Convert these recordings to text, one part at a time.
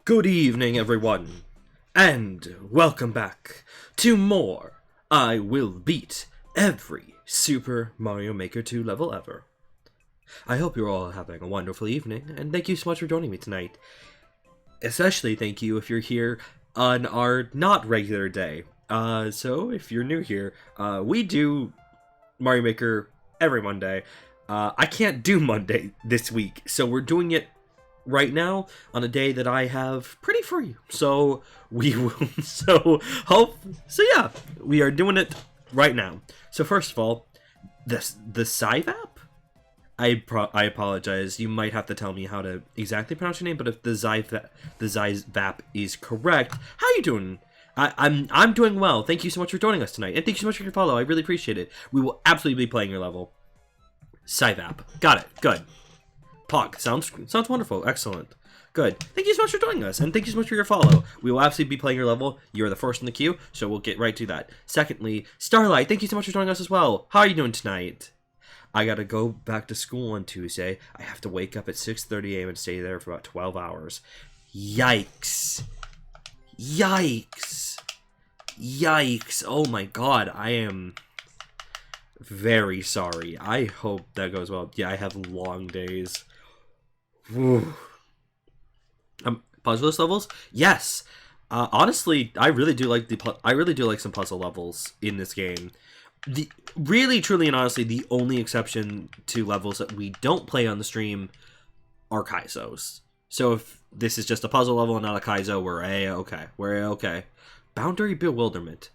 Good evening, everyone, and welcome back to more I Will Beat Every Super Mario Maker 2 level ever. I hope you're all having a wonderful evening, and thank you so much for joining me tonight. Especially thank you if you're here on our not regular day. So if you're new here, we do Mario Maker every Monday. I can't do Monday this week, so we're doing it right now on a day that I have pretty free. So we will yeah, we are doing it right now. So first of all, the Scythe app? I apologize. You might have to tell me how to exactly pronounce your name, but if the Scythe app is correct, how you doing? I'm doing well. Thank you so much for joining us tonight, and thank you so much for your follow. I really appreciate it. We will absolutely be playing your level. Scythe app. Got it. Good. Pog. Sounds wonderful. Excellent. Good. Thank you so much for joining us, and thank you so much for your follow. We will absolutely be playing your level. You're the first in the queue, so we'll get right to that. Secondly, Starlight, thank you so much for joining us as well. How are you doing tonight? I gotta go back to school on Tuesday. I have to wake up at 6:30 a.m. and stay there for about 12 hours. Yikes. Yikes. Yikes. Oh my god, I am very sorry. I hope that goes well. Yeah, I have long days. Puzzle levels? Yes. Honestly, I really do like some puzzle levels in this game. Really, truly, and honestly, the only exception to levels that we don't play on the stream are Kaizos. So if this is just a puzzle level and not a Kaizo, we're a-okay. We're a-okay. Boundary bewilderment.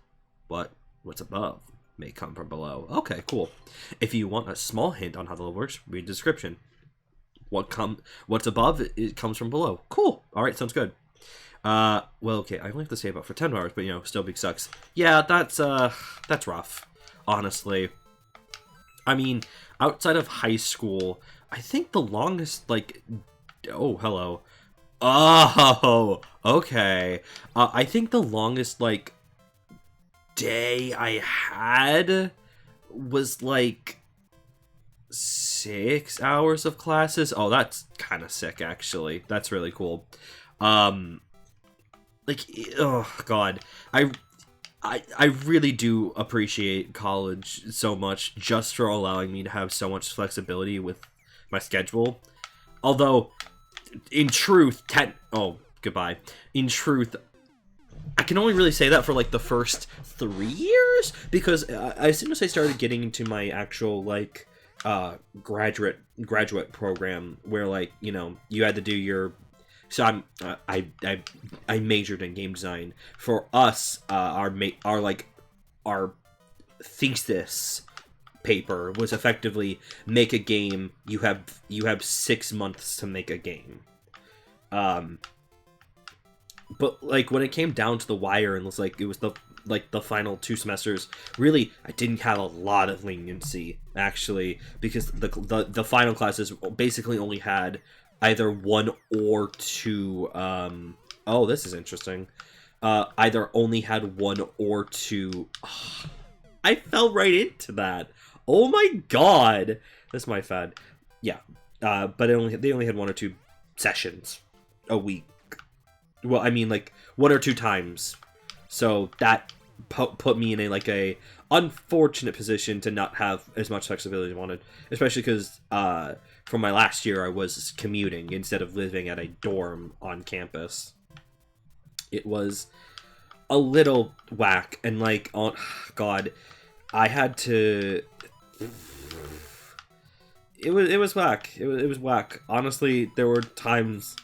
What's above may come from below. Okay, cool. If you want a small hint on how the level works, read the description. What's above, it comes from below. Cool. Alright, sounds good. Well, okay, I only have to stay about for 10 hours, but, you know, still big sucks. Yeah, that's rough, honestly. I mean, outside of high school, I think the longest, like... Oh, hello. Oh, okay. I think the longest, like, day I had was, like, 6 hours of classes. Oh, that's kind of sick, actually. That's really cool. Like, oh god, I really do appreciate college so much, just for allowing me to have so much flexibility with my schedule. Although, in truth, goodbye. In truth, I can only really say that for, like, the first 3 years, because as soon as I started getting into my actual, like, graduate program, where, like, you know, you had to do your... So I majored in game design. For us, our thesis paper was effectively make a game. You have 6 months to make a game. But, like, when it came down to the wire and it was the final 2 semesters, really, I didn't have a lot of leniency, actually, because the final classes basically only had either 1 or 2, oh, this is interesting, either only had 1 or 2, I fell right into that, oh my god, that's my fad, yeah, but they only had 1 or 2 sessions a week, well, I mean, like, 1 or 2 times, so that put me in a unfortunate position to not have as much flexibility as I wanted, especially because, for my last year, I was commuting instead of living at a dorm on campus. It was a little whack, and, like, oh god, I had to... It was whack. It was whack. Honestly, there were times...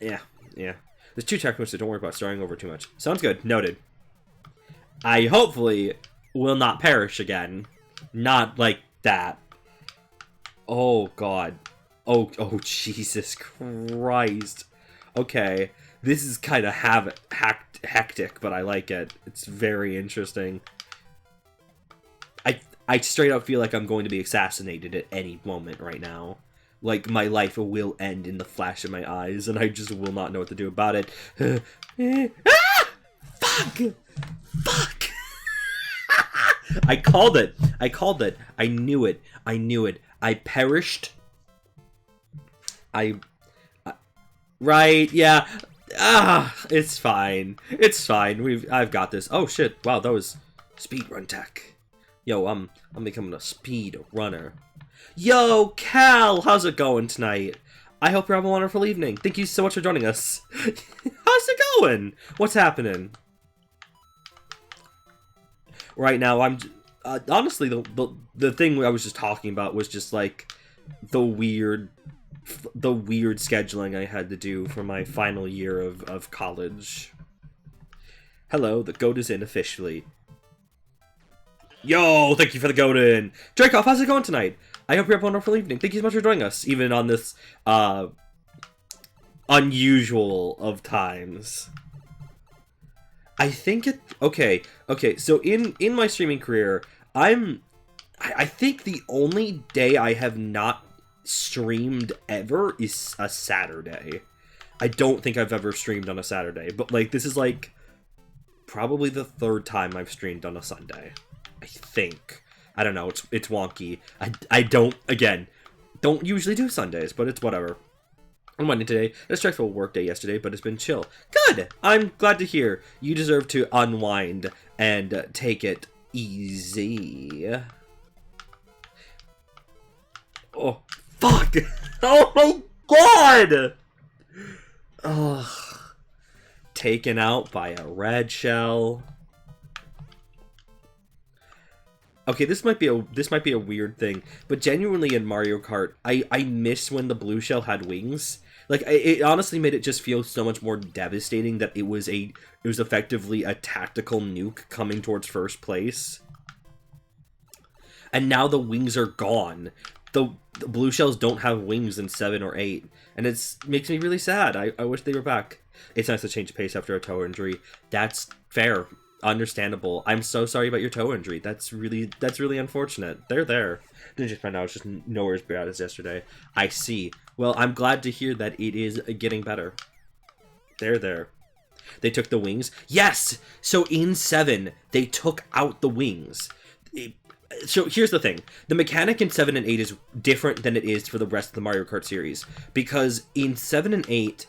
Yeah. There's 2 checkpoints, so don't worry about starting over too much. Sounds good. Noted. I hopefully will not perish again. Not like that. Oh, god. Oh, Jesus Christ. Okay. This is kind of hectic, but I like it. It's very interesting. I straight up feel like I'm going to be assassinated at any moment right now. Like, my life will end in the flash of my eyes, and I just will not know what to do about it. Ah! Fuck! Fuck! I called it. I knew it. I perished. I right, yeah. It's fine. It's fine. I've got this. Oh shit! Wow, that was speedrun tech. Yo, I'm becoming a speed runner. Yo, Cal, how's it going tonight? I hope you're having a wonderful evening. Thank you so much for joining us. How's it going? What's happening? Right now, I'm honestly the thing I was just talking about was just like the weird scheduling I had to do for my final year of college. Hello, the goat is in officially. Yo, thank you for the goat in. Dracoff, how's it going tonight? I hope you're having a wonderful evening. Thank you so much for joining us, even on this unusual of times. I think it okay, so in my streaming career, I think the only day I have not streamed ever is a Saturday. I don't think I've ever streamed on a Saturday, but like this is like probably the third time I've streamed on a Sunday. I think. I don't know, it's wonky. I don't usually do Sundays, but it's whatever. On Monday today, a stressful work day yesterday, but it's been chill. Good! I'm glad to hear. You deserve to unwind and take it easy. Oh, fuck! Oh my god! Ugh. Taken out by a red shell. Okay, this might be a weird thing, but genuinely in Mario Kart, I miss when the blue shell had wings. Like, it honestly made it just feel so much more devastating that it was effectively a tactical nuke coming towards first place. And now the wings are gone. The blue shells don't have wings in 7 or 8, and it makes me really sad. I wish they were back. It's nice to change pace after a toe injury. That's fair. Understandable. I'm so sorry about your toe injury. That's really unfortunate. They're there. Didn't just find out it's just nowhere as bad as yesterday. I see. Well, I'm glad to hear that it is getting better. They're there. They took the wings. Yes! So in 7, they took out the wings. So here's the thing. The mechanic in 7 and 8 is different than it is for the rest of the Mario Kart series. Because in 7 and 8...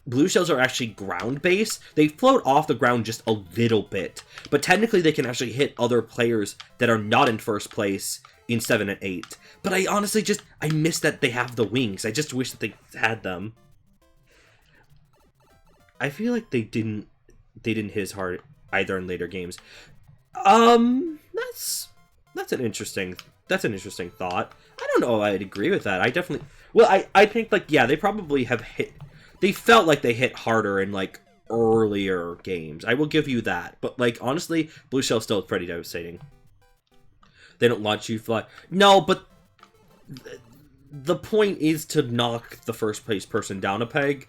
blue shells are actually ground-based. They float off the ground just a little bit, but technically they can actually hit other players that are not in first place in 7 and 8. But I honestly I miss that they have the wings. I just wish that they had them. I feel like they didn't hit as hard either in later games. That's an interesting thought. I don't know if I'd agree with that. I think like, yeah, they probably have hit. They felt like they hit harder in, like, earlier games. I will give you that. But, like, honestly, blue shell still pretty devastating. They don't launch you fly. No, but the point is to knock the first place person down a peg.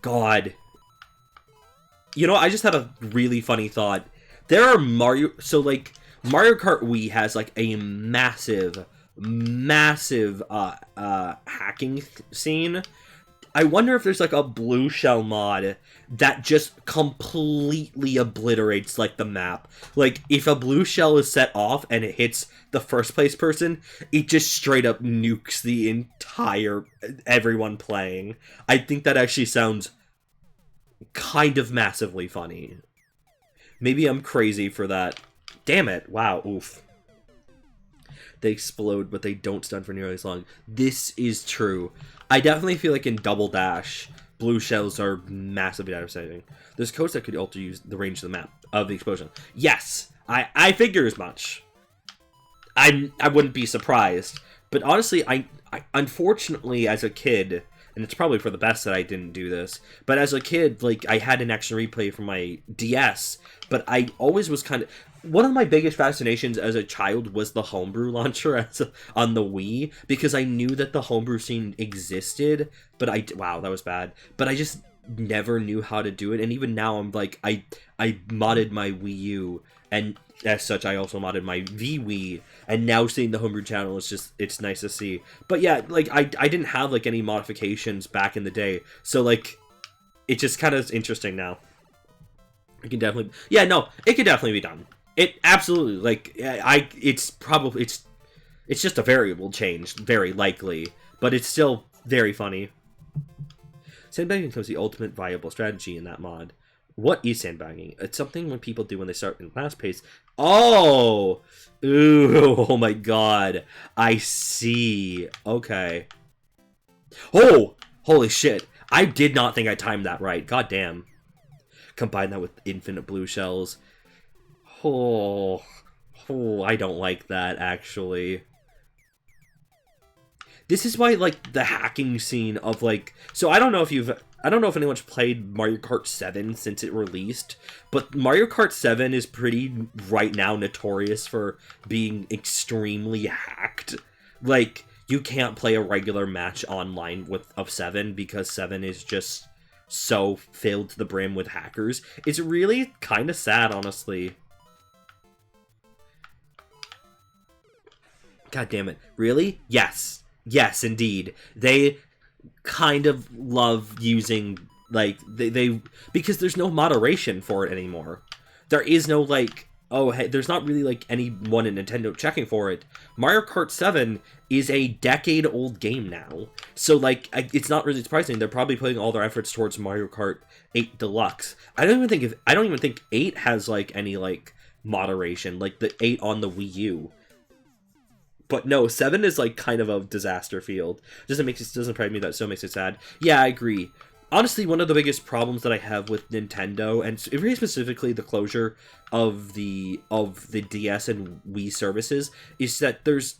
God. You know, I just had a really funny thought. There are So, like, Mario Kart Wii has, like, a massive hacking scene. I wonder if there's like a blue shell mod that just completely obliterates like the map. Like if a blue shell is set off and it hits the first place person, it just straight up nukes the entire everyone playing. I think that actually sounds kind of massively funny. Maybe I'm crazy for that. Damn it. Wow. Oof. They explode, but they don't stun for nearly as long. This is true. I definitely feel like in Double Dash, blue shells are massively devastating. There's codes that could also use the range of the map, of the explosion. Yes! I figure as much. I wouldn't be surprised. But honestly, I unfortunately, as a kid, and it's probably for the best that I didn't do this, but as a kid, like, I had an action replay for my DS, but I always was kind of... One of my biggest fascinations as a child was the homebrew launcher on the Wii, because I knew that the homebrew scene existed, but wow, that was bad. But I just never knew how to do it, and even now I'm like, I modded my Wii U, and as such, I also modded my Wii, and now seeing the homebrew channel is just, it's nice to see. But yeah, like, I didn't have, like, any modifications back in the day, so, like, it just kind of is interesting now. It can definitely, yeah, no, it can definitely be done. It absolutely, like, it's It's just a variable changed, very likely, but it's still very funny. Sandbagging becomes the ultimate viable strategy in that mod. What is sandbagging? It's something when people do when they start in fast pace. Oh! Ooh, oh my god. I see. Okay. Oh! Holy shit. I did not think I timed that right. God damn. Combine that with infinite blue shells. Oh. Oh, I don't like that, actually. This is why, like, the hacking scene of, like... So, I don't know if anyone's played Mario Kart 7 since it released, but Mario Kart 7 is pretty, right now, notorious for being extremely hacked. Like, you can't play a regular match online of 7 because 7 is just so filled to the brim with hackers. It's really kind of sad, honestly. God damn it. Really? Yes. Yes, indeed. They kind of love using, like, they because there's no moderation for it anymore. There is no, like, oh, hey, there's not really, like, anyone in Nintendo checking for it. Mario Kart 7 is a decade-old game now. So, like, it's not really surprising. They're probably putting all their efforts towards Mario Kart 8 Deluxe. I don't even think 8 has, like, any, like, moderation. Like, the 8 on the Wii U. But no, 7 is, like, kind of a disaster field. Doesn't surprise me that so makes it sad. Yeah, I agree. Honestly, one of the biggest problems that I have with Nintendo, and very specifically the closure of the DS and Wii services, is that there's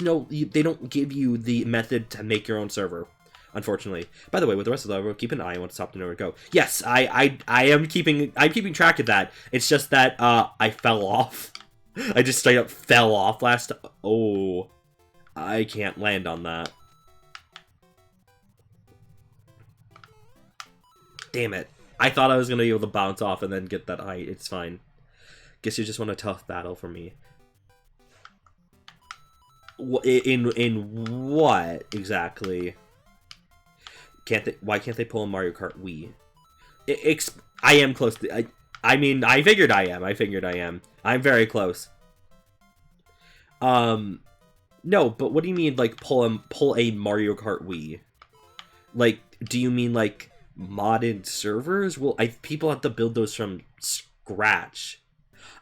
no... They don't give you the method to make your own server, unfortunately. By the way, with the rest of the level, keep an eye on what's up to know where to go. Yes, I'm keeping track of that. It's just that, I fell off. I just straight up fell off last... Oh. I can't land on that. Damn it. I thought I was going to be able to bounce off and then get that height. It's fine. Guess you just want a tough battle for me. In what, exactly? Why can't they pull a Mario Kart Wii? I am close to... I mean, I figured I am. I'm very close. No, but what do you mean, like, pull a Mario Kart Wii? Like, do you mean, like, modded servers? Well, people have to build those from scratch.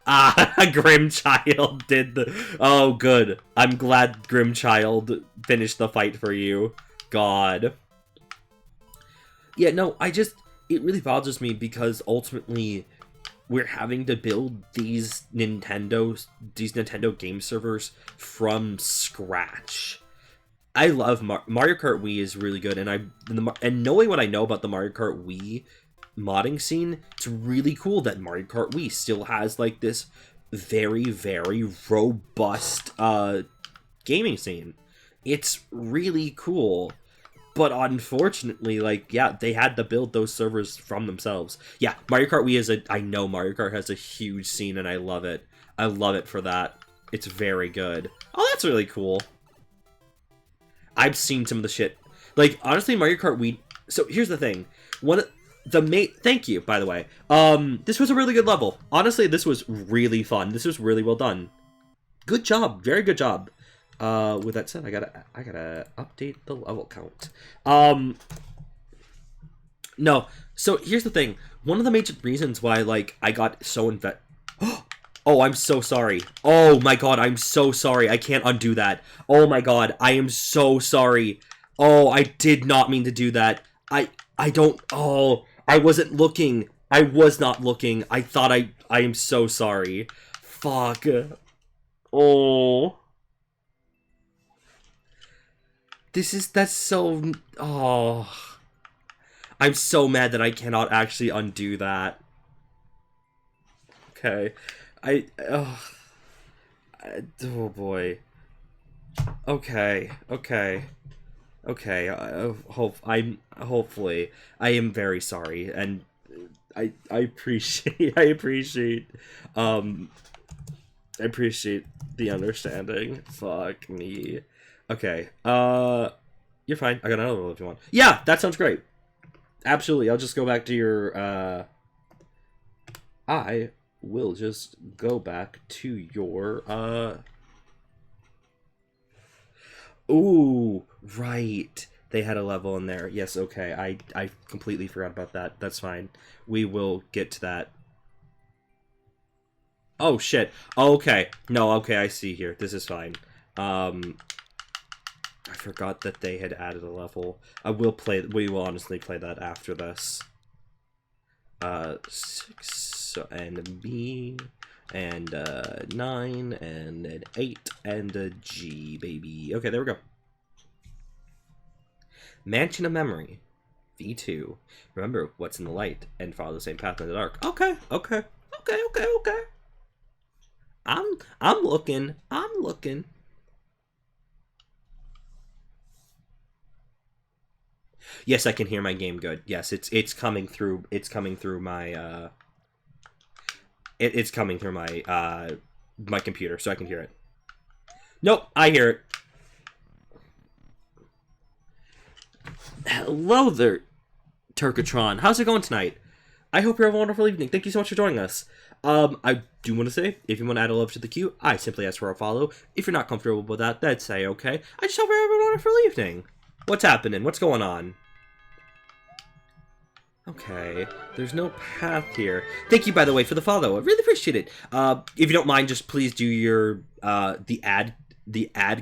Ah, Grimchild did the... Oh, good. I'm glad Grimchild finished the fight for you. God. Yeah, no, it really bothers me because ultimately we're having to build these Nintendo game servers from scratch. I love Mario Kart Wii is really good, and knowing what I know about the Mario Kart Wii modding scene, it's really cool that Mario Kart Wii still has, like, this very, very robust gaming scene. It's really cool. But unfortunately, like, yeah, they had to build those servers from themselves. Yeah, Mario Kart Wii I know Mario Kart has a huge scene, and I love it. I love it for that. It's very good. Oh, that's really cool. I've seen some of the shit. Like, honestly, Mario Kart Wii... So, here's the thing. Thank you, by the way. This was a really good level. Honestly, this was really fun. This was really well done. Good job. Very good job. With that said, I gotta update the level count. No. So here's the thing. One of the major reasons why, like, I got so invested. Oh, I'm so sorry. Oh my god, I'm so sorry. I can't undo that. Oh my god, I am so sorry. Oh, I did not mean to do that. I don't. Oh, I wasn't looking. I was not looking. I thought I am so sorry. Fuck. Oh. That's so... Oh. I'm so mad that I cannot actually undo that. Okay. Oh boy. Okay. Hopefully. I am very sorry, and I appreciate the understanding. Fuck me. Okay, you're fine. I got another one if you want. Yeah, that sounds great. Absolutely, I'll just go back to your, I will just go back to your, Ooh, right. They had a level in there. Yes, okay. I completely forgot about that. That's fine. We will get to that. Oh, shit. Okay. No, okay, I see here. This is fine. I forgot that they had added a level. We will honestly play that after this. 6 and B and 9 and an 8 and a G, baby. Okay, there we go. Mansion of Memory, V2. Remember what's in the light and follow the same path in the dark. Okay, okay, okay, okay, okay. I'm looking. I'm looking. Yes, I can hear my game good. Yes, it's coming through. It's coming through my it's coming through my my computer, so I can hear it. Nope, I hear it. Hello there, Turkatron. How's it going tonight? I hope you have a wonderful evening. Thank you so much for joining us. I do want to say, if you want to add a love to the queue, I simply ask for a follow. If you're not comfortable with that, that's okay. I just hope you have a wonderful evening. What's happening? What's going on? Okay, there's no path here. Thank you, by the way, for the follow. I really appreciate it. If you don't mind, just please do your the add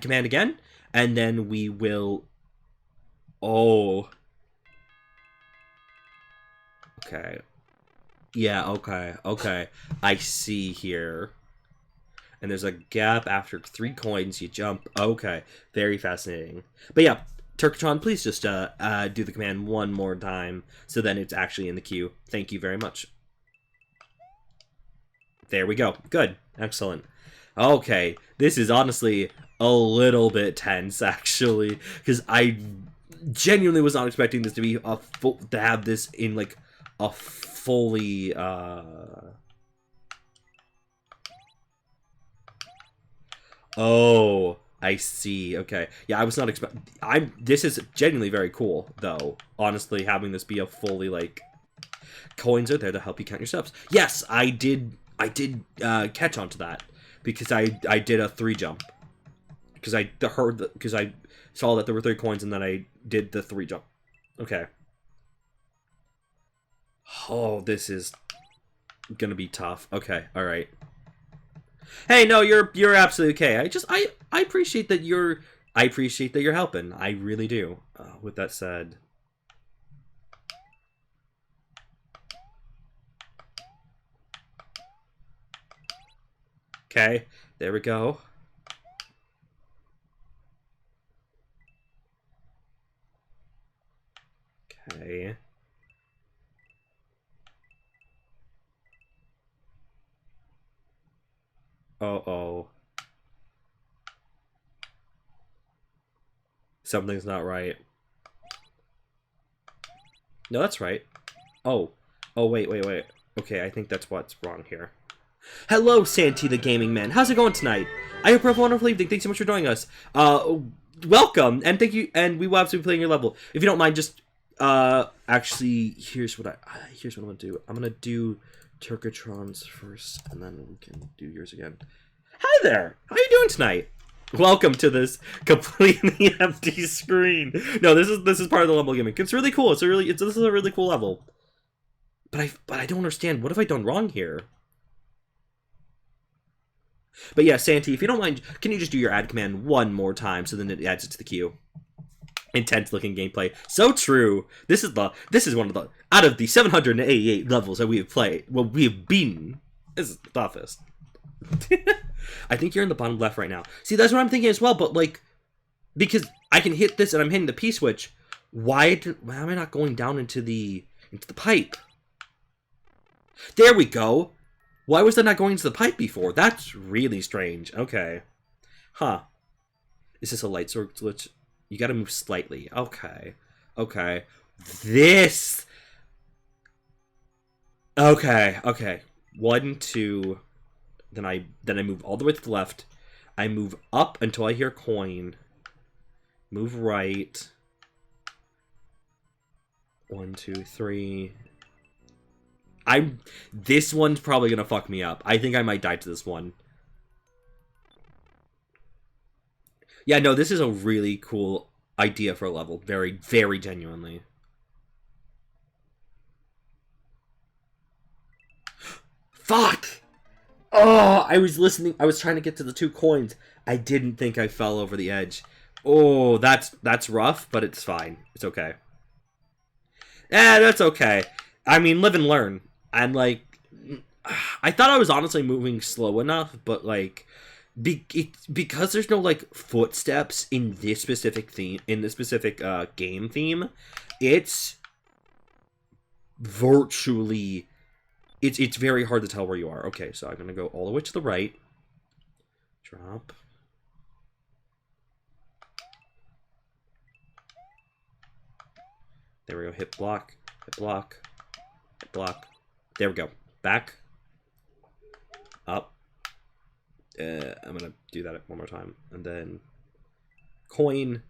command again, and then we will. Oh. Okay. Yeah. Okay. Okay. I see here. And there's a gap after 3 coins. You jump. Okay. Very fascinating. But yeah. Turkatron, please just do the command one more time, so then it's actually in the queue. Thank you very much. There we go. Good. Excellent. Okay, this is honestly a little bit tense, actually, because I genuinely was not expecting this to be to have this in, like, a fully, Oh, I see. Okay. Yeah, I was not expecting... This is genuinely very cool, though. Honestly, having this be a fully, like... Coins are there to help you count your steps. Yes, I did catch on to that. Because I did a 3 jump. Because I saw that there were 3 coins, and then I did the 3 jump. Okay. Oh, this is gonna be tough. Okay, alright. Hey, no, you're absolutely okay. I appreciate that you're helping. I really do. With that said, okay, there we go. Okay. Uh-oh. Something's not right. No, that's right. Oh. Oh, wait. Okay, I think that's what's wrong here. Hello, Santi the Gaming Man. How's it going tonight? I hope you have a wonderful evening. Thanks so much for joining us. Welcome, and thank you, and we will absolutely be playing your level. If you don't mind, just, actually, here's what I'm gonna do. I'm gonna do Turkatron's first, and then we can do yours again. Hi there! How are you doing tonight? Welcome to this completely empty screen. No, this is part of the level gimmick. It's really cool. This is a really cool level. But I don't understand. What have I done wrong here? But yeah, Santi, if you don't mind, can you just do your add command one more time so then it adds it to the queue? Intense looking gameplay. So true. This is one of the out of the 788 levels that we have played. Well, we have beaten. This is the toughest. I think you're in the bottom left right now. See, that's what I'm thinking as well, but like, because I can hit this and I'm hitting the P switch, why am I not going down into the pipe? There we go. Why was that not going into the pipe before? That's really strange. Okay. Huh. Is this a light source glitch? You gotta move slightly. Okay. Okay. This. Okay. Okay. 1, 2. Then I move all the way to the left. I move up until I hear coin. Move right. 1, 2, 3. This one's probably gonna fuck me up. I think I might die to this one. Yeah, no, this is a really cool idea for a level. Very, very genuinely. Fuck! Oh, I was listening. I was trying to get to the 2 coins. I didn't think I fell over the edge. Oh, that's rough, but it's fine. It's okay. That's okay. I mean, live and learn. And, like, I thought I was honestly moving slow enough, but, like, because there's no, like, footsteps in this specific theme, in this specific game theme, it's virtually... It's very hard to tell where you are. Okay, so I'm going to go all the way to the right. Drop. There we go. Hit block. Hit block. Hit block. There we go. Back. Up. I'm going to do that one more time. And then coin.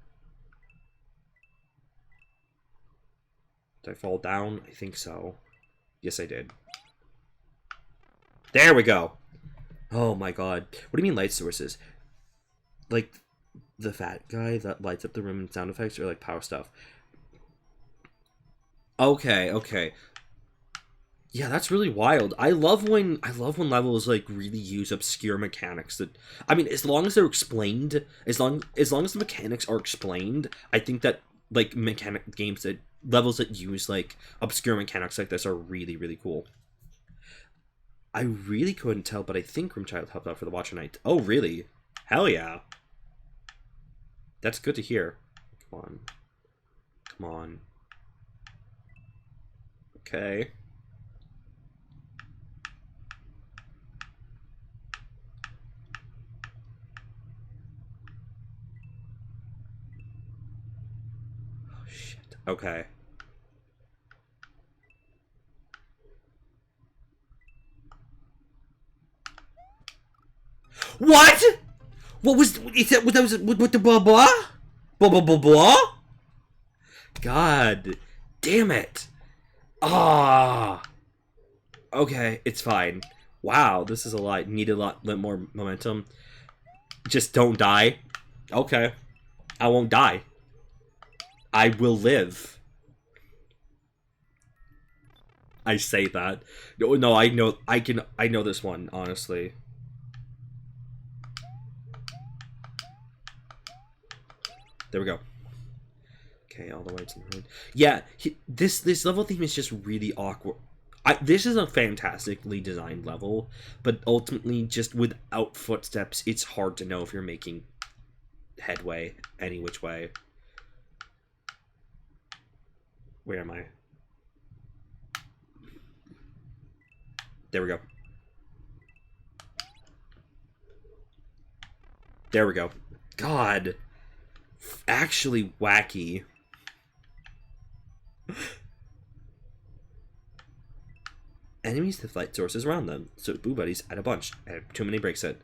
Did I fall down? I think so. Yes, I did. There we go. Oh my god. What do you mean light sources? Like the fat guy that lights up the room and sound effects, or like power stuff? Okay, okay. Yeah, that's really wild. I love when levels like really use obscure mechanics that, I mean, as long as they're explained, as long as the mechanics are explained, I think that like levels that use like obscure mechanics like this are really, really cool. I really couldn't tell, but I think Grimchild helped out for the Watcher Knight. Oh, really? Hell yeah. That's good to hear. Come on. Come on. Okay. Oh, shit. Okay. What? What was that? What was with the blah blah blah blah blah blah? God, damn it! Ah. Okay, it's fine. Wow, this is a lot. Need a lot more momentum. Just don't die. Okay, I won't die. I will live. I say that. No, no, I know. I know this one honestly. There we go. Okay, all the way to the right. Yeah, this level theme is just really awkward. This is a fantastically designed level, but ultimately, just without footsteps, it's hard to know if you're making headway any which way. Where am I? There we go. There we go. God. Actually wacky. Enemies have light sources around them, so Boo Buddies add a bunch. Too many breaks it.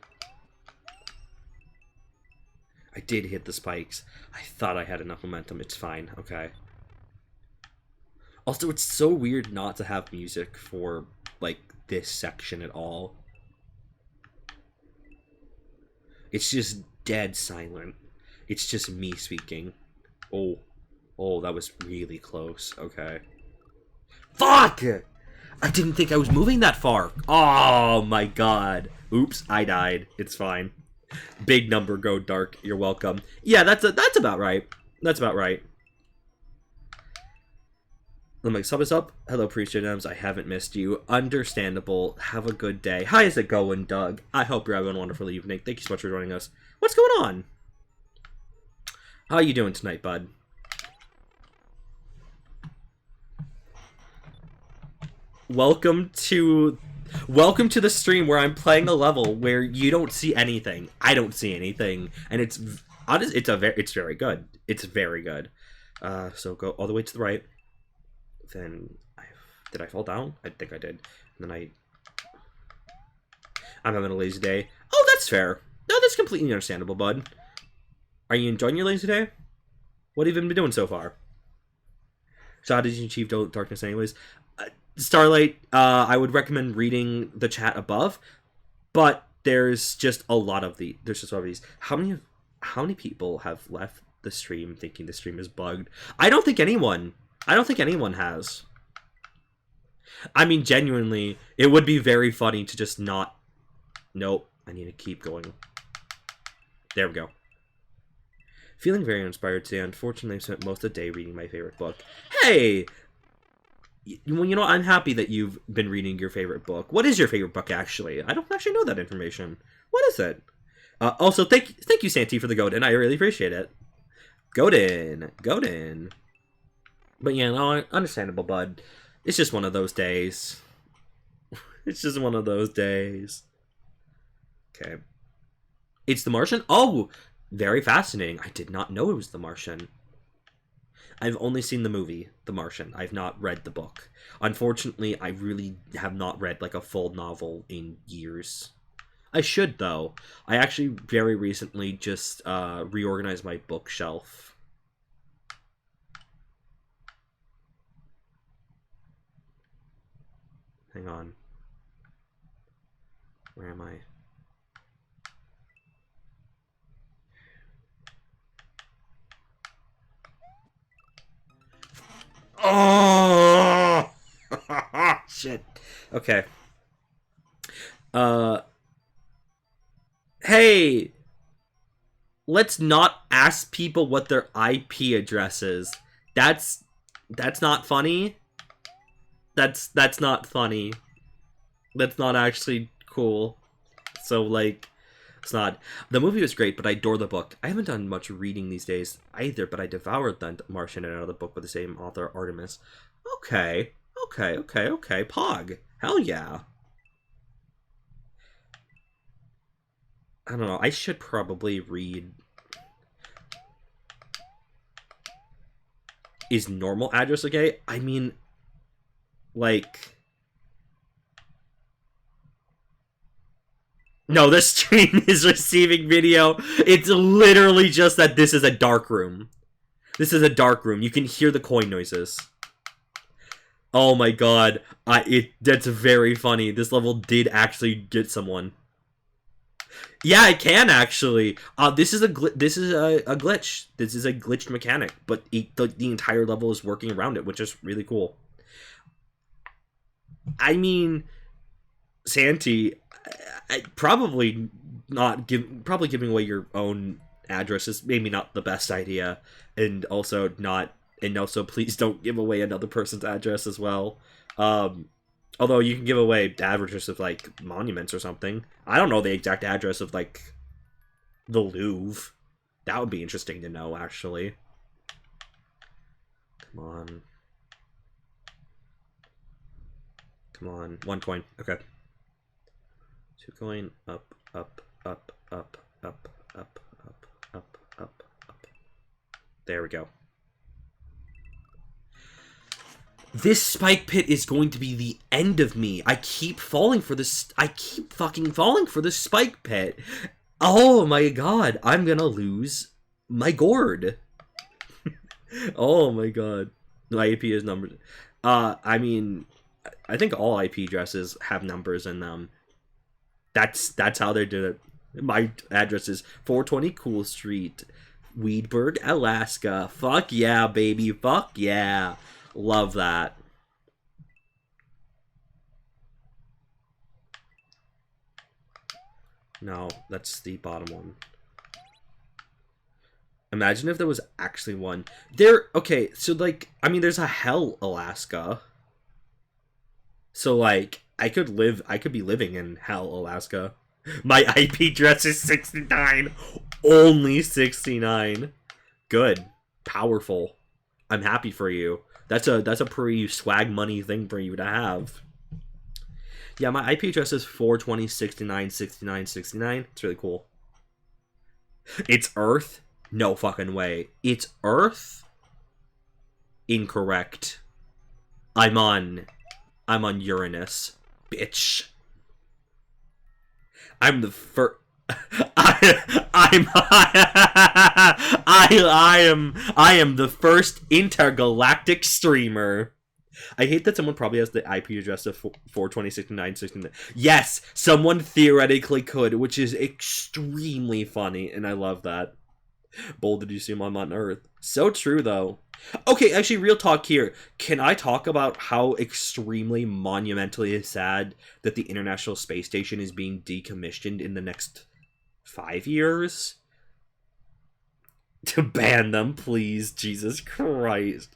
I did hit the spikes. I thought I had enough momentum. It's fine. Okay. Also, it's so weird not to have music for, like, this section at all. It's just dead silent. It's just me speaking. Oh. Oh, that was really close. Okay. Fuck! I didn't think I was moving that far. Oh my god. Oops, I died. It's fine. Big number, go dark. You're welcome. Yeah, that's about right. That's about right. Let me sub us up. Hello, Priest Gems. I haven't missed you. Understandable. Have a good day. How is it going, Doug? I hope you're having a wonderful evening. Thank you so much for joining us. What's going on? How are you doing tonight, bud? Welcome to the stream where I'm playing a level where you don't see anything. I don't see anything, and it's very good. It's very good. So go all the way to the right. Then did I fall down? I think I did. And then I'm having a lazy day. Oh, that's fair. No, that's completely understandable, bud. Are you enjoying your lazy day? What have you been doing so far? So how did you achieve darkness anyways? Starlight, I would recommend reading the chat above, but there's just a lot of these. How many? How many people have left the stream thinking the stream is bugged? I don't think anyone. I don't think anyone has. I mean, genuinely, it would be very funny to just not... Nope, I need to keep going. There we go. Feeling very inspired today. Unfortunately, I've spent most of the day reading my favorite book. Hey! Well, you know, I'm happy that you've been reading your favorite book. What is your favorite book, actually? I don't actually know that information. What is it? Also, thank you, Santi, for the Godin. I really appreciate it. Godin. But yeah, no, understandable, bud. It's just one of those days. It's just one of those days. Okay. It's The Martian? Oh, very fascinating. I did not know it was The Martian. I've only seen the movie, The Martian. I've not read the book. Unfortunately, I really have not read, like, a full novel in years. I should, though. I actually very recently just reorganized my bookshelf. Hang on. Where am I? Oh! Shit. Okay. Hey! Let's not ask people what their IP address is. That's not funny. That's not funny. That's not actually cool. So, like, it's not. The movie was great, but I adore the book. I haven't done much reading these days either, but I devoured The Martian and another book by the same author, Artemis. Okay. Pog. Hell yeah. I don't know. I should probably read... Is normal address okay? I mean, like... No, the stream is receiving video. It's literally just that this is a dark room. This is a dark room. You can hear the coin noises. Oh my god. That's very funny. This level did actually get someone. Yeah, it can actually. This is a glitch. This is a glitched mechanic, but the entire level is working around it, which is really cool. I mean, Santi, probably giving away your own address is maybe not the best idea, and also please don't give away another person's address as well. Although you can give away addresses of, like, monuments or something. I don't know the exact address of, like, the Louvre. That would be interesting to know, actually. Come on. Come on. 1 coin. Okay. 2 coin. Up. There we go. This spike pit is going to be the end of me. I keep falling for this. I keep fucking falling for this spike pit. Oh my god. I'm gonna lose my gourd. Oh my god. My IP is numbered. I mean, I think all IP addresses have numbers in them. That's how they do it. My address is 420 Cool Street, Weedburg, Alaska. Fuck yeah, baby. Fuck yeah. Love that. No, that's the bottom one. Imagine if there was actually one. Okay, so, like, I mean, there's a Hell, Alaska. So, like, I could be living in Hell, Alaska. My IP address is 69. Only 69. Good. Powerful. I'm happy for you. That's a pretty swag money thing for you to have. Yeah, my IP address is 420 69 69 69. It's really cool. It's Earth? No fucking way. It's Earth? Incorrect. I'm on Uranus, bitch. I'm the first. I am the first intergalactic streamer. I hate that someone probably has the IP address of 4206969. Yes, someone theoretically could, which is extremely funny, and I love that. Bold did you assume I'm on Earth? So true, though. Okay, actually, real talk here. Can I talk about how extremely monumentally sad that the International Space Station is being decommissioned in the next 5 years? To ban them, please. Jesus Christ.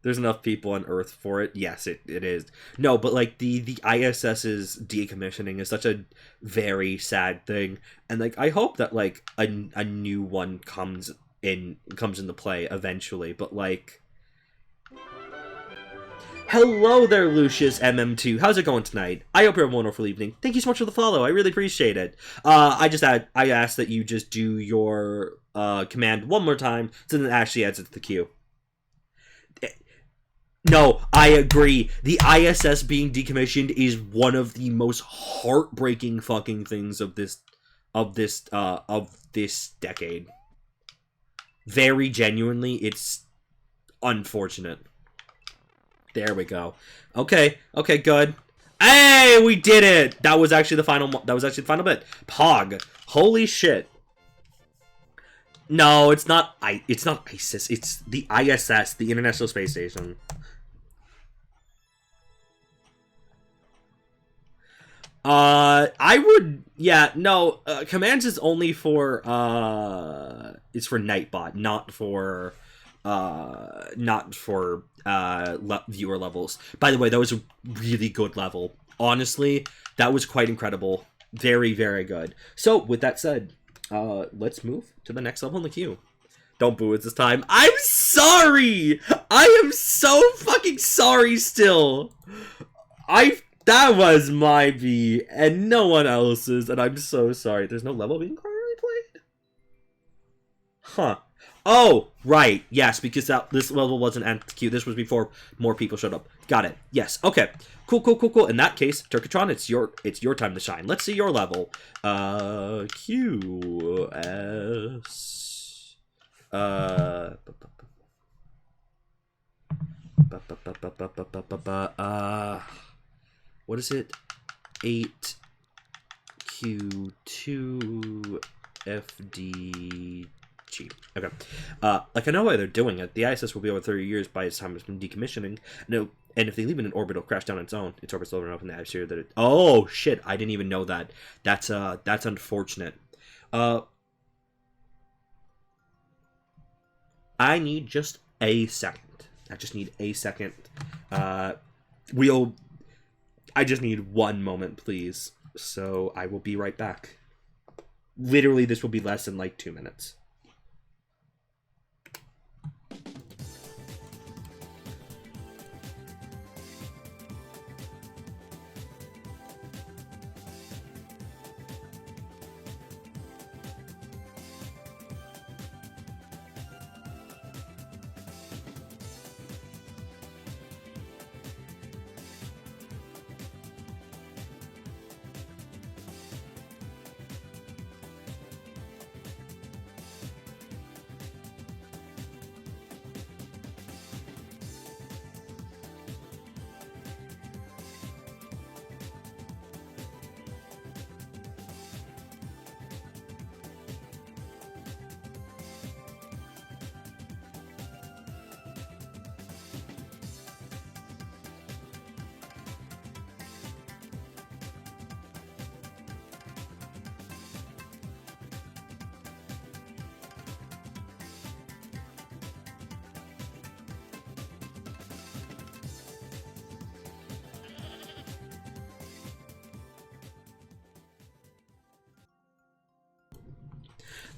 There's enough people on Earth for it. Yes, it is. No, but like the ISS's decommissioning is such a very sad thing, and like I hope that like a new one comes into play eventually. But like, hello there, Lucius MM2. How's it going tonight? I hope you're having a wonderful evening. Thank you so much for the follow. I really appreciate it. I asked that you just do your command one more time, so then it actually adds it to the queue. No, I agree. The ISS being decommissioned is one of the most heartbreaking fucking things of this decade. Very genuinely, it's unfortunate. There we go. Okay, good. Hey, we did it. That was actually the final bit. Pog. Holy shit. No, it's not ISIS. It's the ISS, the International Space Station. Commands is only for, it's for Nightbot, not for viewer levels. By the way, that was a really good level. Honestly, that was quite incredible. Very, very good. So, with that said, let's move to the next level in the queue. Don't boo it this time. I'm sorry! I am so fucking sorry still! That was my B, and no one else's, and I'm so sorry. There's no level being currently played? Huh. Oh, right. Yes, because this level wasn't at the queue. This was before more people showed up. Got it. Yes. Okay. Cool. In that case, Turkatron, it's your time to shine. Let's see your level. Q S. What is it? 8Q2 FDG. Okay. Like I know why they're doing it. The ISS will be over 30 years by its time it's been decommissioning. No, and if they leave it in orbit, it'll crash down on its own. Its orbit's low enough in the atmosphere that it. Oh shit! I didn't even know that. That's unfortunate. I need just a second. I just need a second. I just need one moment, please. So I will be right back. Literally, this will be less than like 2 minutes.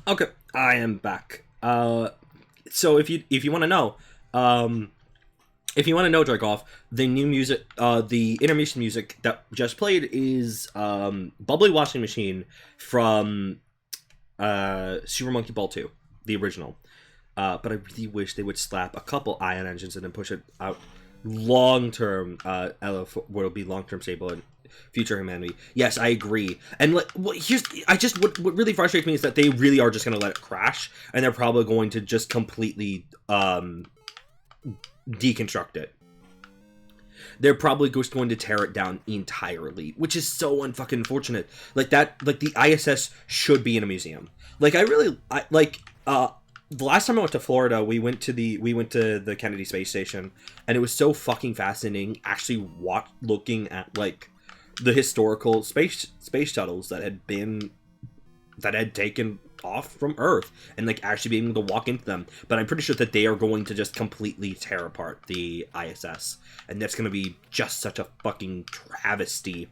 Okay, I am back. So if you want to know, Dragoff, the new music, the intermission music that just played is Bubbly Washing Machine from Super Monkey Ball 2, the original. But I really wish they would slap a couple ion engines and then push it out long-term. Will be long-term stable and future humanity. Yes, I agree. And like, what really frustrates me is that they really are just going to let it crash, and they're probably going to just completely deconstruct it. they're probably just going to tear it down entirely, which is so unfucking unfortunate. Like that, like the ISS should be in a museum. Like the last time I went to Florida, we went to the Kennedy Space Station, and it was so fucking fascinating actually looking at like the historical space shuttles that had taken off from Earth, and like actually being able to walk into them. But I'm pretty sure that they are going to just completely tear apart the ISS, and that's going to be just such a fucking travesty.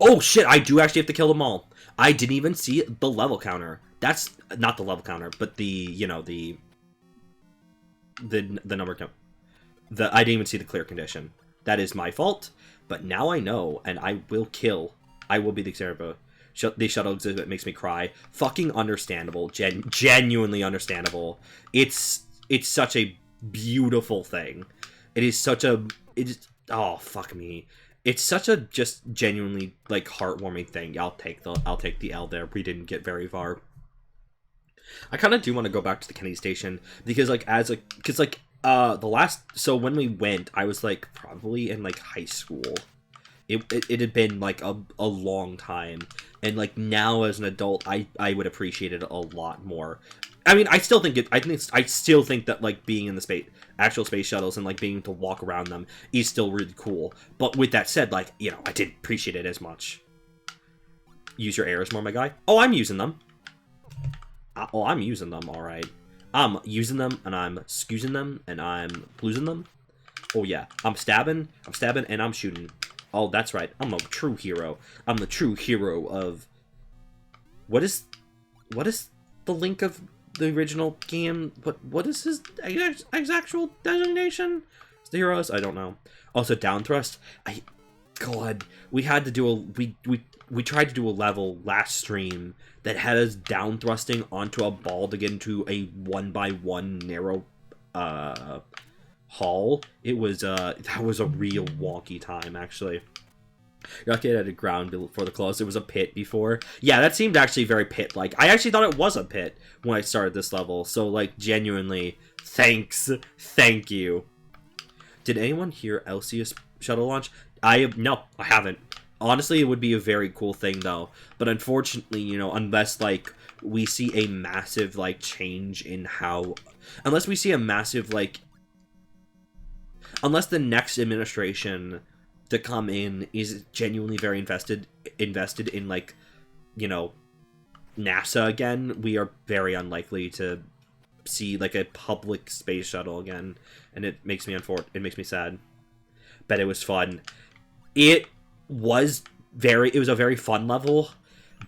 Oh shit, I do actually have to kill them all. I didn't even see the level counter. That's not the level counter, but the, you know, the number count. I didn't even see the clear condition. That is my fault, but now I know, and I will kill. I will be the example. The shuttle exhibit makes me cry. Fucking understandable. Genuinely understandable. It's such a beautiful thing. It is such a... oh, fuck me. It's such a just genuinely, like, heartwarming thing. I'll take the L there. We didn't get very far. I kind of do want to go back to the Kennedy Station, because, like, so when we went, I was, like, probably in, like, high school. It had been, like, a long time. And, like, now as an adult, I would appreciate it a lot more. I mean, I still think that, like, being in the actual space shuttles and, like, being able to walk around them is still really cool. But with that said, like, you know, I didn't appreciate it as much. Use your arrows more, my guy. Oh, I'm using them. I'm using them, alright. I'm using them, and I'm scoozing them, and I'm losing them. Oh, yeah. I'm stabbing, and I'm shooting. Oh, that's right. I'm a true hero. I'm the true hero of... What is the link of the original game? What is his actual designation? Is the heroes? I don't know. Also, down thrust. God, we had to do we tried to do a level last stream that had us down thrusting onto a ball to get into a 1x1 narrow hall. It was that was a real wonky time, actually. You're lucky I had a ground before the close. It was a pit before. Yeah, that seemed actually very pit-like. I actually thought it was a pit when I started this level. So, like, genuinely, thanks. Thank you. Did anyone hear Elsie's shuttle launch? No, I haven't. Honestly, it would be a very cool thing, though. But unfortunately, you know, unless, like, we see a massive, like, change in how... Unless we see a massive, like... Unless the next administration to come in is genuinely very invested in, like, you know, NASA again, we are very unlikely to see, like, a public space shuttle again. And it makes me sad. Bet it was fun. It was a very fun level,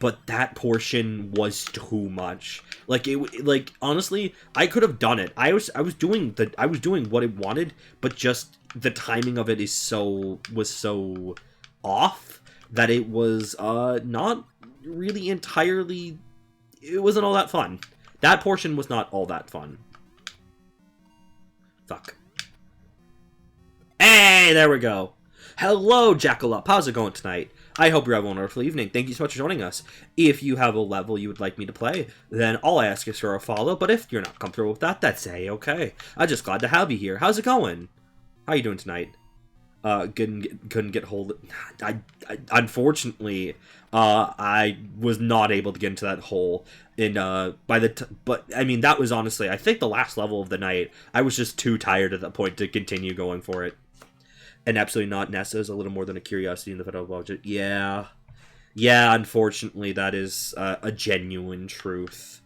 but that portion was too much. Like, honestly, I could have done it. I was doing what it wanted, but just the timing of it was so off that it was not really entirely... It wasn't all that fun. That portion was not all that fun. Fuck. Hey, there we go. Hello, Jackalope. How's it going tonight? I hope you're having a wonderful evening. Thank you so much for joining us. If you have a level you would like me to play, then all I ask is for a follow, but if you're not comfortable with that, that's A-okay. I'm just glad to have you here. How's it going? How you doing tonight? Couldn't get hold of... Unfortunately, I was not able to get into that hole but I mean, that was honestly, I think, the last level of the night. I was just too tired at that point to continue going for it. And absolutely not. NASA is a little more than a curiosity in the federal budget. Yeah. Yeah, unfortunately, that is a genuine truth.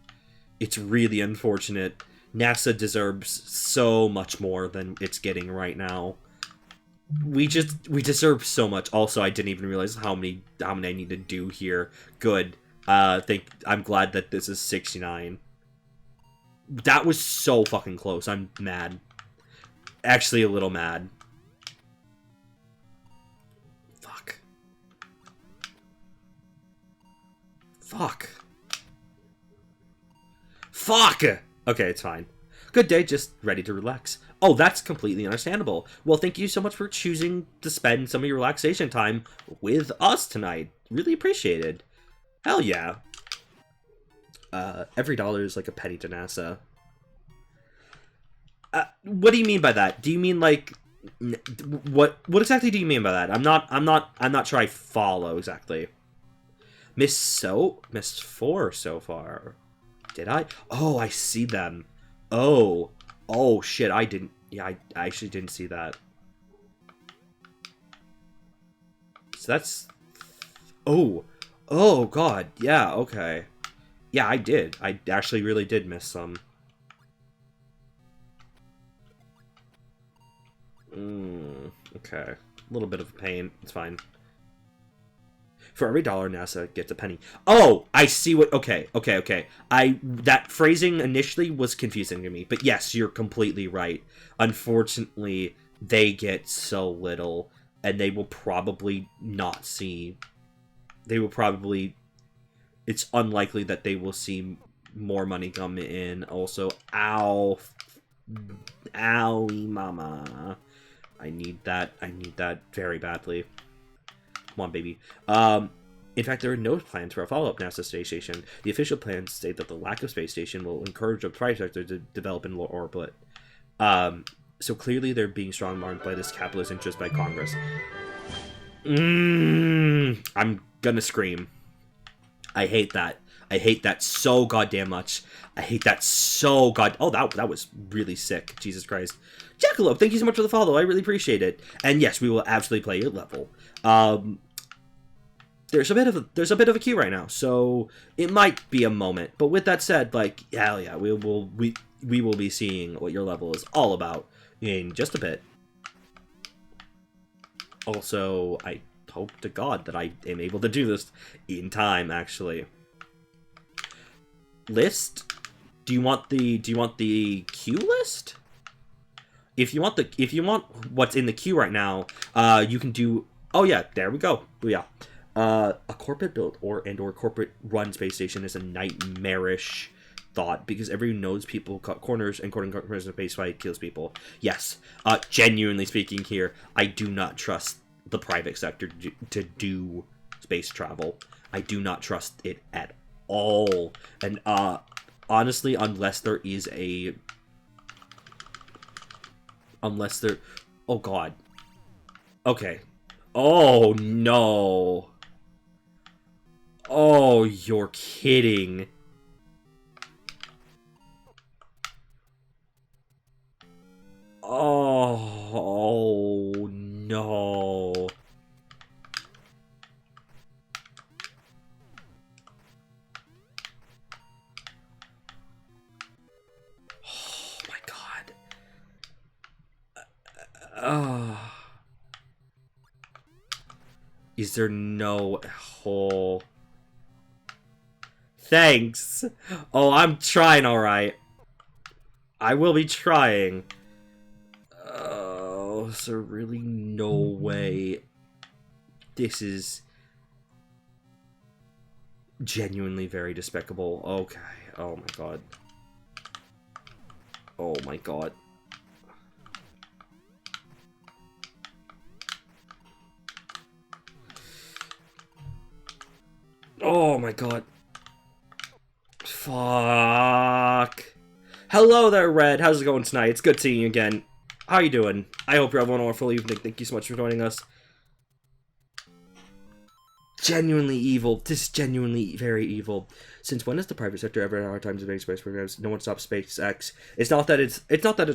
It's really unfortunate. NASA deserves so much more than it's getting right now. We deserve so much. Also, I didn't even realize how many I need to do here. Good. I'm glad that this is 69. That was so fucking close. I'm mad. Actually, a little mad. Fuck! Okay, it's fine. Good day, just ready to relax. Oh, that's completely understandable. Well, thank you so much for choosing to spend some of your relaxation time with us tonight. Really appreciated. Hell yeah. Every dollar is like a penny to NASA. What do you mean by that? Do you mean, like, What exactly do you mean by that? I'm not sure I follow exactly. Missed 4 so far. Did I? Oh, I see them. Oh. Oh shit, I didn't. Yeah, I actually didn't see that. So that's... Oh. Oh god. Yeah, okay. Yeah, I did. I actually really did miss some. Okay. A little bit of a pain. It's fine. For every dollar, NASA gets a penny. Oh, I see what... Okay. That phrasing initially was confusing to me. But yes, you're completely right. Unfortunately, they get so little. And they will probably not see... They will probably... It's unlikely that they will see more money come in. Also, ow. Owie, mama. I need that very badly. Come on, baby. In fact, there are no plans for a follow-up NASA space station. The official plans state that the lack of space station will encourage the private sector to develop in low orbit. So clearly they're being strong-armed by this capitalist interest by Congress. I'm gonna scream. I hate that. I hate that so goddamn much. I hate that so god... Oh, that was really sick. Jesus Christ. Jackalope, thank you so much for the follow. I really appreciate it. And yes, we will absolutely play your level. There's a bit of a queue right now, so it might be a moment. But with that said, like, hell yeah, we will be seeing what your level is all about in just a bit. Also, I hope to God that I am able to do this in time, actually. List? Do you want the queue list? If you want what's in the queue right now, you can do... Oh yeah, there we go. Oh, yeah. A corporate built or corporate run space station is a nightmarish thought because everyone knows people cut corners and cutting corners in a space fight kills people. Yes, genuinely speaking here, I do not trust the private sector to do space travel. I do not trust it at all. And honestly, unless there... Oh god. Okay. Oh no. Oh, you're kidding. Oh no. Oh my god. Is there no hole? Thanks. Oh, I'm trying, alright. I will be trying. Oh, is there really no way? This is genuinely very despicable. Okay. Oh my god. Oh my god. Oh my god. Fuck. Hello there, Red. How's it going tonight? It's good seeing you again. How you doing? I hope you're having a wonderful evening. Thank you so much for joining us. Genuinely evil. This is genuinely very evil. Since when has the private sector ever had a hard time doing space programs? No one stops SpaceX. It's not that it's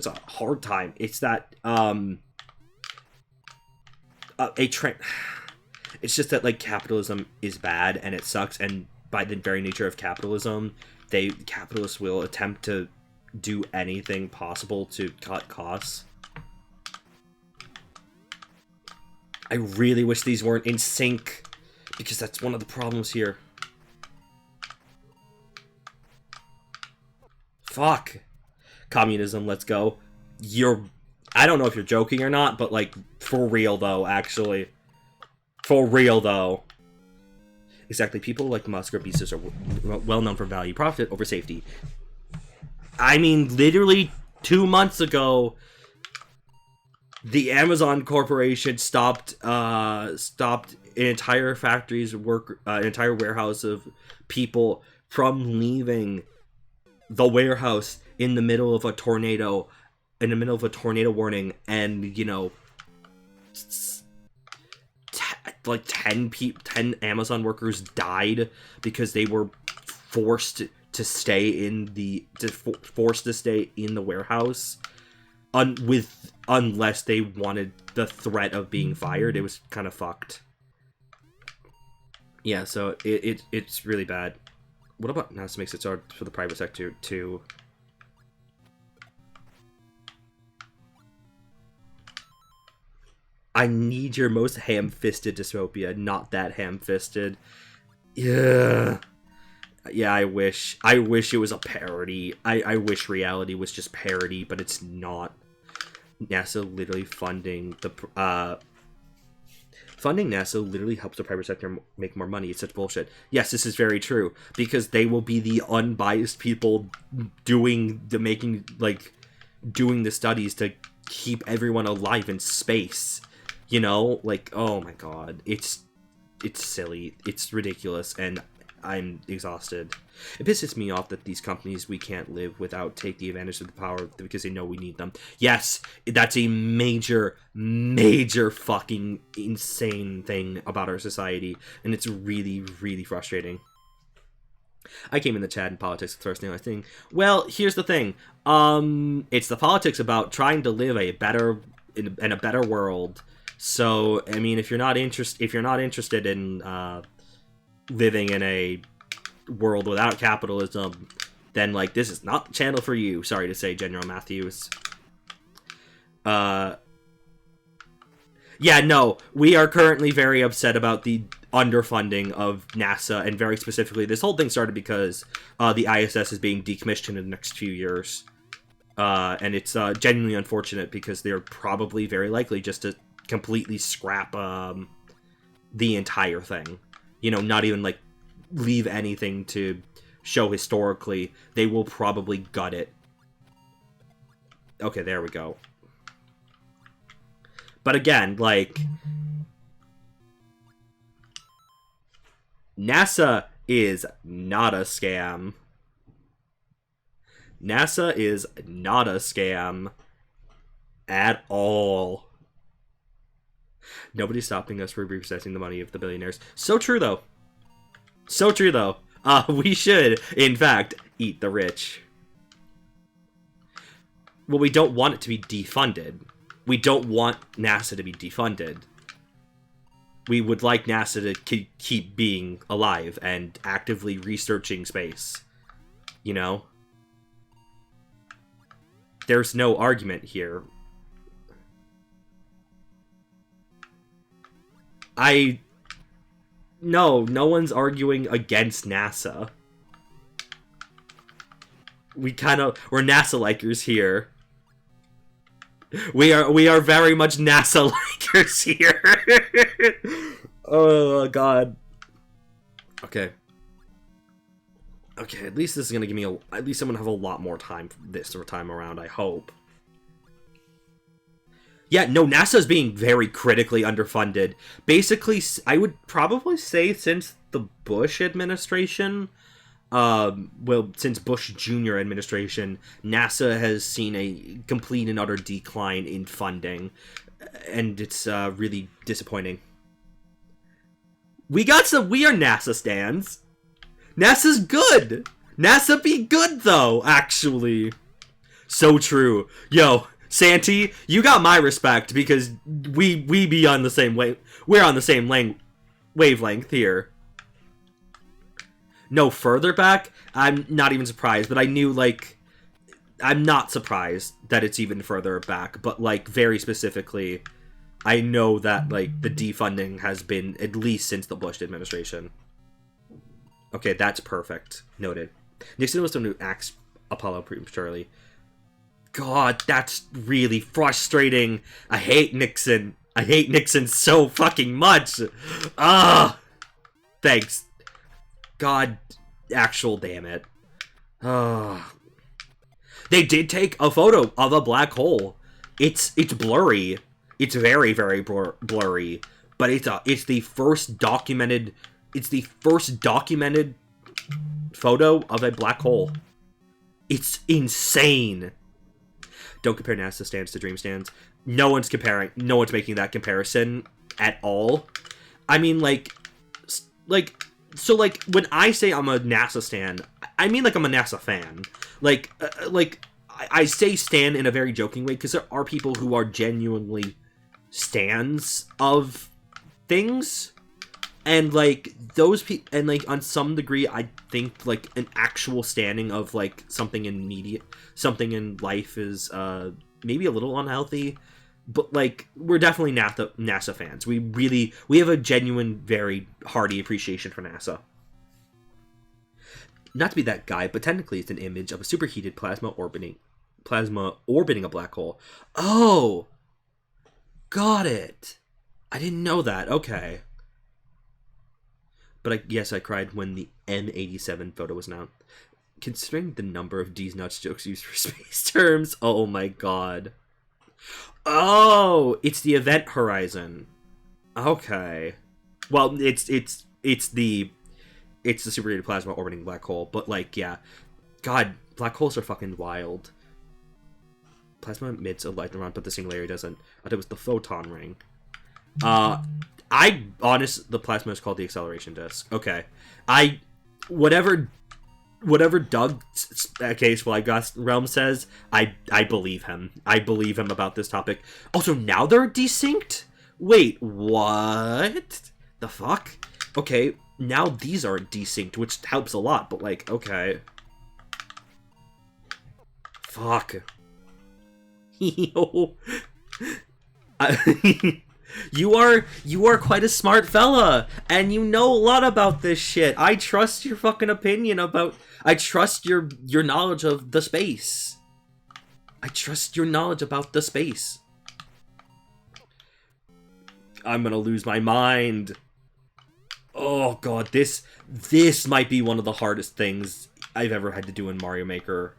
a hard time. It's that it's just that, like, capitalism is bad and it sucks, and by the very nature of capitalism, capitalists will attempt to do anything possible to cut costs. I really wish these weren't in sync, because that's one of the problems here. Fuck. Communism, let's go. I don't know if you're joking or not, but, like, for real though, actually. For real, though. Exactly. People like Musk or Bezos are well known for value profit over safety. I mean, literally 2 months ago, the Amazon Corporation stopped an entire an entire warehouse of people from leaving the warehouse in the middle of a tornado in the middle of a tornado warning, and, you know, like 10 Amazon workers died because they were forced to stay in the warehouse unless they wanted the threat of being fired. It was kind of fucked. Yeah, so it's really bad. What about NASA makes it so hard for the private sector to... I need your most ham-fisted dystopia, not that ham-fisted. Yeah. Yeah, I wish it was a parody. I wish reality was just parody, but it's not. NASA literally funding NASA literally helps the private sector make more money. It's such bullshit. Yes, this is very true, because they will be the unbiased people doing the studies to keep everyone alive in space. You know, like, oh my god, it's silly, it's ridiculous, and I'm exhausted. It pisses me off that these companies we can't live without take the advantage of the power because they know we need them. Yes, that's a major fucking insane thing about our society, and it's really, really frustrating. I came in the chat in politics first thing I think. Well, here's the thing. It's the politics about trying to live in a better world. So, I mean, if you're not interested in living in a world without capitalism, then, like, this is not the channel for you. Sorry to say, General Matthews. Yeah, no, we are currently very upset about the underfunding of NASA, and very specifically, this whole thing started because the ISS is being decommissioned in the next few years. And it's genuinely unfortunate because they're probably very likely just to completely scrap the entire thing. You know, not even, like, leave anything to show historically. They will probably gut it. Okay, there we go. But again, like, NASA is not a scam. NASA is not a scam at all. Nobody's stopping us from repossessing the money of the billionaires. So true, though. So true, though. We should, in fact, eat the rich. Well, we don't want it to be defunded. We don't want NASA to be defunded. We would like NASA to keep being alive and actively researching space. You know? There's no argument here. No one's arguing against NASA. We're NASA-likers here. We are very much NASA-likers here. Oh, God. Okay. Okay, at least this is gonna give me at least I'm gonna have a lot more time this time around, I hope. Yeah, no, NASA is being very critically underfunded. Basically, I would probably say since the Bush administration, well, since Bush Jr. administration, NASA has seen a complete and utter decline in funding, and it's really disappointing. We are NASA stans. NASA's good. NASA be good though, actually. So true. Yo, Santi, you got my respect because we be on the same wave. We're on the same wavelength here. No, further back, I'm not even surprised, but I knew, like, I'm not surprised that it's even further back, but, like, very specifically, I know that, like, the defunding has been at least since the Bush administration. Okay, that's perfect. Noted. Nixon was the one who axed Apollo prematurely. God, that's really frustrating. I hate Nixon. I hate Nixon so fucking much. Ah, thanks. God, actual damn it. They did take a photo of a black hole. It's blurry. It's very, very blurry. But it's the first documented photo of a black hole. It's insane. don't compare NASA stands to Dream stands. No one's comparing. No one's making that comparison at all. I mean, so when I say I'm a NASA stan, I mean like I'm a NASA fan. I say stan in a very joking way because there are people who are genuinely stans of things, and like those people, and like on some degree, I think like an actual standing of like something in life is maybe a little unhealthy. But, like, we're definitely NASA fans. We have a genuine, very hearty appreciation for NASA. Not to be that guy, but technically it's an image of a superheated plasma orbiting a black hole. Oh! Got it! I didn't know that. Okay. But yes, I cried when the M87 photo was announced. Considering the number of D's nuts jokes used for space terms, oh my god. Oh, it's the event horizon. Okay. Well, it's the superheated plasma orbiting black hole, but like, yeah. God, black holes are fucking wild. Plasma emits a light around, but the singularity doesn't. I thought it was the photon ring. The plasma is called the acceleration disk. Okay. Whatever Doug's case, well, I guess Realm says, I believe him. I believe him about this topic. Also, now they're desynced? Wait, what? The fuck? Okay, now these are desynced, which helps a lot, but like, okay. Fuck. You are quite a smart fella, and you know a lot about this shit. I trust your fucking opinion about... I trust your knowledge of the space. I trust your knowledge about the space. I'm gonna lose my mind. Oh god, this might be one of the hardest things I've ever had to do in Mario Maker.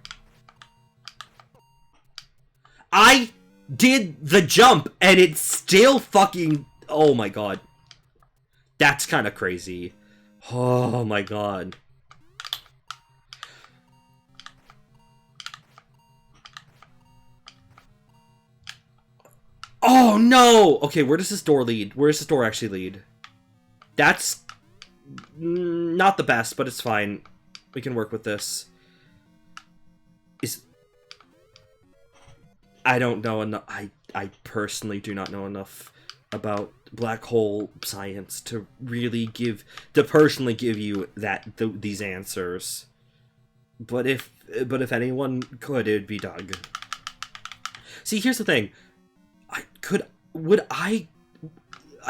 I did the jump, and it's still fucking... Oh my god. That's kind of crazy. Oh my god. Oh no! Okay, where does this door lead? Where does this door actually lead? That's not the best, but it's fine. We can work with this. I don't know enough. I personally do not know enough about black hole science to really personally give you these answers. But if anyone could, it'd be Doug. See, here's the thing. I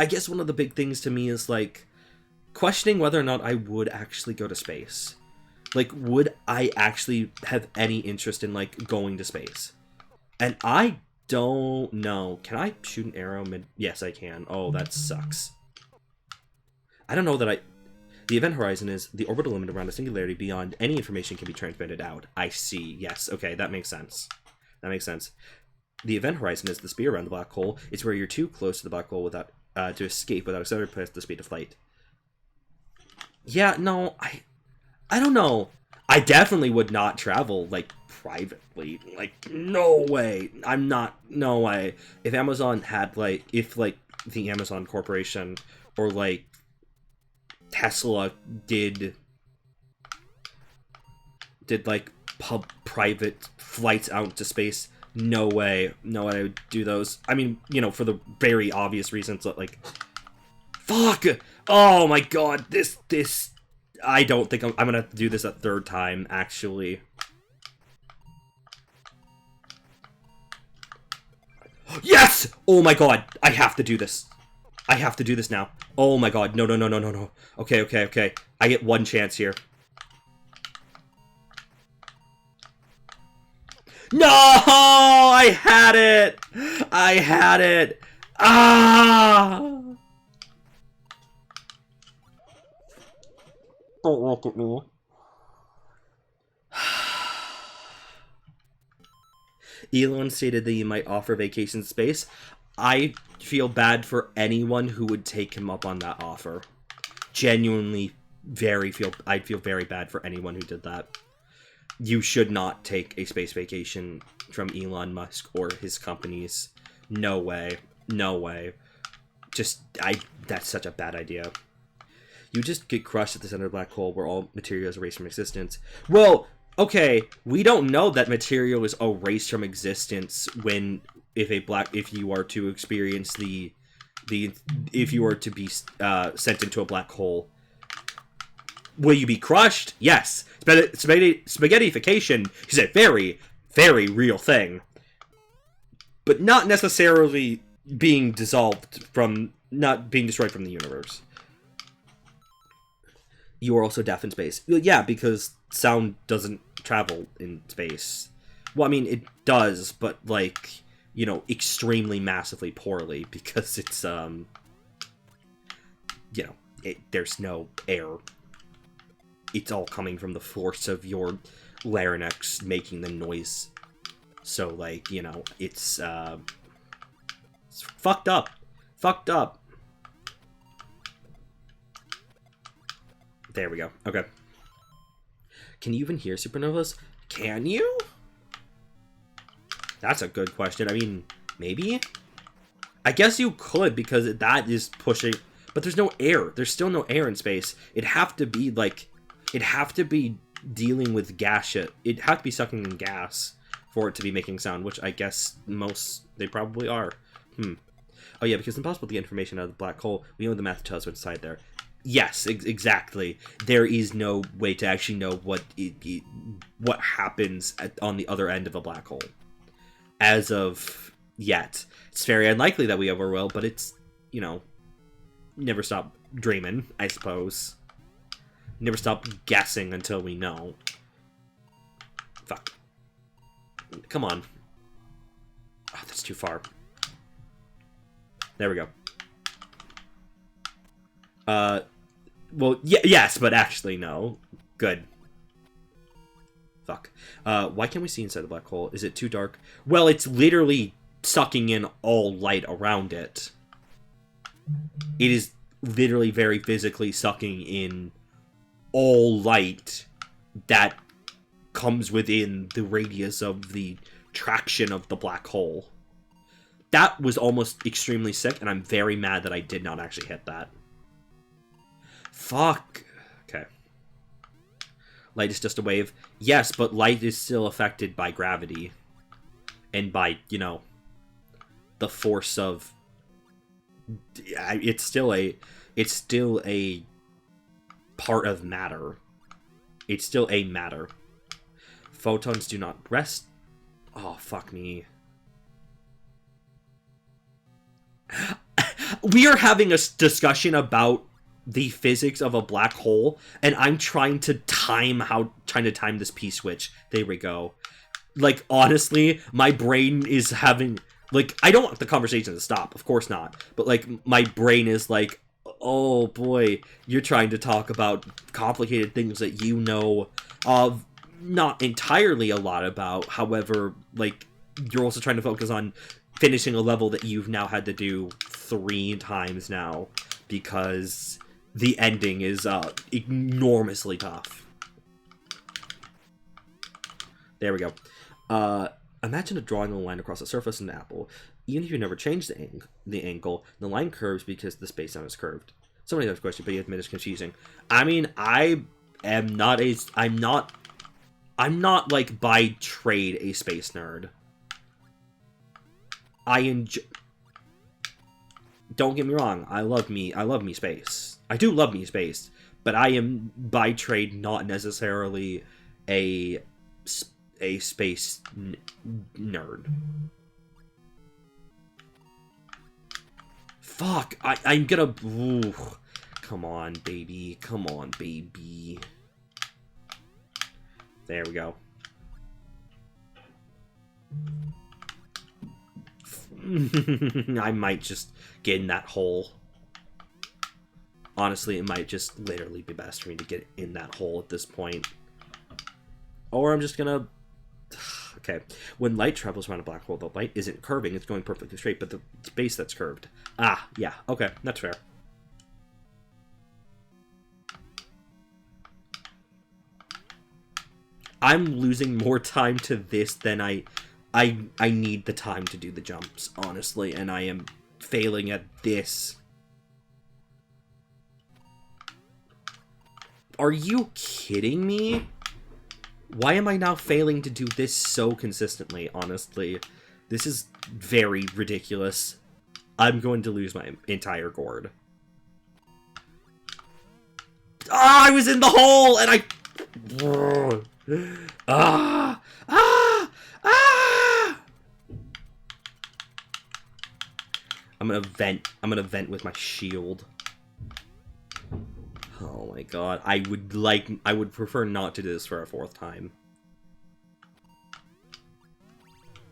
guess one of the big things to me is like questioning whether or not I would actually go to space. Like, would I actually have any interest in like going to space? And I don't know. Can I shoot an arrow mid? Yes, I can. Oh, that sucks. I don't know that The event horizon is the orbital limit around a singularity beyond any information can be transmitted out. I see. Yes. Okay, that makes sense. That makes sense. The event horizon is the speed around the black hole. It's where you're too close to the black hole without to escape without accelerating past the speed of light. Yeah, no, I don't know. I definitely would not travel, like, privately. Like, no way. No way. If Amazon had, like, the Amazon Corporation or, like, Tesla did like, private flights out to space, no way. No way I would do those. I mean, you know, for the very obvious reasons that, like, fuck! Oh my god, this... I don't think I'm gonna have to do this a third time, actually. Yes! Oh my god, I have to do this. I have to do this now. Oh my god, no. Okay. I get one chance here. No! I had it! Ah! Don't look at me. Elon stated that he might offer vacation space. I feel bad for anyone who would take him up on that offer. Genuinely, I'd feel very bad for anyone who did that. You should not take a space vacation from Elon Musk or his companies. No way. No way. That's such a bad idea. You just get crushed at the center of the black hole where all material is erased from existence. Well, okay, we don't know that material is erased from existence when if you are to experience if you are to be sent into a black hole. Will you be crushed? Yes. Spaghettification is a very, very real thing. But not necessarily being not being destroyed from the universe. You are also deaf in space. Yeah, because sound doesn't travel in space. Well, I mean, it does, but, like, you know, extremely massively poorly, because it's, you know, there's no air. It's all coming from the force of your larynx making the noise. So, like, you know, it's fucked up. Fucked up. There we go. Okay. Can you even hear supernovas? Can you? That's a good question. I mean, maybe? I guess you could, because that is pushing... But there's no air. There's still no air in space. It'd have to be, like... It'd have to be dealing with gas. It'd have to be sucking in gas for it to be making sound, which I guess they probably are. Oh yeah, because it's impossible to get information out of the black hole. We know the math tells what's inside there. Yes, exactly. There is no way to actually know what happens on the other end of a black hole. As of yet. It's very unlikely that we ever will, but it's, you know, never stop dreaming, I suppose. Never stop guessing until we know. Fuck. Come on. Oh, that's too far. There we go. Well, yes, but actually no. Good. Fuck. Why can't we see inside the black hole? Is it too dark? Well, it's literally sucking in all light around it. It is literally very physically sucking in all light that comes within the radius of the traction of the black hole. That was almost extremely sick, and I'm very mad that I did not actually hit that. Fuck. Okay. Light is just a wave. Yes, but light is still affected by gravity. And by, you know, the force of... It's still a part of matter. It's still a matter. Photons do not rest. Oh, fuck me. We are having a discussion about the physics of a black hole, and I'm trying to time this P-switch. There we go. Like, honestly, my brain is having... Like, I don't want the conversation to stop. Of course not. But, like, my brain is like, oh, boy, you're trying to talk about complicated things that you know not entirely a lot about. However, like, you're also trying to focus on finishing a level that you've now had to do 3 times now, because the ending is enormously tough. There we go. Imagine drawing a line across the surface of an apple. Even if you never change the angle, the line curves because the space-time is curved. Somebody has a question, but you admit it's confusing. I mean, I'm not like by trade a space nerd. Don't get me wrong, I love me space. I do love me space, but I am by trade not necessarily a space nerd. Fuck, I'm gonna... Ooh, come on, baby. Come on, baby. There we go. I might just get in that hole. Honestly, it might just literally be best for me to get in that hole at this point. Or I'm just gonna... Okay. When light travels around a black hole, the light isn't curving, it's going perfectly straight, but the space that's curved. Ah, yeah. Okay, that's fair. I'm losing more time to this than I need the time to do the jumps, honestly, and I am failing at this. Are you kidding me? Why am I now failing to do this so consistently, honestly? This is very ridiculous. I'm going to lose my entire gourd. Ah, I was in the hole, and I... Ah! Ah! Ah! I'm gonna vent. I'm gonna vent with my shield. Oh my god. I would prefer not to do this for a 4th time.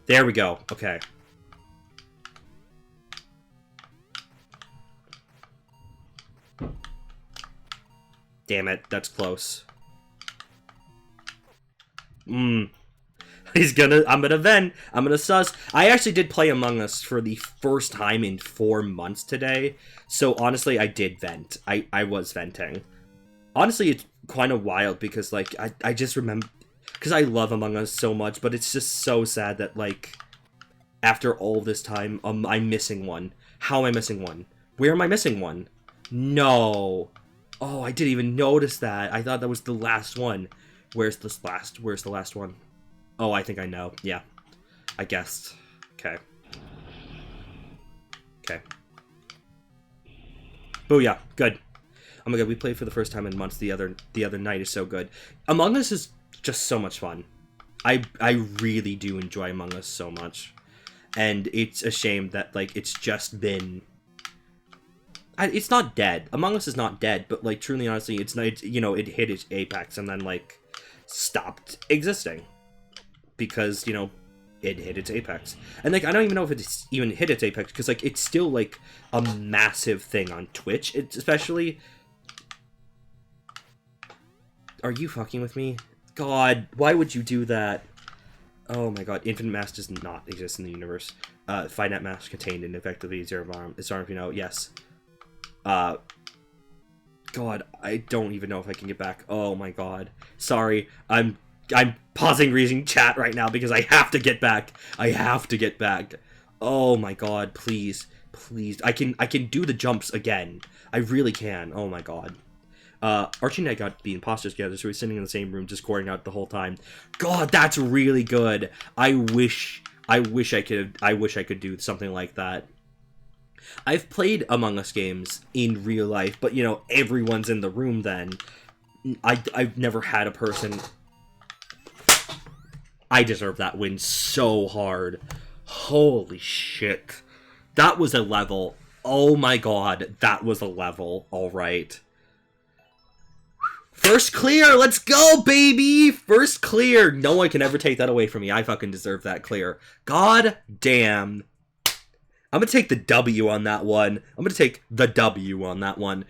There we go. Okay. Damn it, that's close. I'm gonna vent. I'm gonna sus. I actually did play Among Us for the first time in 4 months today. So honestly, I did vent. I was venting. Honestly, it's kind of wild because, like, I just remember... Because I love Among Us so much, but it's just so sad that, like, after all this time, I'm missing one. How am I missing one? Where am I missing one? No. Oh, I didn't even notice that. I thought that was the last one. Where's the last one? Oh, I think I know. Yeah. I guessed. Okay. Okay. Booyah. Good. Oh my god, we played for the first time in months the other night. Is so good. Among Us is just so much fun. I really do enjoy Among Us so much. And it's a shame that, like, it's just been... it's not dead. Among Us is not dead, but, like, truly, honestly, it's not, you know, it hit its apex and then, like, stopped existing. Because, you know, it hit its apex. And, like, I don't even know if it's even hit its apex, because, like, it's still, like, a massive thing on Twitch, especially... Are you fucking with me? God, why would you do that? Oh my god, Infinite Mass does not exist in the universe. Finite Mass contained in effectively zero arm. It's arm, you know, yes. God, I don't even know if I can get back. Oh my god. Sorry, I'm pausing reading chat right now because I have to get back. I have to get back. Oh my god, please. Please. I can do the jumps again. I really can. Oh my god. Archie and I got the imposters together, so we're sitting in the same room, discording out the whole time. God, that's really good. I wish I could do something like that. I've played Among Us games in real life, but, you know, everyone's in the room then. I've never had a person... I deserve that win so hard. Holy shit. That was a level. Oh my god, that was a level. Alright. First clear! Let's go, baby! First clear! No one can ever take that away from me. I fucking deserve that clear. God damn. I'm gonna take the W on that one. I'm gonna take the W on that one.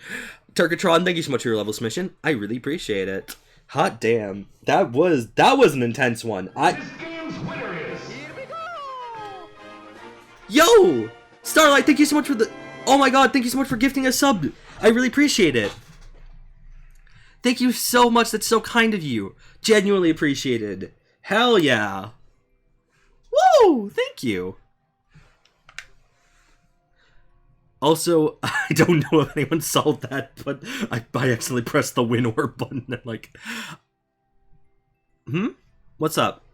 Turkatron, thank you so much for your level submission. I really appreciate it. Hot damn. That was an intense one. This game's winner is... Here we go! Yo! Starlight, thank you so much for the... Oh my god, thank you so much for gifting a sub. I really appreciate it. Thank you so much. That's so kind of you. Genuinely appreciated. Hell yeah. Woo! Thank you. Also, I don't know if anyone saw that, but I accidentally pressed the win or button and like... What's up?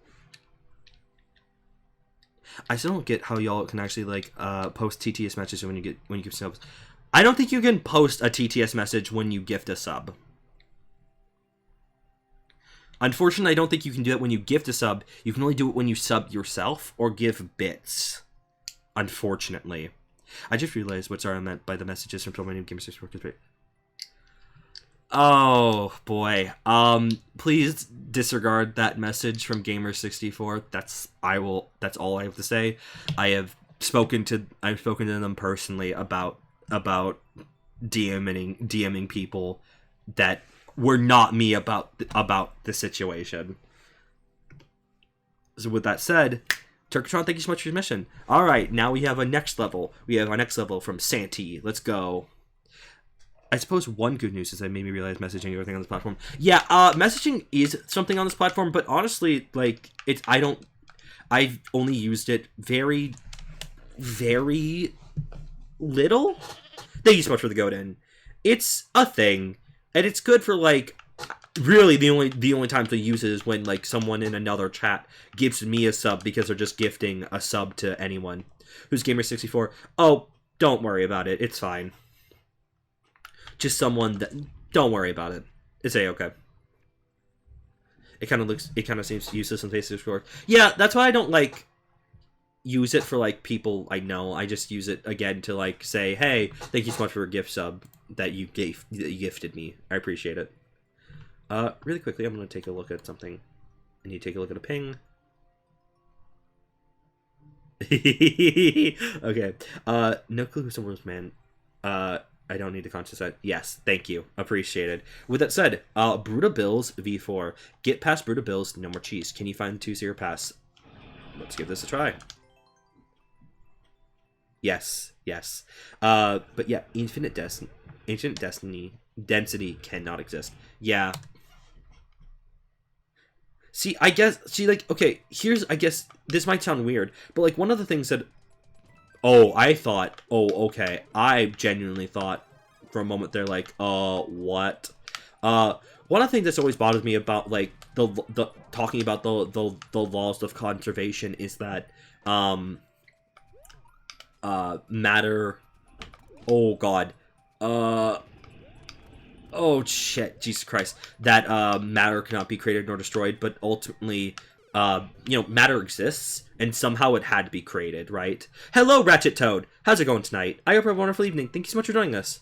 I still don't get how y'all can actually like post TTS messages when you give subs. I don't think you can post a TTS message when you gift a sub. Unfortunately, I don't think you can do it when you gift a sub. You can only do it when you sub yourself or give bits. Unfortunately. I just realized what Zara meant by the messages from Millennium Gamer 64. Oh, boy. Please disregard that message from Gamer64. That's all I have to say. I've spoken to them personally about DMing people that were not me about the situation. So with that said, Turkatron, thank you so much for your mission. Alright, now we have a next level. We have our next level from Santee. Let's go. I suppose one good news is that made me realize messaging and everything on this platform. Yeah, messaging is something on this platform, but honestly, like, I've only used it very, very little. Thank you so much for the goat in. It's a thing, and it's good for, like, really the only times we use it is when, like, someone in another chat gives me a sub because they're just gifting a sub to anyone. Who's Gamer64? Oh, don't worry about it. It's fine. Just someone that... Don't worry about it. It's A-okay. It kind of seems useless in Facebook. Yeah, that's why I don't, like, use it for, like, people I know. I just use it, again, to, like, say, hey, thank you so much for a gift sub that you gifted me. I appreciate it. Really quickly, I'm going to take a look at something. And you take a look at a ping. Okay. No clue who someone was, man. I don't need to conscious that. Yes, thank you. Appreciated. With that said, Bruta Bills V4. Get past Bruta Bills, no more cheese. Can you find 2-0 pass? Let's give this a try. Yes, yes. But yeah, Ancient Density cannot exist. Yeah. See, I guess, like, okay, here's, I guess, this might sound weird, but, like, one of the things that, okay, I genuinely thought for a moment there, like, what? One of the things that's always bothered me about, like, the talking about the laws of conservation is that, matter, oh god, oh shit, Jesus Christ, that matter cannot be created nor destroyed, but ultimately, you know, matter exists, and somehow it had to be created, right? Hello, Ratchet Toad! How's it going tonight? I hope you have a wonderful evening. Thank you so much for joining us.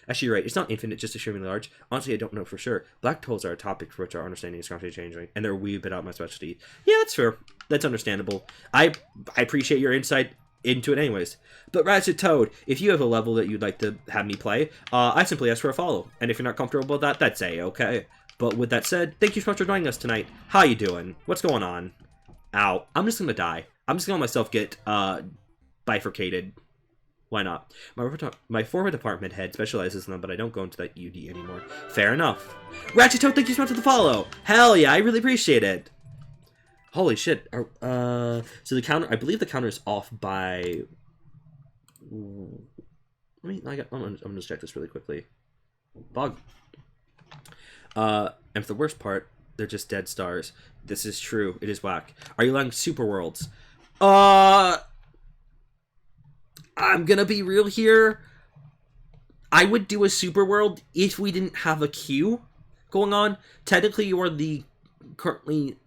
Actually, you're right. It's not infinite, just extremely large. Honestly, I don't know for sure. Black holes are a topic for which our understanding is constantly changing, and they're a wee bit out of my specialty. Yeah, that's fair. That's understandable. I appreciate your insight into it anyways. But Ratchet Toad, if you have a level that you'd like to have me play, I simply ask for a follow. And if you're not comfortable with that, that's A-okay. But with that said, thank you so much for joining us tonight. How you doing? What's going on? Ow. I'm just gonna die. I'm just gonna let myself get, bifurcated. Why not? My former department head specializes in them, but I don't go into that UD anymore. Fair enough. Ratchet Toad, thank you so much for the follow! Hell yeah, I really appreciate it! Holy shit. So the counter, I believe the counter is off by... I'm gonna check this really quickly. Bog. And for the worst part, they're just dead stars. This is true. It is whack. Are you allowing super worlds? I'm gonna be real here. I would do a super world if we didn't have a queue going on. Technically, you are the currently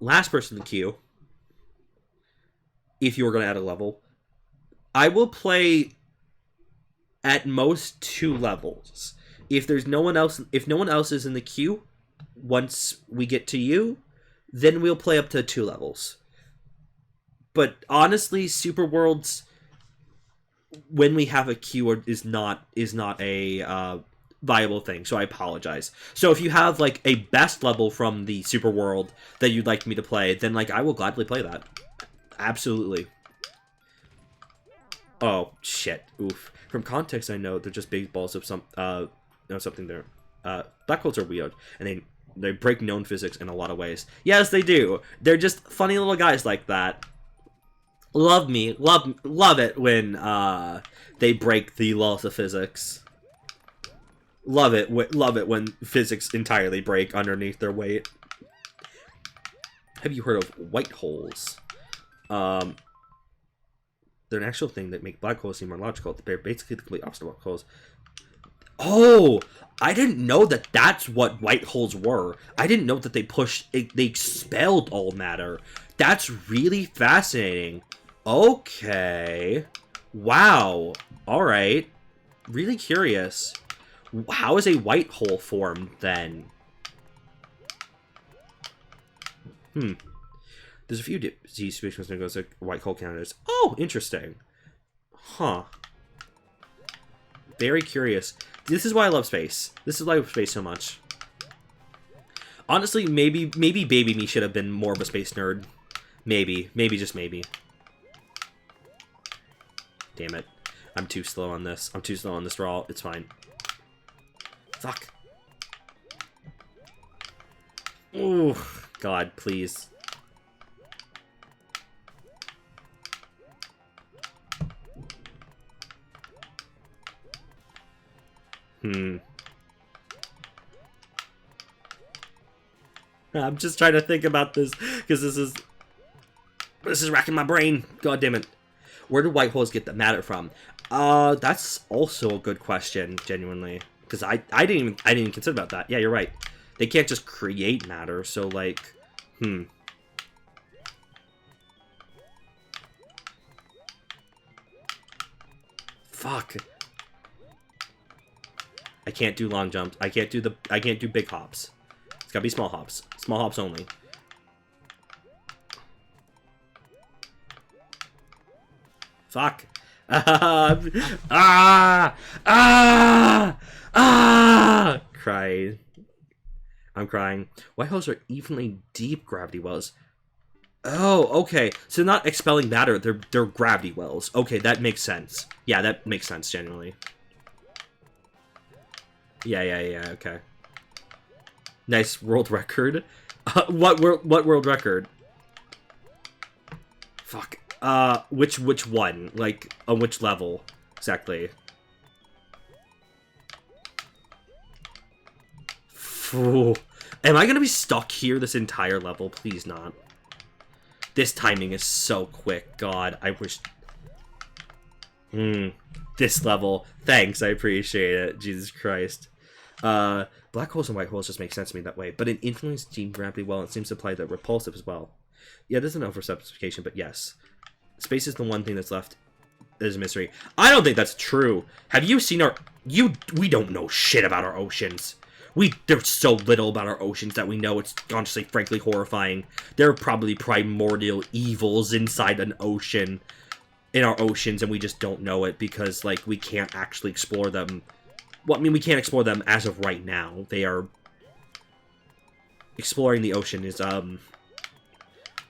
last person in the queue. If you were going to add a level, I will play at most 2 levels. If there's no one else, if no one else is in the queue, once we get to you, then we'll play up to 2 levels. But honestly, super worlds, when we have a queue, is not a viable thing, so I apologize. So if you have, like, a best level from the super world that you'd like me to play, then, like, I will gladly play that. Absolutely. Oh, shit. Oof. From context, I know they're just big balls of something there. Black holes are weird, and they break known physics in a lot of ways. Yes, they do. They're just funny little guys like that. Love it when they break the laws of physics. Love it when physics entirely break underneath their weight. Have you heard of white holes? They're an actual thing that make black holes seem more logical. They're basically the complete opposite of black holes. Oh, I didn't know that that's what white holes were. I didn't know that they expelled all matter. That's really fascinating. Okay. Wow. Alright. Really curious. How is a white hole formed, then? There's a few situations that goes like white hole counters. Oh, interesting. Huh. Very curious. This is why I love space. This is why I love space so much. Honestly, maybe baby me should have been more of a space nerd. Maybe. Maybe, just maybe. Damn it. I'm too slow on this. I'm too slow on this draw. It's fine. Fuck. Ooh, God, please. I'm just trying to think about this, because this is racking my brain. God damn it. Where do white holes get the matter from? That's also a good question, genuinely. Because I didn't even consider about that. Yeah, you're right. They can't just create matter, so like, Fuck. I can't do long jumps. I can't do big hops. It's gotta be small hops. Small hops only. Fuck. Cry. I'm crying. White holes are evenly deep gravity wells. Oh, okay. So not expelling matter, they're gravity wells. Okay, that makes sense. Yeah, that makes sense, genuinely. Yeah, okay. Nice world record. What world record? Fuck. Which one? Like, on which level? Exactly. Ooh. Am I gonna be stuck here this entire level? Please not. This timing is so quick. God, I wish... This level. Thanks, I appreciate it. Jesus Christ. Black holes and white holes just make sense to me that way, but in influence deep gravity well, it seems to apply that repulsive as well. Yeah, there's an oversimplification, but yes. Space is the one thing that's left as a mystery. I don't think that's true. Have you seen our... We don't know shit about our oceans. There's so little about our oceans that we know. It's honestly, frankly, horrifying. There are probably primordial evils inside an ocean, in our oceans, and we just don't know it because, like, we can't actually explore them. Well, I mean, we can't explore them as of right now. They are... Exploring the ocean is,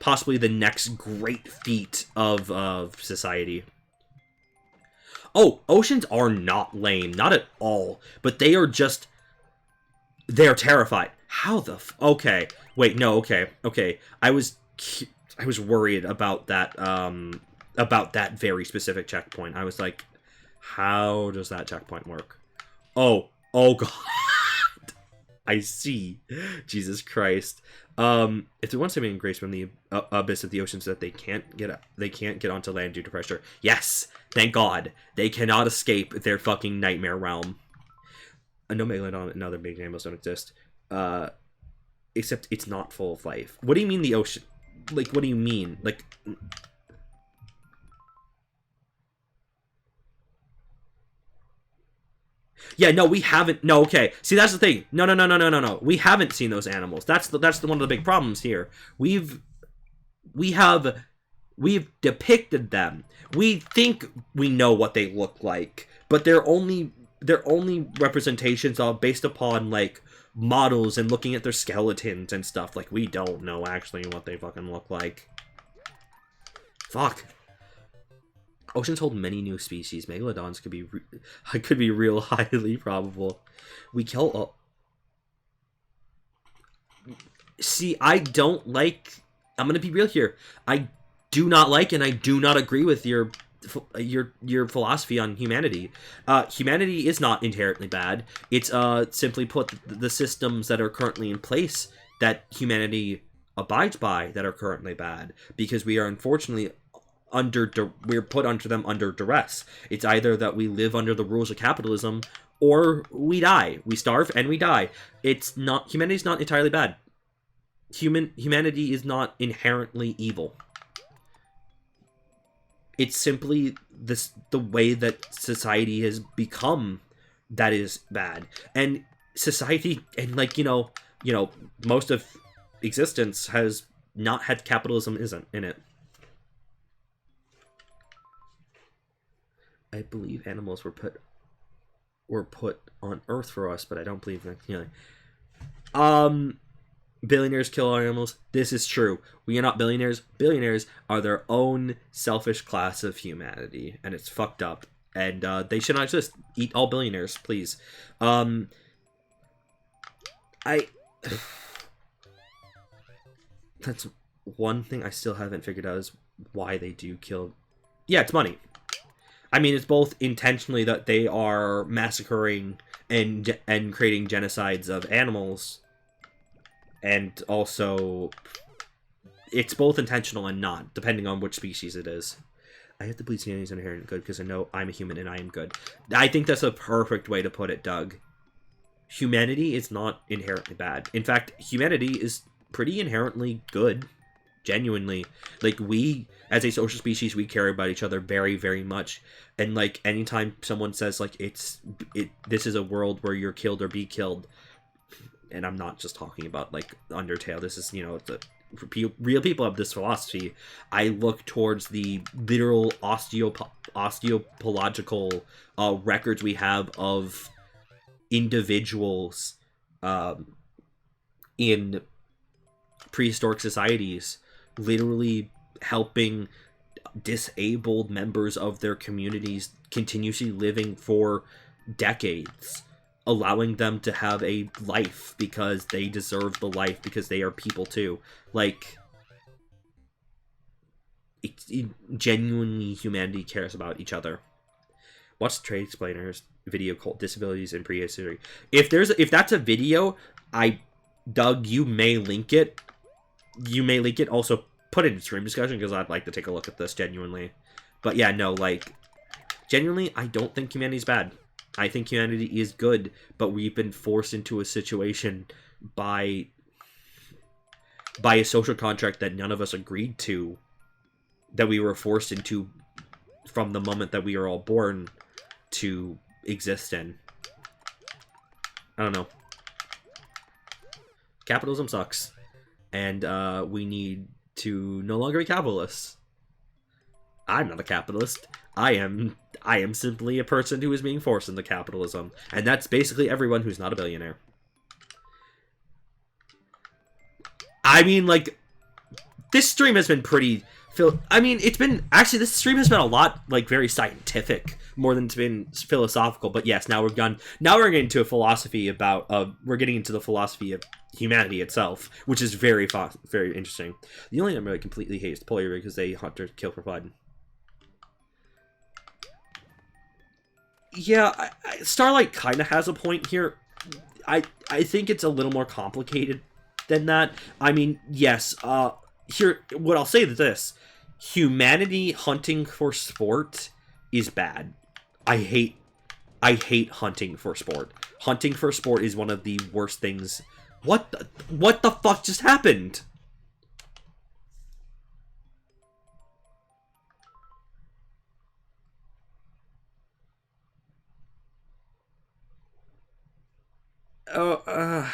possibly the next great feat of society. Oh, oceans are not lame. Not at all. But they are just... They're terrified. How the okay. Wait, no, okay. Okay. I was worried about that very specific checkpoint. I was like, how does that checkpoint work? Oh God. I see. Jesus Christ. If they want saving grace from the abyss of the oceans that they can't get onto land due to pressure. Yes! Thank God. They cannot escape their fucking nightmare realm. No Megalodon and other big animals don't exist. Except it's not full of life. What do you mean the ocean? Like, what do you mean? Like... Yeah, no, we haven't... No, okay. See, that's the thing. No. We haven't seen those animals. That's one of the big problems here. We've depicted them. We think we know what they look like, but they're only representations of based upon, like, models and looking at their skeletons and stuff. Like, we don't know actually what they fucking look like. Fuck. Oceans hold many new species. Megalodons could be real highly probable. We kill... See, I don't like... I'm gonna be real here. I do not like and I do not agree with your philosophy on humanity. Humanity is not inherently bad. It's simply put, the systems that are currently in place that humanity abides by that are currently bad, because we are unfortunately we're put under them under duress. It's either that we live under the rules of capitalism or we die. We starve and we die. Humanity's not entirely bad. Humanity is not inherently evil. It's simply the way that society has become that is bad. And society, and like, most of existence has not had capitalism isn't in it. I believe animals were put on Earth for us, but I don't believe that. Billionaires kill animals. This is true. We are not billionaires. Billionaires are their own selfish class of humanity, and it's fucked up. And they should not exist. Eat all billionaires, please. I that's one thing I still haven't figured out is why they do kill. Yeah, it's money. I mean, it's both intentionally that they are massacring and creating genocides of animals, and also it's both intentional and not, depending on which species it is. I have to believe humanity is inherently good because I know I'm a human and I am good. I think that's a perfect way to put it, Doug. Humanity is not inherently bad. In fact, humanity is pretty inherently good. Genuinely. Like, we, as a social species, we care about each other very, very much. And, like, anytime someone says, like, this is a world where you're killed or be killed, and I'm not just talking about, like, Undertale, this is, you know, real people have this philosophy. I look towards the literal osteopological records we have of individuals in prehistoric societies literally helping disabled members of their communities continuously living for decades, allowing them to have a life because they deserve the life because they are people too. Like, it genuinely, humanity cares about each other. Watch the Trade Explainers video called Disabilities in Prehistory. If that's a video, Doug, you may link it. Also, put it in stream discussion because I'd like to take a look at this genuinely. But yeah, no, like, genuinely, I don't think humanity's bad. I think humanity is good, but we've been forced into a situation by a social contract that none of us agreed to, that we were forced into from the moment that we were all born to exist in. I don't know. Capitalism sucks. And we need to no longer be capitalists. I'm not a capitalist. I am simply a person who is being forced into capitalism. And that's basically everyone who's not a billionaire. I mean, like, this stream has been pretty... this stream has been a lot, like, very scientific, more than it's been philosophical. But yes, now we're getting into a philosophy about, we're getting into the philosophy of humanity itself, which is very interesting. The only number I completely hate is Polar because they hunt or kill for fun. Yeah, Starlight kind of has a point here. I think it's a little more complicated than that. I mean, yes, here, what I'll say is this. Humanity hunting for sport is bad. I hate hunting for sport. Hunting for sport is one of the worst things. What the fuck just happened? Oh,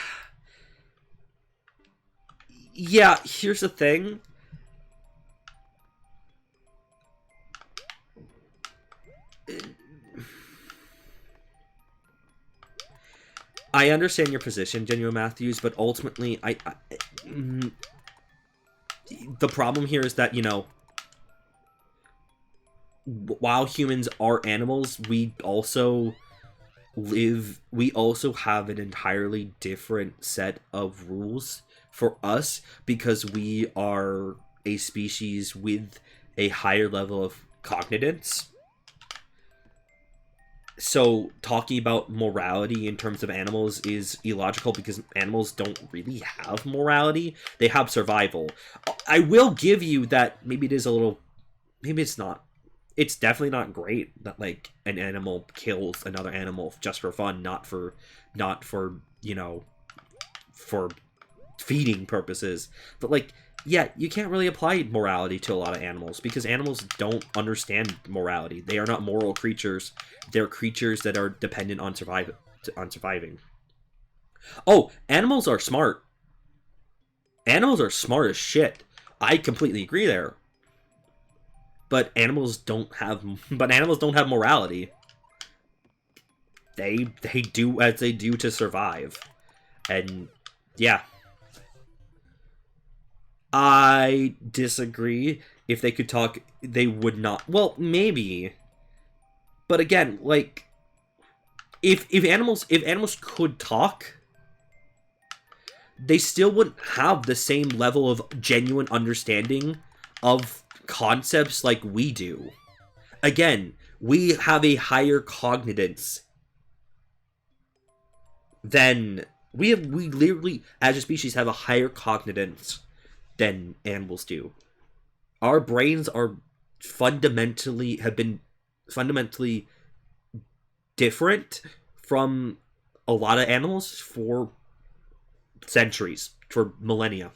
yeah, here's the thing. I understand your position, Genuine Matthews, but ultimately, the problem here is that, you know, while humans are animals, we also have an entirely different set of rules for us because we are a species with a higher level of cognizance. So talking about morality in terms of animals is illogical because animals don't really have morality. They have survival. I will give you that maybe it is a little... Maybe it's not. It's definitely not great that, like, an animal kills another animal just for fun, not for you know, for feeding purposes. But, like, yeah, you can't really apply morality to a lot of animals because animals don't understand morality. They are not moral creatures. They're creatures that are dependent on surviving. Oh, animals are smart. Animals are smart as shit. I completely agree there. But animals don't have morality. They do as they do to survive. And yeah. I disagree. If they could talk, they would not. Well, maybe. But again, like, if animals could talk, they still wouldn't have the same level of genuine understanding of concepts like we do. Again, we have a higher cognizance than we literally, as a species, have a higher cognizance than animals do. Our brains are have been fundamentally different from a lot of animals for centuries, for millennia.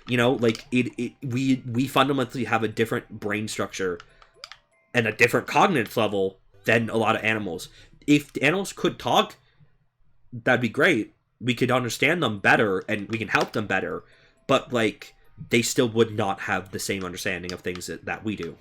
You know, like we fundamentally have a different brain structure and a different cognitive level than a lot of animals. If the animals could talk, that'd be great. We could understand them better and we can help them better. But like, they still would not have the same understanding of things that we do.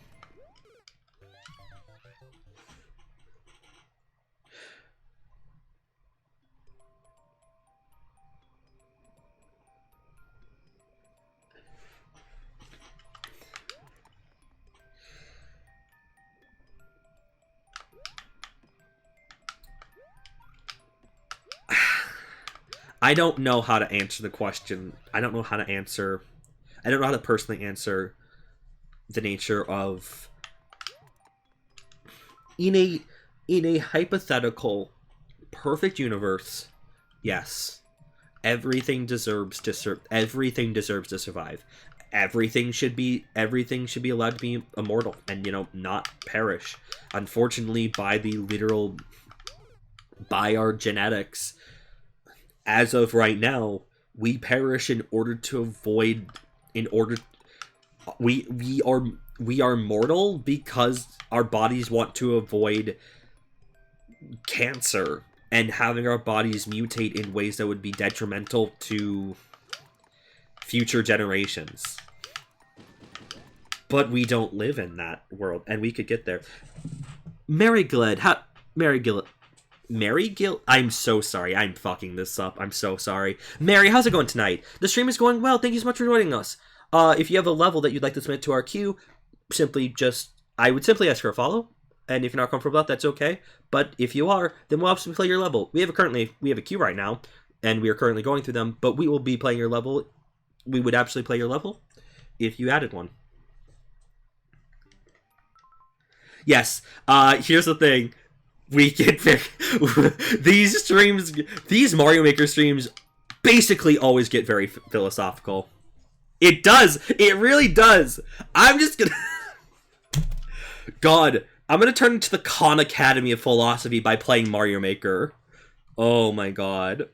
I don't know how to answer the question. I don't know how to answer. I don't know how to personally answer the nature of in a hypothetical perfect universe. Yes, everything deserves to everything deserves to survive. Everything should be allowed to be immortal and, you know, not perish. Unfortunately, by our genetics, as of right now, we perish in order to avoid we are mortal because our bodies want to avoid cancer and having our bodies mutate in ways that would be detrimental to future generations. But we don't live in that world, and we could get there. Mary Gillett, Mary Gill. I'm so sorry. I'm fucking this up. I'm so sorry. Mary, how's it going tonight? The stream is going well. Thank you so much for joining us. If you have a level that you'd like to submit to our queue, I would simply ask for a follow. And if you're not comfortable with that, that's okay. But if you are, then we'll obviously play your level. We have a queue right now, and we are currently going through them. But we will be playing your level. We would absolutely play your level if you added one. Yes. Here's the thing. We get these Mario Maker streams basically always get very philosophical. It does. It really does. I'm just gonna... God, I'm gonna turn into the Khan Academy of Philosophy by playing Mario Maker. Oh my god.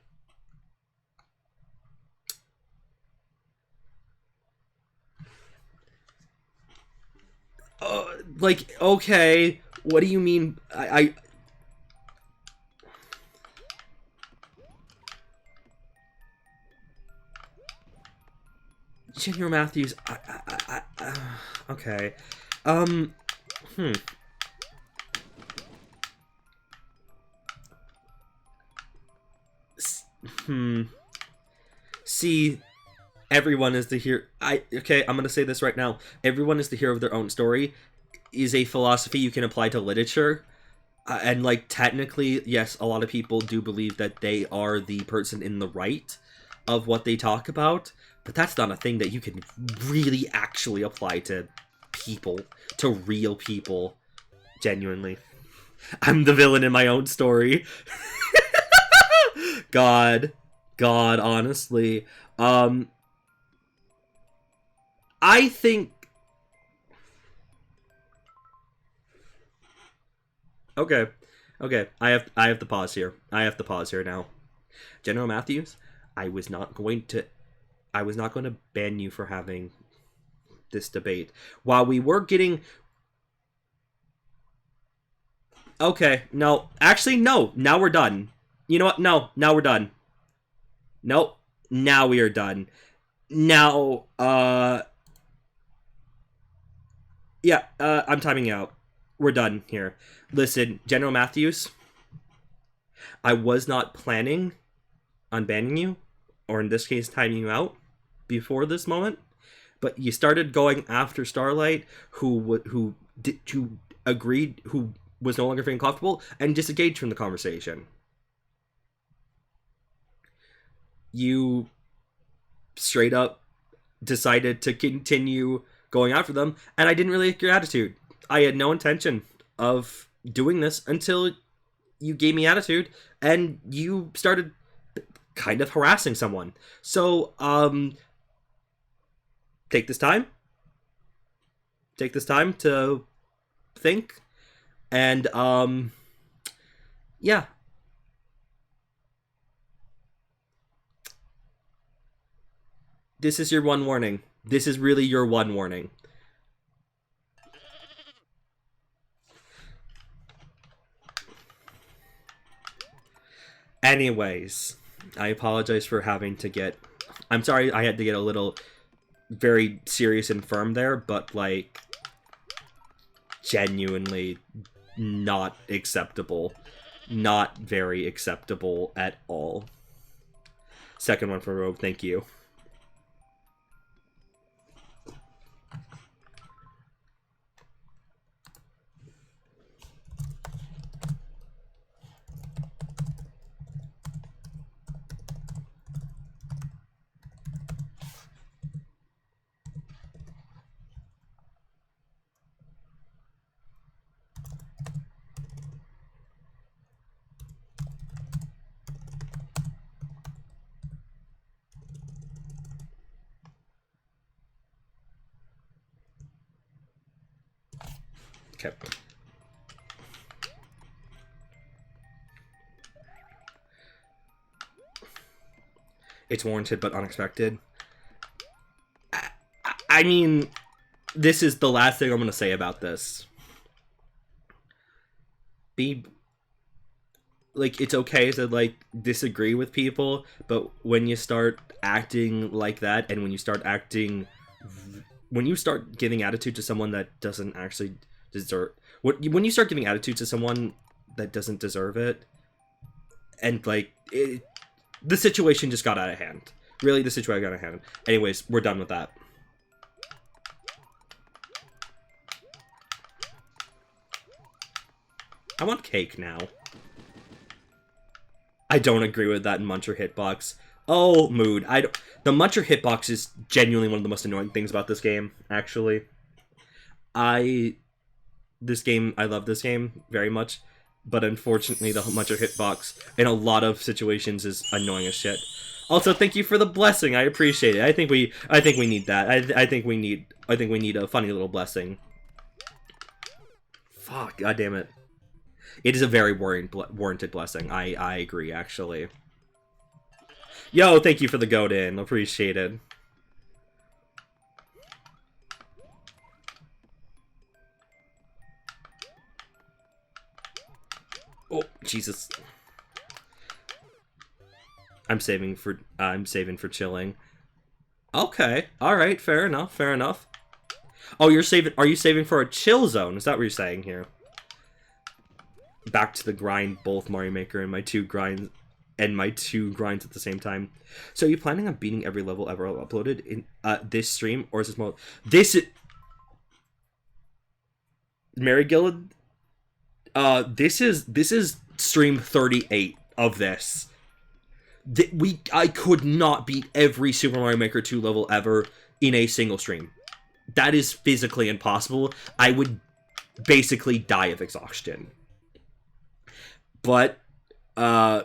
Like, okay, what do you mean? General Matthews, okay. See, everyone is the hero. Okay, I'm gonna say this right now. Everyone is the hero of their own story is a philosophy you can apply to literature. And, like, technically, yes, a lot of people do believe that they are the person in the right of what they talk about, but that's not a thing that you can really actually apply to people, to real people, genuinely. I'm the villain in my own story. God, honestly. I think... Okay. I have to pause here. Now. General Matthews, I was not going to ban you for having this debate. While we were getting... Okay, no. Actually, no. Now we're done. You know what? No. Now we're done. Nope. Now we are done. Now, yeah, I'm timing out. We're done here. Listen, General Matthews, I was not planning on banning you, or in this case, timing you out before this moment, but you started going after Starlight, who agreed, who was no longer feeling comfortable, and disengaged from the conversation. You straight up decided to continue going after them, and I didn't really like your attitude. I had no intention of doing this until you gave me attitude, and you started kind of harassing someone. So, take this time. Take this time to think, and, yeah. This is your one warning. This is really your one warning. Anyways, I apologize for having to get... I'm sorry I had to get a little very serious and firm there, but, like, genuinely not acceptable. Not very acceptable at all. Second one for Rogue, thank you. Okay. It's warranted but unexpected. I mean, this is the last thing I'm going to say about this. Like, it's okay to, like, disagree with people, but when you start acting like that, and when you start giving attitude to someone that doesn't actually deserve... When you start giving attitude to someone that doesn't deserve it, and, like, the situation just got out of hand. Really, the situation got out of hand. Anyways, we're done with that. I want cake now. I don't agree with that Muncher hitbox. Oh, mood. The Muncher hitbox is genuinely one of the most annoying things about this game, actually. I love this game very much, but unfortunately the Muncher hitbox in a lot of situations is annoying as shit. Also, thank you for the blessing. I appreciate it. I think we need that. I think we need a funny little blessing. Fuck, god damn it. It is a very warranted blessing. I agree, actually. Yo, thank you for the goat in. Appreciate it. Oh, Jesus. I'm saving for chilling. Okay. Alright, fair enough, fair enough. Oh, are you saving for a chill zone? Is that what you're saying here? Back to the grind, both Mario Maker and my two grinds at the same time. So are you planning on beating every level ever uploaded in this stream, or is this more... This is... Mary Gillard? This is stream 38 of this. I could not beat every Super Mario Maker 2 level ever in a single stream. That is physically impossible. I would basically die of exhaustion. But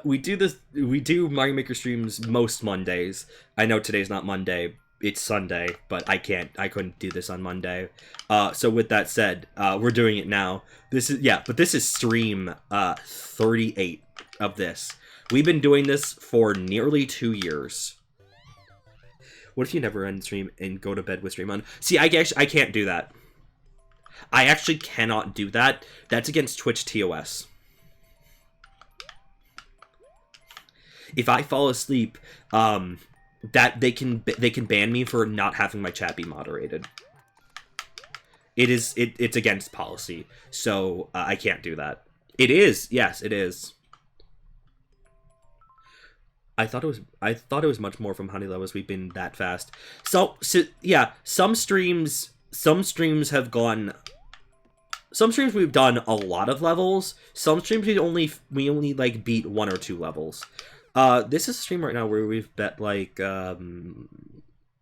we do Mario Maker streams most Mondays. I know today's not Monday, it's Sunday, but I couldn't do this on Monday. So with that said, we're doing it now. This is stream 38 of this. We've been doing this for nearly 2 years. What if you never end stream and go to bed with stream on? See, I can't do that. I actually cannot do that. That's against Twitch TOS. If I fall asleep, that they can ban me for not having my chat be moderated. It's against policy, so I can't do that. It is, yes, it is. I thought it was much more from Honey Levels. We've been that fast. So yeah, some streams have gone. Some streams we've done a lot of levels. Some streams we only like beat 1 or 2 levels. This is a stream right now where we've bet like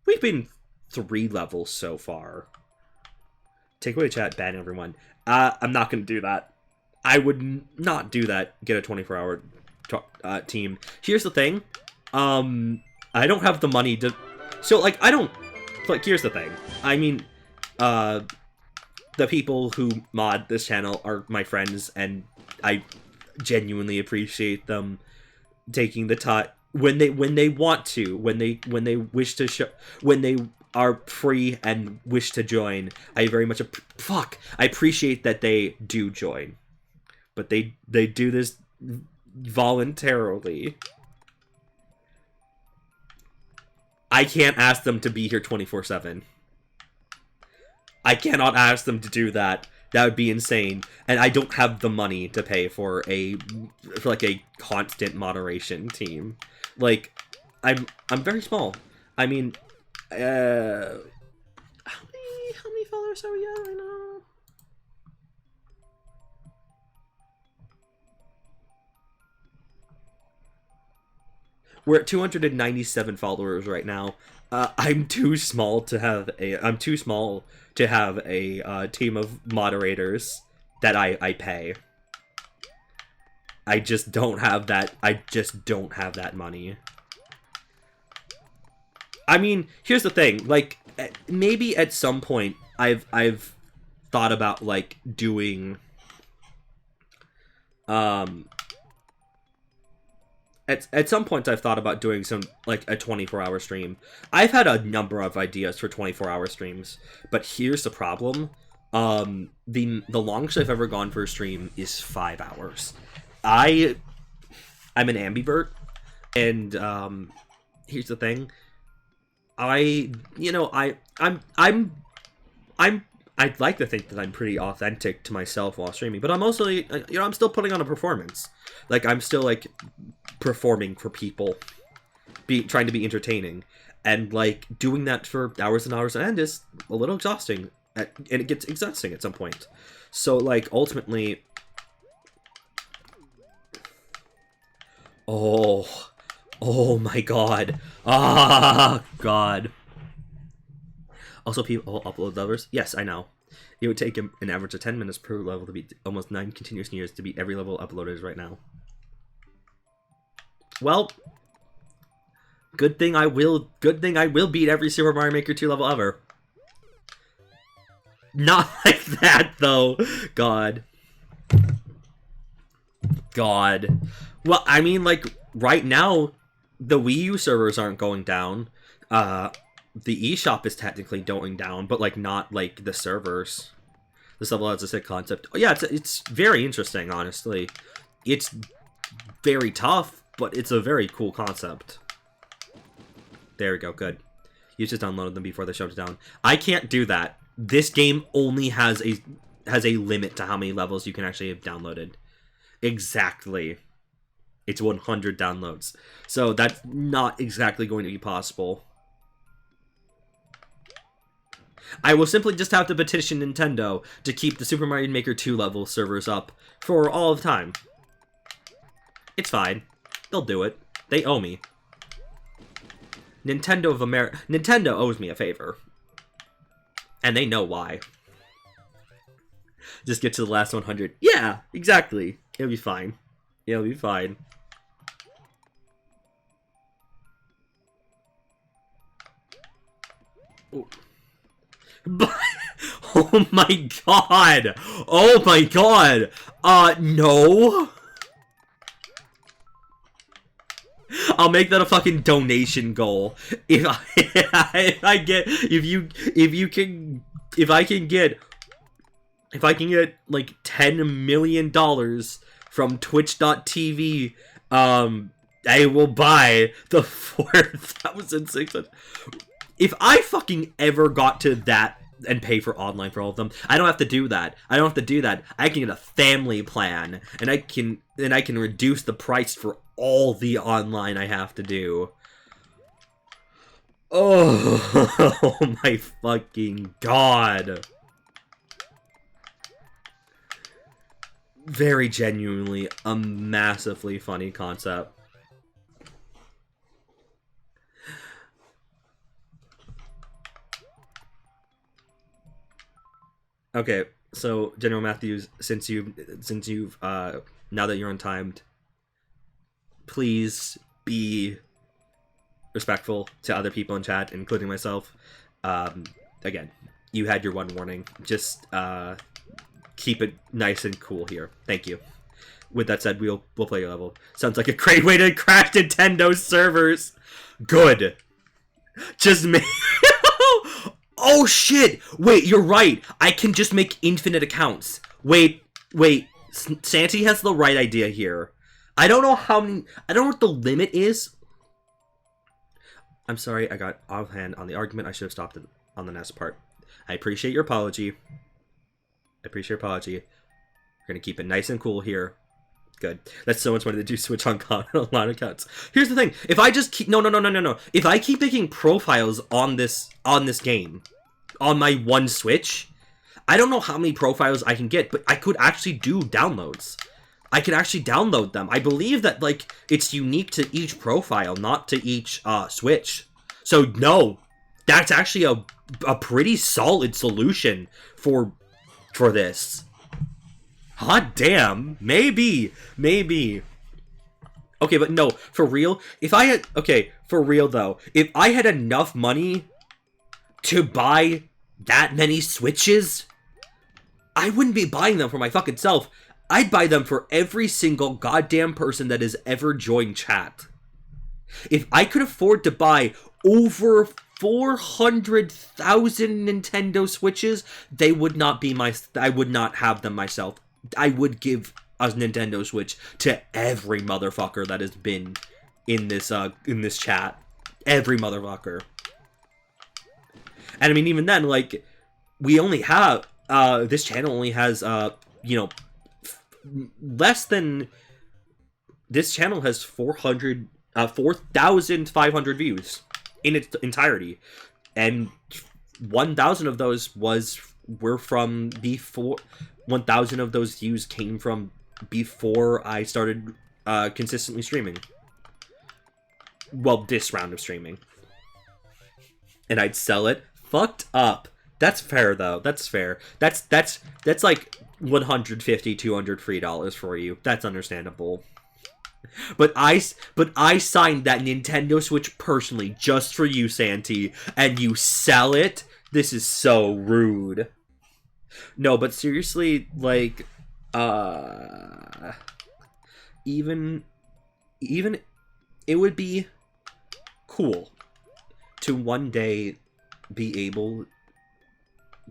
We've been 3 levels so far. Take away chat, ban everyone. I'm not going to do that. I would not do that. Get a 24-hour team. Here's the thing. I don't have the money to... So, like, I don't... Like, here's the thing. I mean, the people who mod this channel are my friends, and I genuinely appreciate them taking the time when they want to, when they wish to show, when they are free and wish to join. I very much I appreciate that they do join, but they do this voluntarily. I can't ask them to be here 24/7. I cannot ask them to do that. That would be insane, and I don't have the money to pay for like a constant moderation team. Like, I'm very small. I mean, how many followers are we at right now? We're at 297 followers right now. I'm too small to have a team of moderators that I pay. I just don't have that. I just don't have that money. I mean, here's the thing. Like, maybe at some point I've thought about like doing At some point, I've thought about doing some, like, a 24-hour stream. I've had a number of ideas for 24-hour streams, but here's the problem. The longest I've ever gone for a stream is 5 hours. I'm an ambivert, and, here's the thing. I'd like to think that I'm pretty authentic to myself while streaming, but I'm also, I'm still putting on a performance. Like, I'm still, like, performing for people, trying to be entertaining, and, like, doing that for hours and hours on end is a little exhausting, and it gets exhausting at some point. So, like, ultimately... Oh my god. Ah, god. Also, people upload levels. Yes, I know. It would take an average of 10 minutes per level to beat almost 9 continuous years to beat every level uploaded right now. Well, good thing I will beat every Super Mario Maker 2 level ever. Not like that, though. God. Well, I mean, like, right now, the Wii U servers aren't going down. The eShop is technically going down, but, like, not, like, the servers. This level has a sick concept. Oh, yeah, it's very interesting, honestly. It's very tough, but it's a very cool concept. There we go, good. You just downloaded them before they shut it down. I can't do that. This game only has a limit to how many levels you can actually have downloaded. Exactly. It's 100 downloads. So that's not exactly going to be possible. I will simply just have to petition Nintendo to keep the Super Mario Maker 2 level servers up for all of time. It's fine. They'll do it. They owe me. Nintendo owes me a favor. And they know why. Just get to the last 100. Yeah, exactly. It'll be fine. It'll be fine. Ooh. But, oh my god! Oh my god! No! I'll make that a fucking donation goal. If I can get like $10 million from Twitch.tv, I will buy the 4,600. If I fucking ever got to that and pay for online for all of them, I don't have to do that. I can get a family plan, and I can reduce the price for all the online I have to do. Oh, oh my fucking god. Very genuinely a massively funny concept. Okay, so General Matthews, since you've now that you're untimed, please be respectful to other people in chat, including myself. Again, you had your one warning. Just keep it nice and cool here. Thank you. With that said, we'll play your level. Sounds like a great way to crash Nintendo servers. Good. Just make... Oh shit! Wait, you're right. I can just make infinite accounts. Wait. Santi has the right idea here. I don't know how many... I don't know what the limit is. I'm sorry, I got offhand on the argument. I should have stopped it on the next part. I appreciate your apology. We're gonna keep it nice and cool here. Good. That's so much money to do Switch on a lot of accounts. Here's the thing. If I just keep... No. If I keep making profiles on this game, on my one Switch, I don't know how many profiles I can get, but I could actually do downloads. I can actually download them. I believe that, like, it's unique to each profile, not to each Switch. So, no. That's actually a pretty solid solution for this. Hot damn. Maybe. Okay, but no, for real, if I had... Okay, for real, though. If I had enough money to buy that many Switches, I wouldn't be buying them for my fucking self. I'd buy them for every single goddamn person that has ever joined chat. If I could afford to buy over 400,000 Nintendo Switches, they would not be my... I would not have them myself. I would give a Nintendo Switch to every motherfucker that has been in this chat. Every motherfucker. And I mean, even then, like, we only have, this channel only has, you know, less than, this channel has 4,500 views in its entirety. And 1,000 of those were from before... 1,000 of those views came from before I started consistently streaming. Well, this round of streaming. And I'd sell it. Fucked up. That's fair, though. That's fair. That's like $150, $200 free dollars for you. That's understandable. But I signed that Nintendo Switch personally just for you, Santi, and you sell it? This is so rude. No, but seriously, like, even it would be cool to one day be able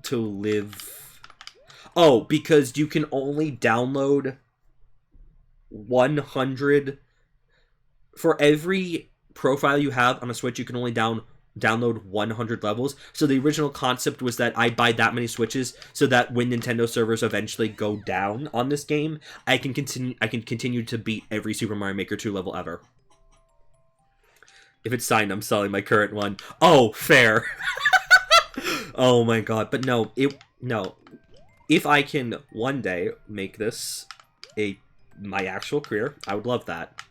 to live... Oh, because you can only download 100... For every profile you have on a Switch, you can only download 100 levels. So the original concept was that I buy that many Switches so that when Nintendo servers eventually go down on this game, I can continue to beat every Super Mario Maker 2 level ever. If it's signed, I'm selling my current one. Oh, fair. Oh my god. But no, if I can one day make this my actual career, I would love that.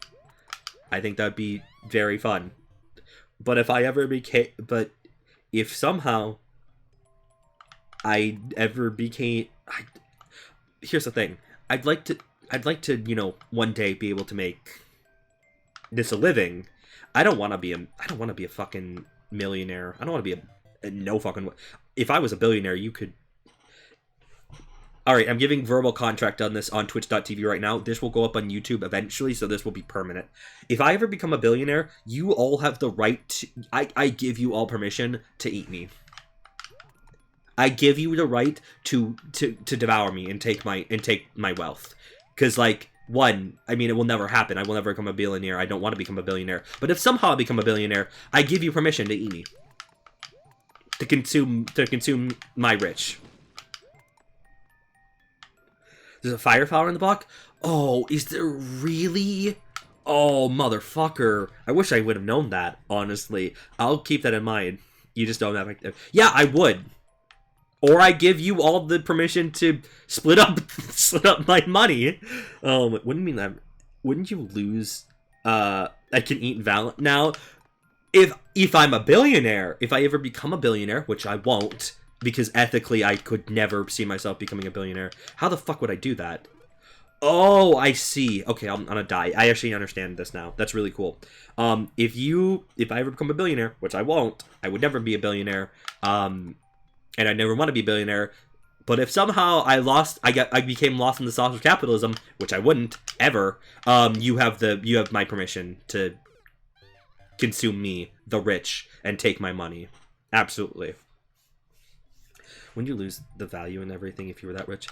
I think that'd be very fun. But if somehow I ever became... here's the thing. I'd like to, you know, one day be able to make this a living. I don't want to be a fucking millionaire. I don't want to be no fucking... If I was a billionaire, you could... Alright, I'm giving verbal contract on this on twitch.tv right now. This will go up on YouTube eventually, so this will be permanent. If I ever become a billionaire, you all have the right to... I give you all permission to eat me. I give you the right to devour me and take my wealth. Because, like, one, I mean, it will never happen. I will never become a billionaire. I don't want to become a billionaire. But if somehow I become a billionaire, I give you permission to eat me. To consume my rich. There's a fire flower in the block? Oh, is there really? Oh, motherfucker. I wish I would have known that, honestly. I'll keep that in mind. You just don't have... Yeah, I would. Or I give you all the permission to split up my money. Wouldn't mean that... Wouldn't you lose... I can eat now? If I'm a billionaire, if I ever become a billionaire, which I won't, Because ethically, I could never see myself becoming a billionaire. How the fuck would I do that? Oh, I see. Okay, I'm gonna die. I actually understand this now. That's really cool. If I ever become a billionaire, which I won't, I would never be a billionaire. And I never want to be a billionaire. But if somehow I became lost in the sauce of capitalism, which I wouldn't ever, you have my permission to consume me, the rich, and take my money. Absolutely. Wouldn't you lose the value in everything if you were that rich?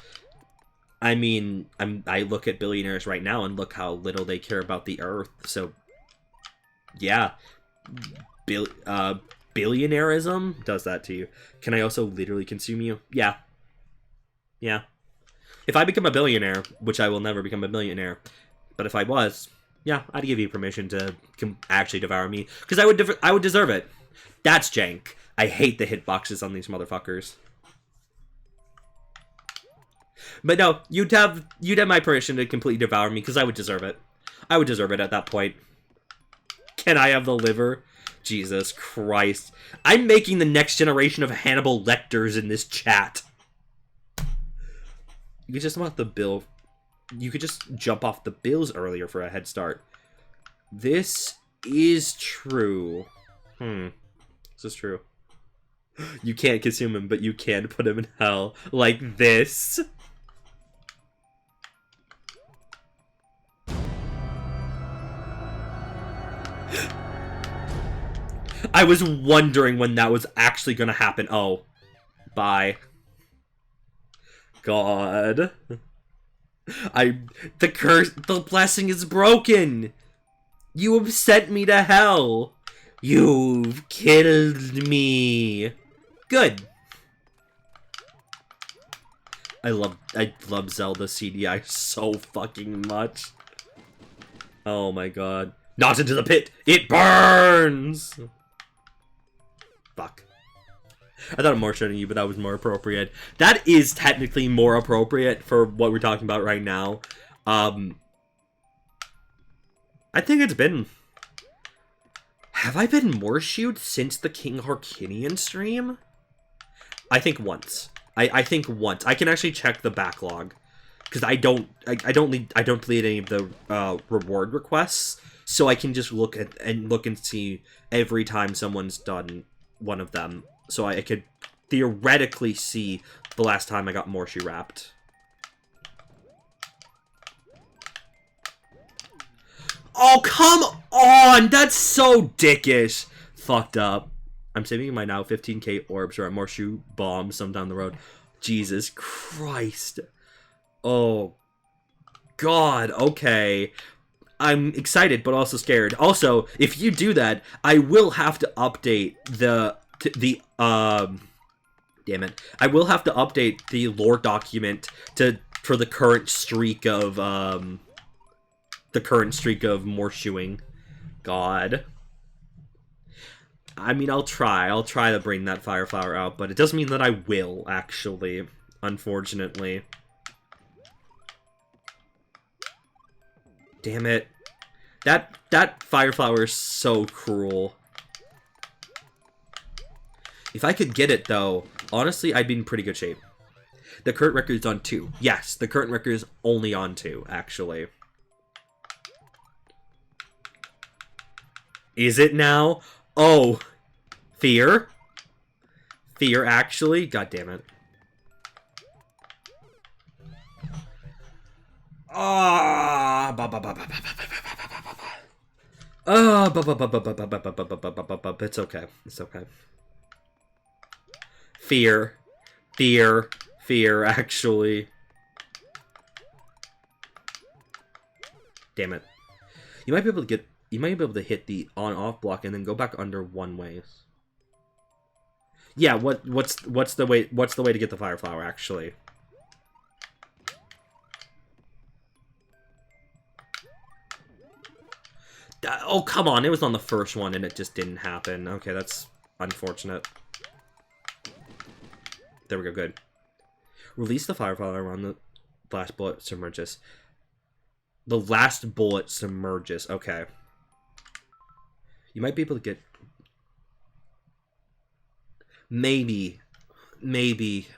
I mean, I look at billionaires right now and look how little they care about the earth. So, yeah, billionaireism does that to you. Can I also literally consume you? Yeah. Yeah. If I become a billionaire, which I will never become a billionaire, but if I was, yeah, I'd give you permission to actually devour me, because I would deserve it. That's jank. I hate the hitboxes on these motherfuckers. But no, you'd have my permission to completely devour me, because I would deserve it. I would deserve it at that point. Can I have the liver? Jesus Christ. I'm making the next generation of Hannibal Lecters in this chat. You could just about the bill. You could just jump off the bills earlier for a head start. This is true. This is true. You can't consume him, but you can put him in hell. Like this. I was wondering when that was actually gonna happen. Oh. Bye. God. The blessing is broken. You have sent me to hell. You've killed me. Good. I love Zelda CDI so fucking much. Oh my god. Not into the pit. It burns. Fuck. I thought of more shooting you, but that was more appropriate. That is technically more appropriate for what we're talking about right now. I think it's been... Have I been more shoot since the King Harkinian stream? I think once. I think once. I can actually check the backlog. Because I don't delete any of the reward requests. So I can just look and see every time someone's done one of them. So I could theoretically see the last time I got Morshu wrapped. Oh, come on! That's so dickish. Fucked up. I'm saving my now 15k orbs or a Morshu bomb some down the road. Jesus Christ. Oh. God, okay. I'm excited, but also scared. Also, if you do that, I will have to update damn it. I will have to update the lore document for the current streak of more shoeing. God. I mean, I'll try to bring that fire flower out, but it doesn't mean that I will, actually, unfortunately. Damn it. That fire flower is so cruel. If I could get it, though, honestly, I'd be in pretty good shape. The current record is on 2. Yes, the current record is only on 2, actually. Is it now? Oh. Fear? Fear, actually? God damn it. It's okay. It's okay. Fear. Fear. Fear, actually. Damn it. You might be able to hit the on-off block and then go back under one ways. Yeah, what's the way to get the fire flower, actually? Oh, come on, it was on the first one and it just didn't happen. Okay, that's unfortunate. There we go, good. Release the fire flower around the last bullet submerges. The last bullet submerges, okay. You might be able to get... Maybe maybe.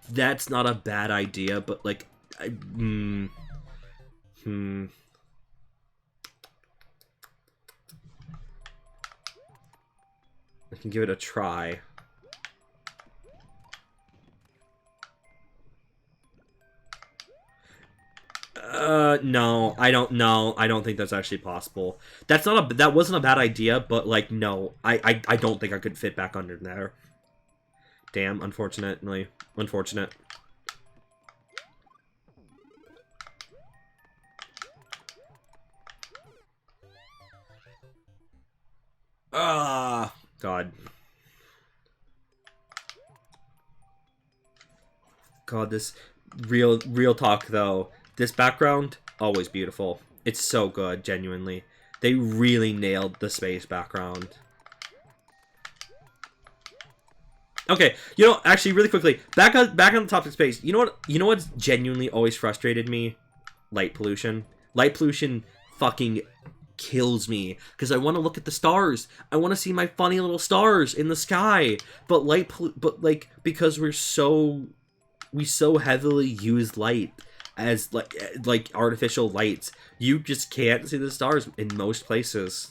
That's not a bad idea, but like, I can give it a try. No, I don't know. I don't think that's actually possible. That wasn't a bad idea, but like, no, I don't think I could fit back under there. Damn, unfortunately. Unfortunate. Ah, God. God, this real talk though. This background, always beautiful. It's so good, genuinely. They really nailed the space background. Okay, you know, actually, really quickly, back on the topic of space. You know what's genuinely always frustrated me? Light pollution. Light pollution fucking kills me because I want to look at the stars. I want to see my funny little stars in the sky. But like because we so heavily use light as like artificial lights, you just can't see the stars in most places.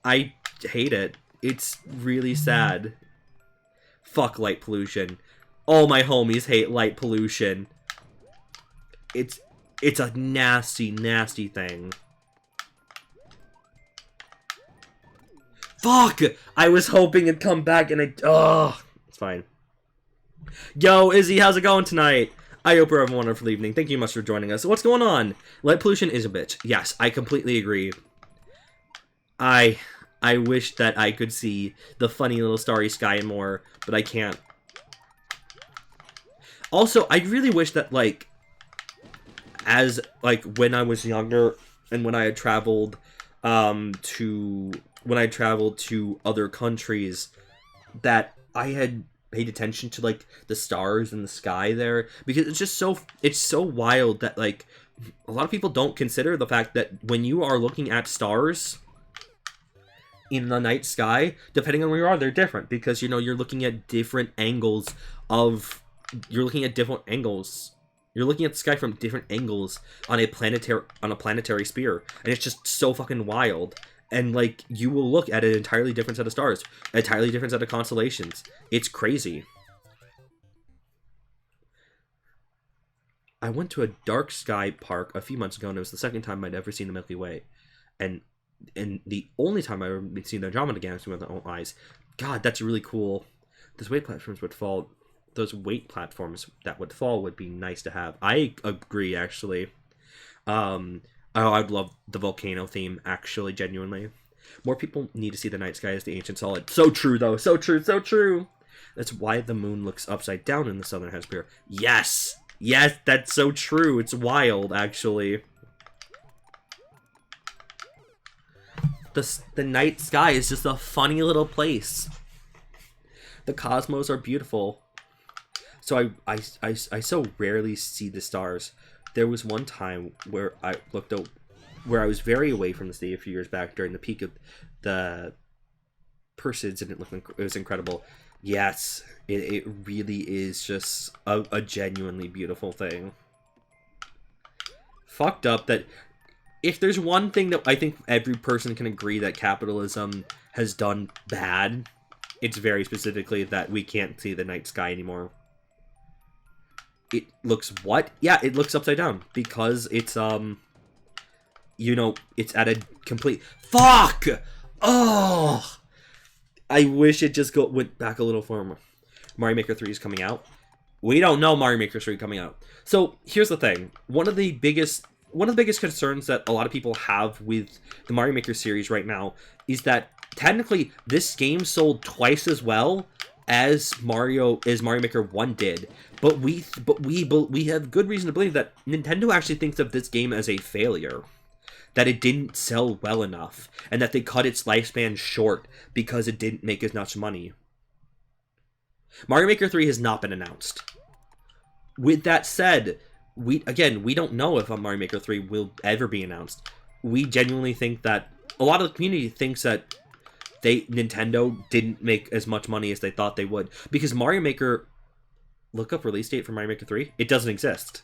I hate it. It's really sad. Fuck light pollution. All my homies hate light pollution. It's a nasty, nasty thing. Fuck! I was hoping it'd come back and it's fine. Yo, Izzy, how's it going tonight? I hope you're having a wonderful evening. Thank you much for joining us. What's going on? Light pollution is a bitch. Yes, I completely agree. I wish that I could see the funny little starry sky and more, but I can't. Also, I really wish that, like, when I was younger and when I had traveled to other countries, that I had paid attention to like the stars in the sky there, because it's so wild that like a lot of people don't consider the fact that when you are looking at stars in the night sky, depending on where you are, they're different, because you're looking at different angles you're looking at the sky from different angles on a planetary sphere, and it's just so fucking wild. And like, you will look at an entirely different set of stars, an entirely different set of constellations. It's crazy. I went to a dark sky park a few months ago, and it was the second time I'd ever seen the Milky Way, and the only time I've ever seen the Andromeda Galaxy with my own eyes. God, that's really cool. Those weight platforms that would fall would be nice to have. I agree, actually. Oh, I'd love the volcano theme, actually, genuinely. More people need to see the night sky as the ancient solid. So true, though. So true, so true. That's why the moon looks upside down in the southern hemisphere. Yes! Yes, that's so true. It's wild, actually. The night sky is just a funny little place. The cosmos are beautiful. So I so rarely see the stars. There was one time where I looked out, where I was very away from the city a few years back during the peak of the Perseids, and it was incredible. Yes, it really is just a genuinely beautiful thing. Fucked up that if there's one thing that I think every person can agree that capitalism has done bad, it's very specifically that we can't see the night sky anymore. It looks what? Yeah, it looks upside down because it's it's at a complete fuck. Oh, I wish it just went back a little further. Mario Maker 3 is coming out. We don't know Mario Maker 3 coming out. So here's the thing: one of the biggest concerns that a lot of people have with the Mario Maker series right now is that technically this game sold twice as well as Mario Maker 1 did, but we have good reason to believe that Nintendo actually thinks of this game as a failure, that it didn't sell well enough, and that they cut its lifespan short because it didn't make as much money. Mario Maker 3 has not been announced. With that said, we don't know if Mario Maker 3 will ever be announced. We genuinely think that a lot of the community thinks that Nintendo didn't make as much money as they thought they would. Because Mario Maker... Look up release date for Mario Maker 3. It doesn't exist.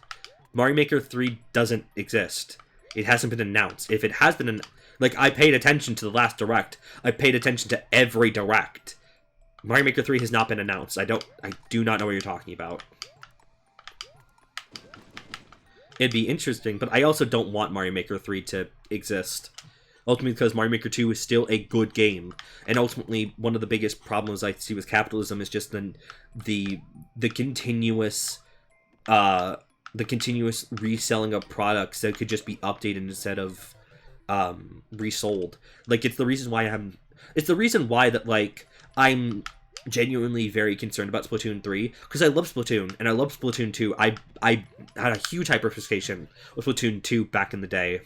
Mario Maker 3 doesn't exist. It hasn't been announced. If it has been... Like, I paid attention to the last Direct. I paid attention to every Direct. Mario Maker 3 has not been announced. I do not know what you're talking about. It'd be interesting, but I also don't want Mario Maker 3 to exist. Ultimately, because Mario Maker 2 is still a good game. And ultimately, one of the biggest problems I see with capitalism is just the continuous reselling of products that could just be updated instead of resold. Like, it's the reason why that, like, I'm genuinely very concerned about Splatoon 3, because I love Splatoon, and I love Splatoon 2. I had a huge hyper-fixation with Splatoon 2 back in the day,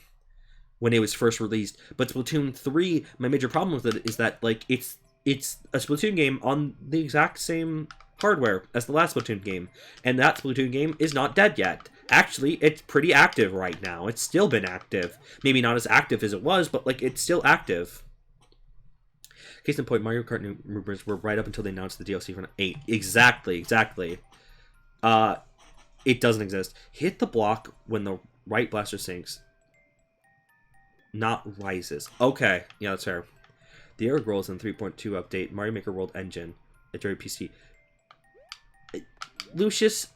when it was first released. But Splatoon 3, my major problem with it is that, like, it's a Splatoon game on the exact same hardware as the last Splatoon game, and that Splatoon game is not dead yet. Actually, it's pretty active right now. It's still been active. Maybe not as active as it was, but, like, it's still active. Case in point, Mario Kart rumors were right up until they announced the DLC for 8. Exactly. It doesn't exist. Hit the block when the right blaster sinks, not rises. Okay, yeah, that's fair. The error rolls in 3.2 update, Mario Maker World Engine, Atari PC. Lucius,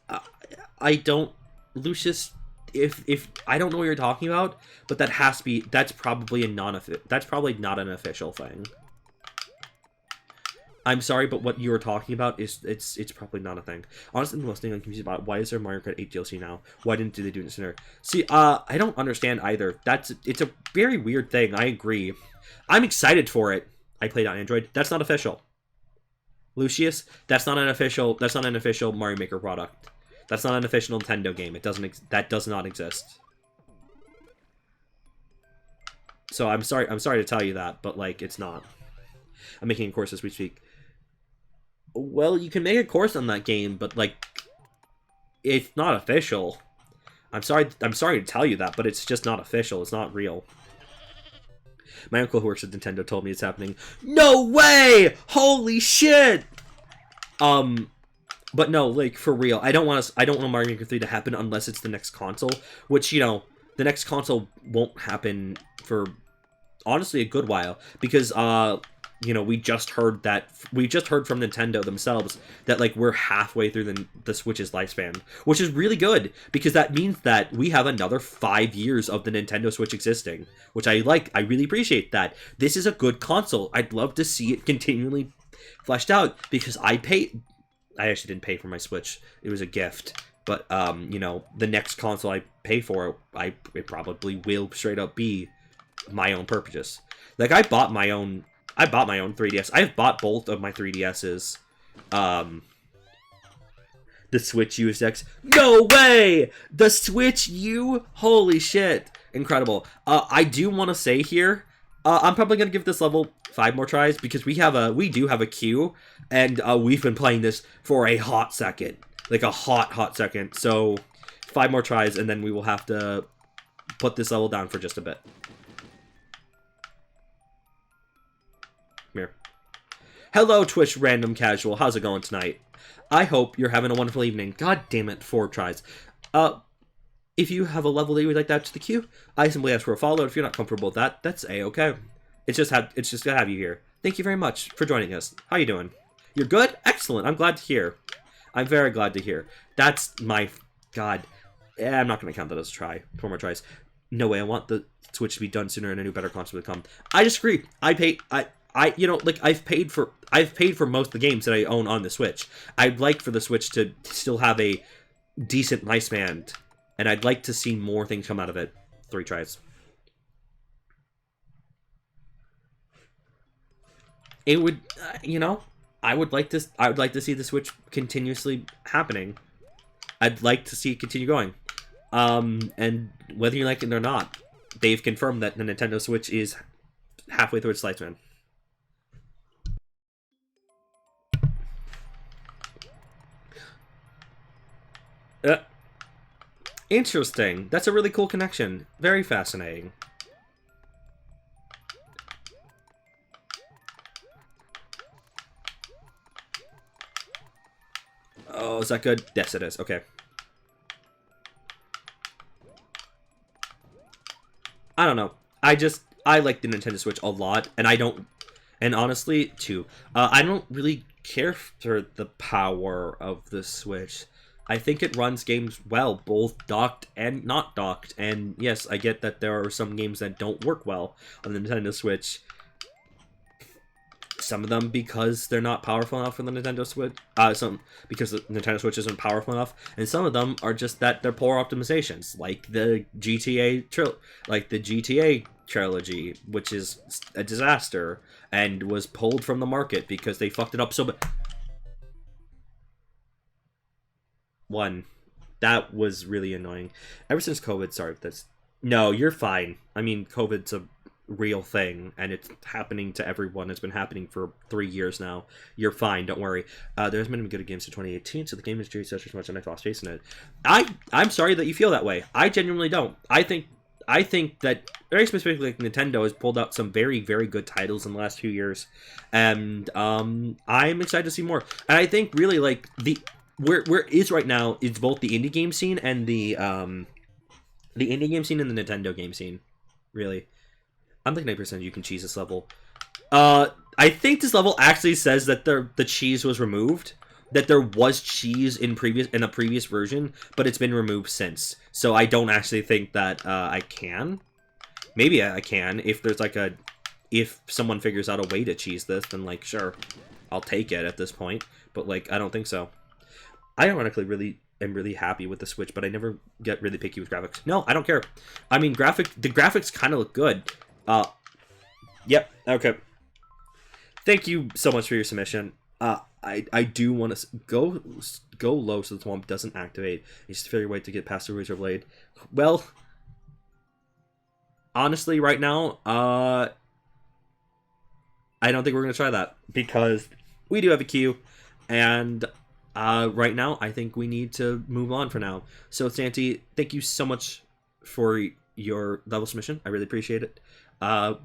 Lucius, if I don't know what you're talking about, but that's probably not an official thing. I'm sorry, but what you were talking about is it's probably not a thing. Honestly, the most thing I'm confused about, why is there Mario Kart 8 DLC now? Why didn't they do it sooner? See, I don't understand either. It's a very weird thing. I agree. I'm excited for it. I played on Android. That's not official. Lucius, that's not an official Mario Maker product. That's not an official Nintendo game. That does not exist. So I'm sorry to tell you that, but, like, it's not. I'm making a course as we speak. Well, you can make a course on that game, but, like, it's not official. I'm sorry to tell you that, but it's just not official. It's not real. My uncle who works at Nintendo told me it's happening. No way! Holy shit! But no, like, for real, I don't want Mario Maker 3 to happen unless it's the next console, which, you know, the next console won't happen for honestly a good while, because you know, we just heard from Nintendo themselves that, like, we're halfway through the Switch's lifespan, which is really good, because that means that we have another 5 years of the Nintendo Switch existing, which I like. I really appreciate that. This is a good console. I'd love to see it continually fleshed out, because I actually didn't pay for my Switch. It was a gift. But, you know, the next console I pay for, it probably will straight up be my own purchase. Like, I bought my own 3DS. I've bought both of my 3DSs. The Switch USX. No way! The Switch U? Holy shit. Incredible. I do want to say here, I'm probably going to give this level 5 more tries, because we do have a queue, and we've been playing this for a hot second. Like, a hot second. So, 5 more tries, and then we will have to put this level down for just a bit. Here. Hello, Twitch Random Casual. How's it going tonight? I hope you're having a wonderful evening. God damn it, 4 tries. If you have a level that you would like to add to the queue, I simply ask for a follow. If you're not comfortable with that, that's a-okay. It's just to have you here. Thank you very much for joining us. How you doing? You're good? Excellent. I'm glad to hear. I'm very glad to hear. That's my... God. I'm not going to count that as a try. 4 more tries. No way. I want the Switch to be done sooner and a new better console to come. I disagree. You know, like, I've paid for most of the games that I own on the Switch. I'd like for the Switch to still have a decent lifespan, and I'd like to see more things come out of it. 3 tries. It would, you know, I would like to see the Switch continuously happening. I'd like to see it continue going. And whether you like it or not, they've confirmed that the Nintendo Switch is halfway through its lifespan. Interesting. That's a really cool connection. Very fascinating. Oh, is that good? Yes, it is. Okay. I don't know. I like the Nintendo Switch a lot, and honestly, too, I don't really care for the power of the Switch. I think it runs games well, both docked and not docked. And yes, I get that there are some games that don't work well on the Nintendo Switch. Some of them because they're not powerful enough for the Nintendo Switch. Some because the Nintendo Switch isn't powerful enough, and some of them are just that they're poor optimizations, like the GTA trilogy, which is a disaster and was pulled from the market because they fucked it up so bad. That was really annoying. Ever since COVID started, no, you're fine. I mean, COVID's a real thing, and it's happening to everyone. It's been happening for 3 years now. You're fine, don't worry. There's been good games in 2018, so the game has changed such as much, and Xbox facing it. I'm sorry that you feel that way. I genuinely don't. I think that very specifically, like, Nintendo has pulled out some very, very good titles in the last few years, and I'm excited to see more. And I think really like where it is right now is both the indie game scene and the indie game scene and the Nintendo game scene. Really, I'm like 90% you can cheese this level. I think this level actually says that the cheese was removed. That there was cheese in a previous version, but it's been removed since. So I don't actually think that I can. Maybe I can if there's like if someone figures out a way to cheese this, then like sure, I'll take it at this point. But like I don't think so. I ironically am really happy with the Switch, but I never get really picky with graphics. No, I don't care. I mean, the graphics kind of look good. Yep. Okay. Thank you so much for your submission. I do want to go low so the swamp doesn't activate. It's just a fair way to get past the Razor Blade. Well, honestly, right now, I don't think we're gonna try that because we do have a queue, and right now I think we need to move on for now. So Santi, thank you so much for your level submission. I really appreciate it.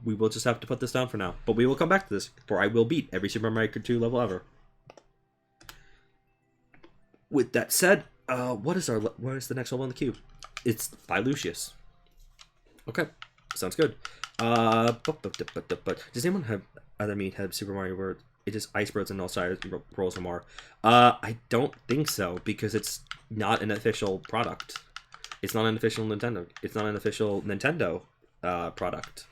We will just have to put this down for now, but we will come back to this, for I will beat every Super Mario 2 level ever. With that said, what is the next level on the queue? It's by Lucius. Okay, sounds good. Does anyone have Super Mario where it is Ice Birds and all sides rolls or more? I don't think so, because it's not an official product. It's not an official Nintendo. It's not an official Nintendo product.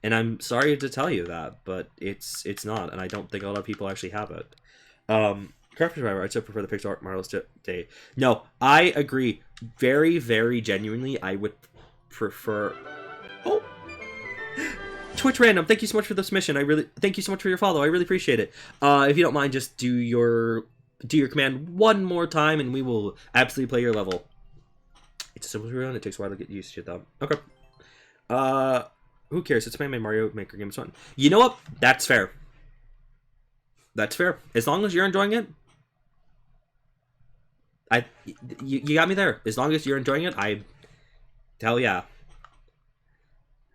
And I'm sorry to tell you that, but it's not, and I don't think a lot of people actually have it. Crafters Driver, I'd still prefer the Pixar art Marvelous Day. No, I agree. Very, very genuinely, I would prefer. Oh, Twitch Random, thank you so much for the submission. Thank you so much for your follow. I really appreciate it. If you don't mind, just do your command one more time, and we will absolutely play your level. It's a simple run. It takes a while to get used to it, though. Okay. Who cares? It's my Mario Maker game. It's fun. You know what? That's fair. That's fair. As long as you're enjoying it. You got me there. As long as you're enjoying it, hell yeah.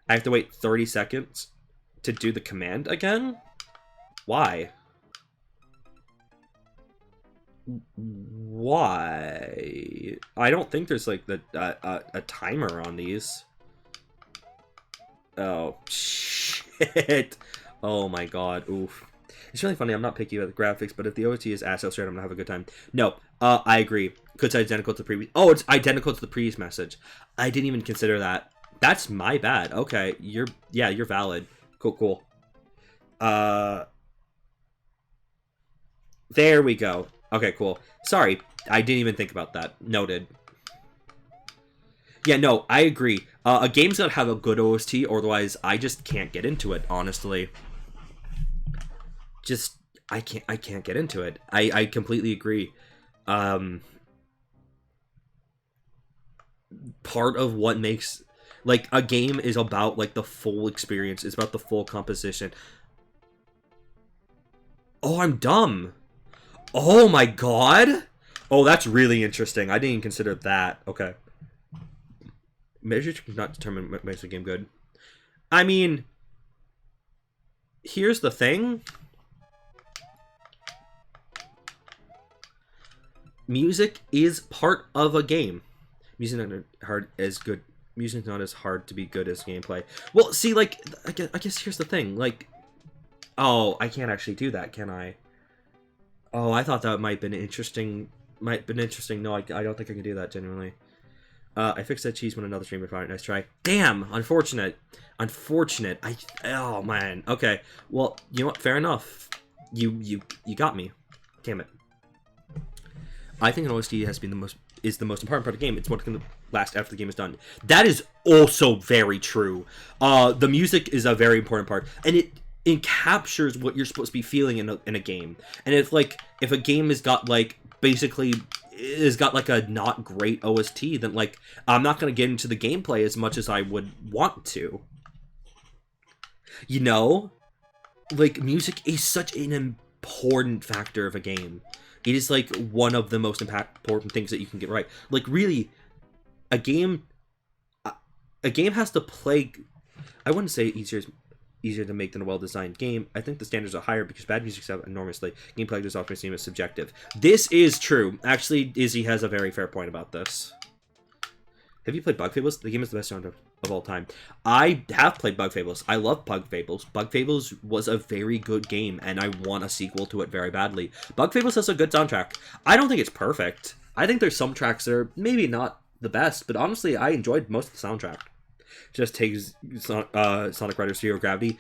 I have to wait 30 seconds to do the command again? Why? Why? I don't think there's like a timer on these. Oh, shit. Oh my god. Oof. It's really funny. I'm not picky about the graphics, but if the OST is ass straight, I'm gonna have a good time. No, I agree. It's identical to the previous. Oh, it's identical to the previous message. I didn't even consider that. That's my bad. Okay, you're valid. Cool. There we go. Okay, cool. Sorry, I didn't even think about that. Noted. Yeah, no, I agree. A game's gotta have a good OST, or otherwise I just can't get into it, honestly. I can't get into it. I completely agree. Part of what makes, like, a game is about, like, the full experience. It's about the full composition. Oh, I'm dumb. Oh my god. Oh, that's really interesting. I didn't even consider that. Okay. Measures not determine what makes a game good. I mean, here's the thing. music is part of a game. Music not hard as good. Music's not as hard to be good as gameplay. Well, see, like, I guess here's the thing. Like, oh, I can't actually do that, can I? Oh, I thought that might have been interesting. No, I don't think I can do that, genuinely. I fixed that cheese when another streamer found it. Nice try. Damn, unfortunate. Oh, man. Okay, well, you know what? Fair enough. You got me. Damn it. I think an OST is the most important part of the game. It's what's going to last after the game is done. That is also very true. The music is a very important part, and it captures what you're supposed to be feeling in a game. And if a game has got like basically is got like a not great OST, then like I'm not going to get into the gameplay as much as I would want to. You know, like music is such an important factor of a game. It is like one of the most important things that you can get right. Like really, a game has to play. I wouldn't say easier to make than a well-designed game. I think the standards are higher because bad music sells enormously. Gameplay does often seem as subjective. This is true. Actually, Izzy has a very fair point about this. Have you played Bug Fables? The game is the best soundtrack of all time. I have played Bug Fables. I love Bug Fables. Bug Fables was a very good game, and I want a sequel to it very badly. Bug Fables has a good soundtrack. I don't think it's perfect. I think there's some tracks that are maybe not the best, but honestly, I enjoyed most of the soundtrack. Just takes Sonic Riders Zero Gravity.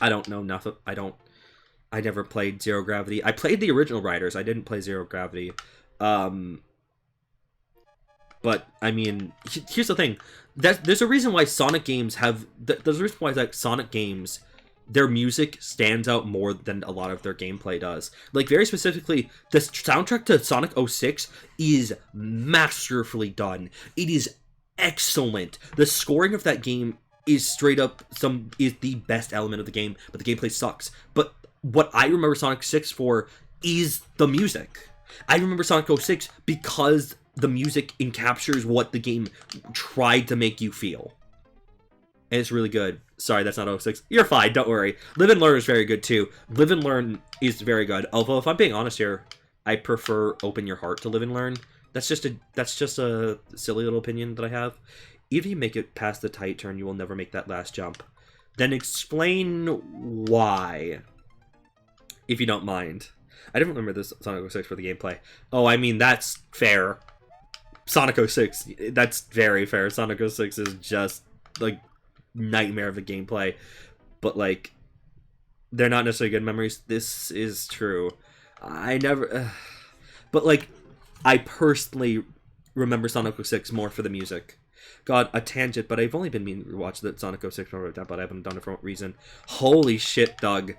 I don't know nothing. I never played Zero Gravity. I played the original Riders. I didn't play Zero Gravity. But I mean, here's the thing. There's a reason why Sonic games have. There's a reason why like Sonic games, their music stands out more than a lot of their gameplay does. Like very specifically, the soundtrack to Sonic 06 is masterfully done. It is excellent. The scoring of that game is straight up is the best element of the game, but the gameplay sucks. But what I remember Sonic 6 for is the music. I remember Sonic 06 because the music encaptures what the game tried to make you feel. And it's really good. Sorry, that's not 06. You're fine, don't worry. Live and Learn is very good too. Live and Learn is very good. Although, if I'm being honest here, I prefer Open Your Heart to Live and Learn. That's just a silly little opinion that I have. Even if you make it past the tight turn, you will never make that last jump. Then explain why, if you don't mind. I didn't remember this Sonic 06 for the gameplay. Oh, I mean, that's fair. Sonic 06, that's very fair. Sonic 06 is just, like, nightmare of a gameplay. But, like, they're not necessarily good memories. This is true. I never... but, like, I personally remember Sonic 06 more for the music. God, a tangent, but I've only been meaning to watch the Sonic 06 but I haven't done it for a reason. Holy shit, Doug.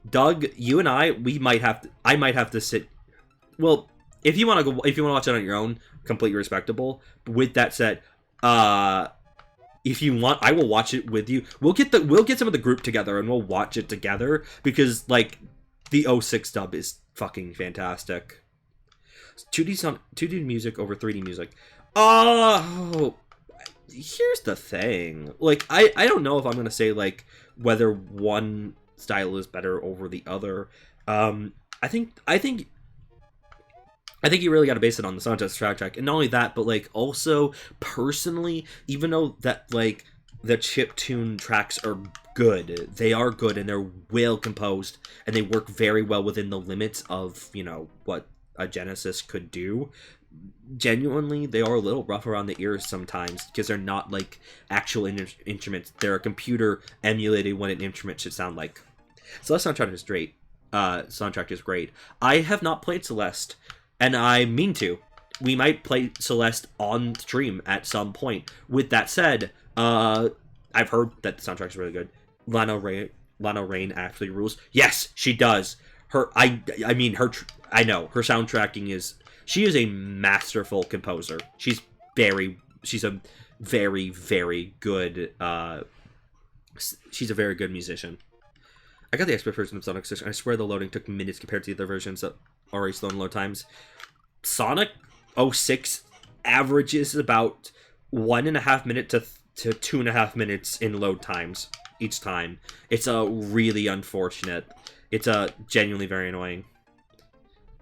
Doug, you and I might have to sit... Well, if you want to watch it on your own, completely respectable. But with that said, if you want, I will watch it with you. We'll get some of the group together and we'll watch it together because like the 06 dub is fucking fantastic. 2D music over 3D music. Oh, here's the thing. Like I don't know if I'm gonna say like whether one style is better over the other. I think you really got to base it on the soundtrack, and not only that, but like also personally, even though that like the chiptune tracks are good, they are good and they're well composed and they work very well within the limits of what a Genesis could do. Genuinely, they are a little rough around the ears sometimes because they're not like actual instruments. They're a computer emulating what an instrument should sound like. Celeste soundtrack is great. Soundtrack is great. I have not played Celeste, and I mean to. We might play Celeste on stream at some point. With that said, I've heard that the soundtrack is really good. Lana Rain actually rules. Yes, she does. I know her soundtracking is. She is a masterful composer. She's a very, very good. She's a very good musician. I got the expert version of Sonic 6, and I swear the loading took minutes compared to the other versions that are already slow in load times. Sonic 06 averages about 1.5 minutes to 2.5 minutes in load times each time. It's a really unfortunate. It's a genuinely very annoying.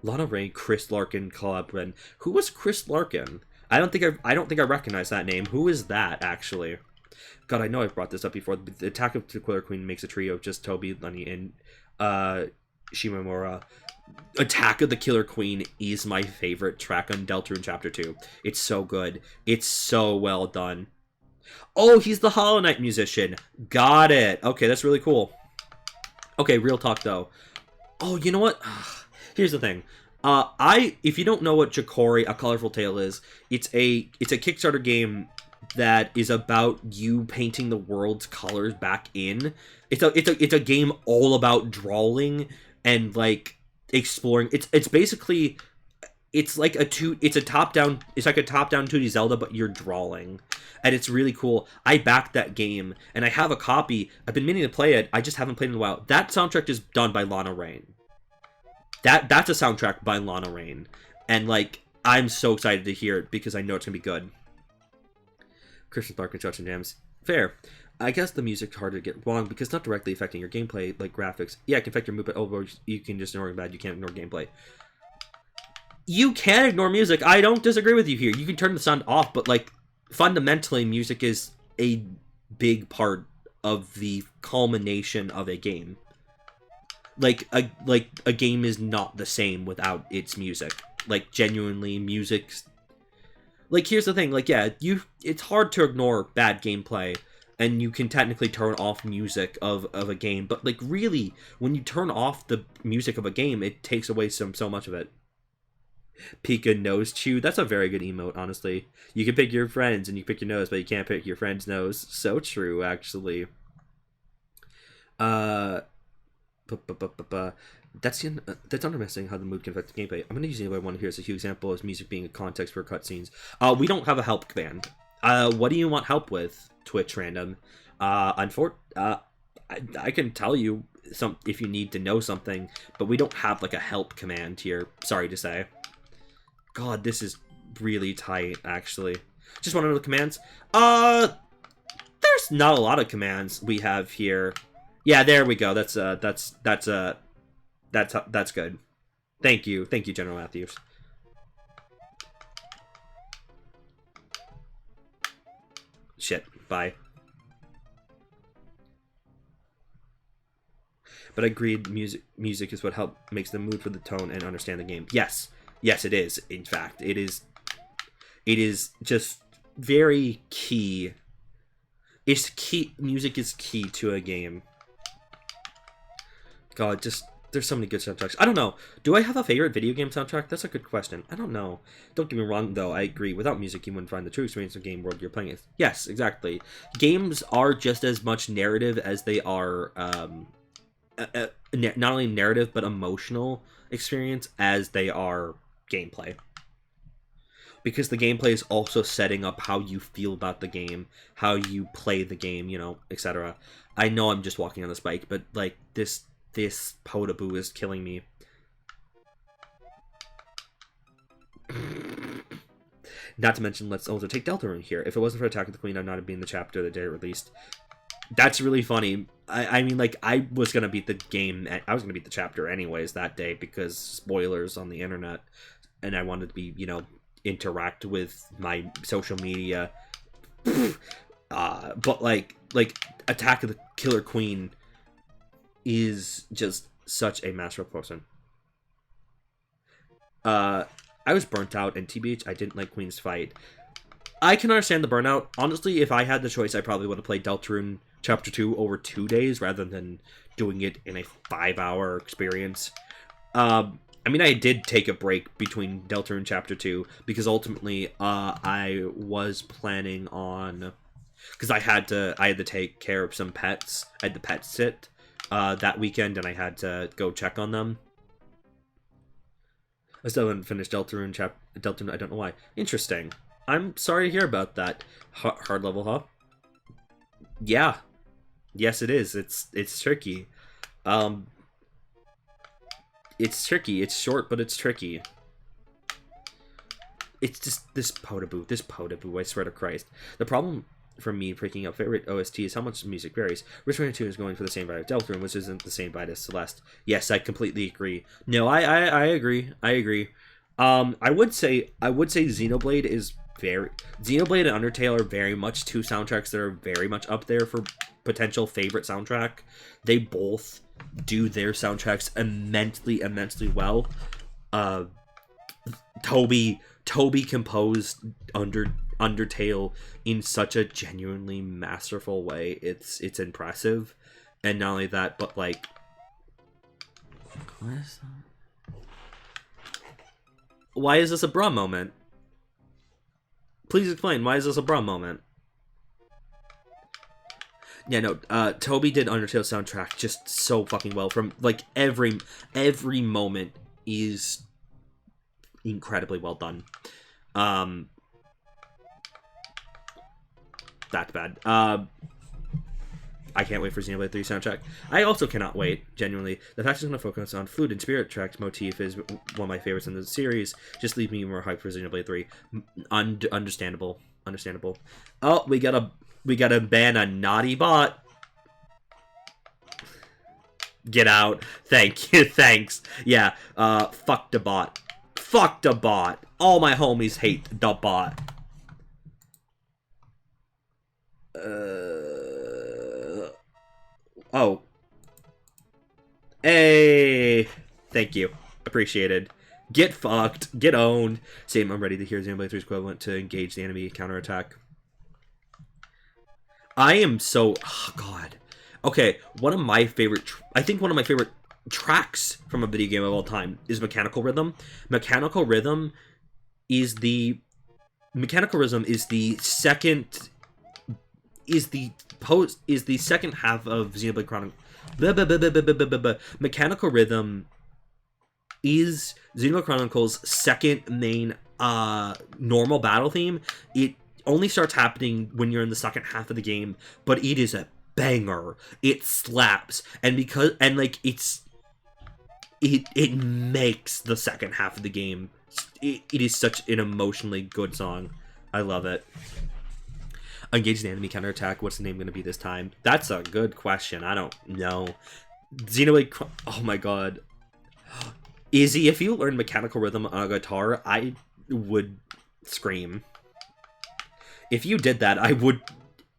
Lana Ray, Chris Larkin collab when who was Chris Larkin? I don't think I recognize that name. Who is that actually? God, I know I've brought this up before. The Attack of the Killer Queen makes a trio of just Toby, Lenny, and Shimamura. Attack of the Killer Queen is my favorite track on Deltarune Chapter 2. It's so good. It's so well done. Oh, he's the Hollow Knight musician. Got it. Okay, that's really cool. Okay, real talk though. Oh, you know what? Here's the thing. If you don't know what Jokori, A Colorful Tale is, it's a Kickstarter game that is about you painting the world's colors back in. It's a game all about drawing and like exploring. It's basically like a top down 2D Zelda, but you're drawing. And it's really cool. I backed that game, and I have a copy. I've been meaning to play it. I just haven't played it in a while. That soundtrack is done by Lana Rain. That's a soundtrack by Lana Rain. And, like, I'm so excited to hear it because I know it's going to be good. Christian Clark Construction Jams. Fair. I guess the music's harder to get wrong because it's not directly affecting your gameplay, like graphics. Yeah, it can affect your mood, but overall, you can just ignore it bad. You can't ignore gameplay. You can ignore music. I don't disagree with you here. You can turn the sound off, but, like, fundamentally, music is a big part of the culmination of a game. Like a game is not the same without its music. Like, genuinely, music's... Like, here's the thing. Like, yeah, it's hard to ignore bad gameplay, and you can technically turn off music of a game. But, like, really, when you turn off the music of a game, it takes away so much of it. Pika Nose Chew. That's a very good emote, honestly. You can pick your friends, and you pick your nose, but you can't pick your friend's nose. So true, actually. That's interesting how the mood can affect the gameplay. I'm going to use another one here as a huge example as music being a context for cutscenes. We don't have a help command. What do you want help with, Twitch Random? I can tell you if you need to know something, but we don't have like a help command here. Sorry to say. God, this is really tight, actually. Just want to know the commands. There's not a lot of commands we have here. Yeah, there we go. That's good. Thank you, General Matthews. Shit, bye. But I agreed, music is what makes the mood for the tone and understand the game. Yes, it is. In fact, it is just very key. It's key. Music is key to a game. God, there's so many good soundtracks. I don't know. Do I have a favorite video game soundtrack? That's a good question. I don't know. Don't get me wrong, though. I agree. Without music, you wouldn't find the true experience of the game world you're playing. Yes, exactly. Games are just as much narrative as they are, not only narrative, but emotional experience as they are gameplay. Because the gameplay is also setting up how you feel about the game, how you play the game, you know, etc. I know I'm just walking on this bike, but, like, this Potaboo is killing me. Not to mention, let's also take Deltarune here. If it wasn't for Attack of the Queen, I'd not have been in the chapter the day it released. That's really funny. I mean, like, I was gonna beat the game. I was gonna beat the chapter anyways that day because spoilers on the internet, and I wanted to be, you know, interact with my social media. But like Attack of the Killer Queen is just such a masterful person. I was burnt out, and TBH, I didn't like Queen's fight. I can understand the burnout. Honestly, if I had the choice, I probably would have played Deltarune Chapter 2 over 2 days rather than doing it in a 5-hour experience. I mean, I did take a break between Deltarune Chapter 2 because ultimately I was planning on... Because I had to take care of some pets. I had the pet sit that weekend, and I had to go check on them. I still haven't finished Deltarune. I don't know why. Interesting. I'm sorry to hear about that. Hard level, huh? Yeah. Yes, it is. It's tricky. It's tricky. It's short, but it's tricky. It's just this Potaboo, I swear to Christ. The problem from me picking up favorite OST is how much music varies. Risk 2 is going for the same vibe as Deltarune, which isn't the same vibe as Celeste. Yes, I completely agree. No, I agree. I agree. I would say Xenoblade is Xenoblade and Undertale are very much two soundtracks that are very much up there for potential favorite soundtrack. They both do their soundtracks immensely well. Toby composed Undertale in such a genuinely masterful way. It's impressive. And not only that, but like, what is that? Why is this a bra moment? Please explain, why is this a bra moment? Yeah, no, Toby did Undertale soundtrack just so fucking well. From like every moment is incredibly well done. That's bad. I can't wait for Xenoblade 3 soundtrack. I also cannot wait, genuinely. The fact it's going to focus on flute and spirit tracks motif is one of my favorites in the series. Just leave me more hyped for Xenoblade 3. Understandable. Oh, we gotta ban a naughty bot. Get out. Thank you. Thanks. Yeah. Fuck the bot. Fuck the bot. All my homies hate the bot. Oh. Hey. Thank you. Appreciated. Get fucked. Get owned. Same, I'm ready to hear Xenoblade 3's equivalent to engage the enemy counterattack. I am so... Oh, God. Okay, one of my favorite... I think one of my favorite tracks from a video game of all time is Mechanical Rhythm. Mechanical Rhythm is the second... Is the second half of Xenoblade Chronicles. Mechanical Rhythm is Xenoblade Chronicles' second main normal battle theme. It only starts happening when you're in the second half of the game, but it is a banger. It slaps, and it makes the second half of the game. It is such an emotionally good song. I love it. Engage the enemy counterattack. What's the name going to be this time? That's a good question. I don't know. Xenoblade. Oh my god. Izzy, if you learned Mechanical Rhythm on a guitar, I would scream. If you did that, and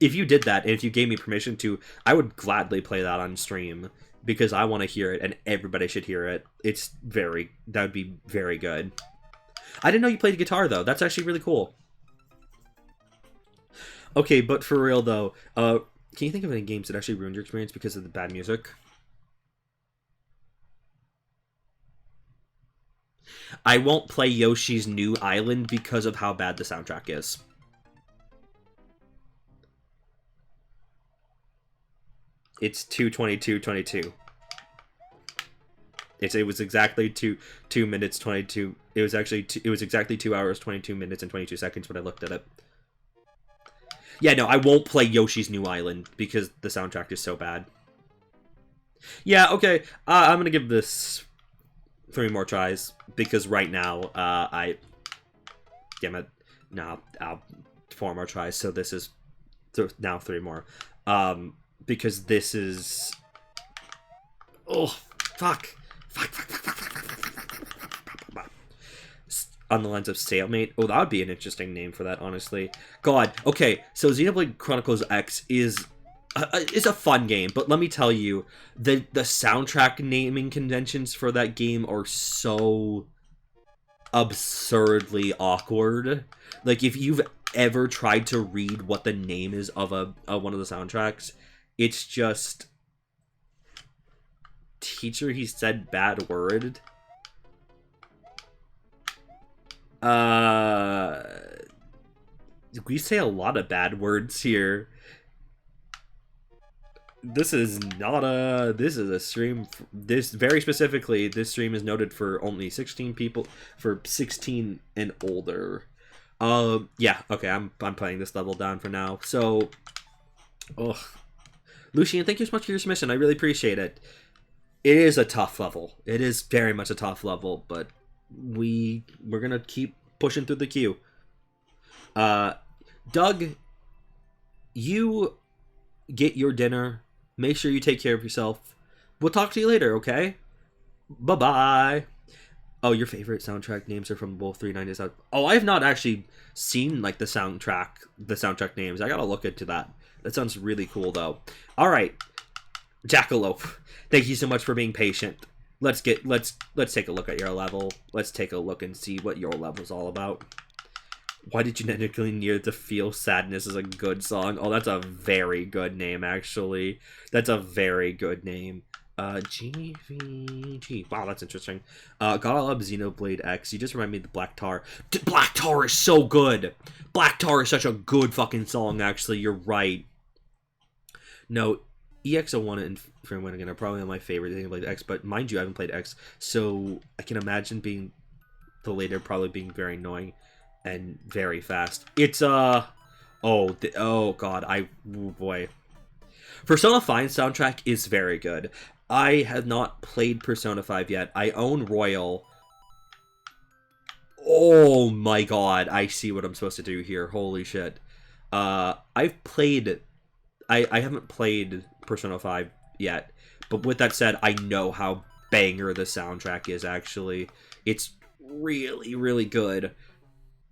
if you gave me permission to, I would gladly play that on stream, because I want to hear it, and everybody should hear it. That would be very good. I didn't know you played guitar, though. That's actually really cool. Okay, but for real, though, can you think of any games that actually ruined your experience because of the bad music? I won't play Yoshi's New Island because of how bad the soundtrack is. It's 2:22:22. It was exactly 2 minutes 22. It was exactly 2 hours 22 minutes and 22 seconds when I looked at it. Yeah, no, I won't play Yoshi's New Island because the soundtrack is so bad. Yeah, okay. I'm gonna give this 3 more tries because right now, damn it, no, 4 more tries. So this is now 3 more. Because this is... Oh, fuck. On the lines of Stalemate. Oh, that would be an interesting name for that, honestly. God. Okay, so Xenoblade Chronicles X is a fun game, but let me tell you, the soundtrack naming conventions for that game are so absurdly awkward. Like, if you've ever tried to read what the name is of one of the soundtracks, it's just... Teacher, he said bad word. We say a lot of bad words here. This is a stream. Very specifically, this stream is noted for only 16 people, for 16 and older. Yeah, okay, I'm playing this level down for now. So, Lucian, thank you so much for your submission. I really appreciate it. It is a tough level. It is very much a tough level, but we're gonna keep pushing through the queue. Doug, you get your dinner. Make sure you take care of yourself. We'll talk to you later, okay? Bye-bye. Oh, your favorite soundtrack names are from both 390s. Oh, I have not actually seen like the soundtrack names. I gotta look into that. That sounds really cool though. All right, Jackalope, thank you so much for being patient. Let's take a look at your level. Let's take a look and see what your level's all about. Why did you genetically near to feel sadness is a good song? Oh, that's a very good name, actually. That's a very good name. GVG. Wow, that's interesting. Gotta love Xenoblade X. You just remind me of the Black Tar. Black Tar is so good! Black Tar is such a good fucking song, actually. You're right. No, EX01 and ValantWynn again are probably my favorite Xenoblade X, but mind you, I haven't played X, so I can imagine being the later probably being very annoying and very fast. It's oh god, oh boy. Persona 5 soundtrack is very good. I have not played Persona 5 yet. I own Royal. Oh my god, I see what I'm supposed to do here. Holy shit. I've played I haven't played Persona 5 yet, but with that said, I know how banger the soundtrack is actually. It's really, really good.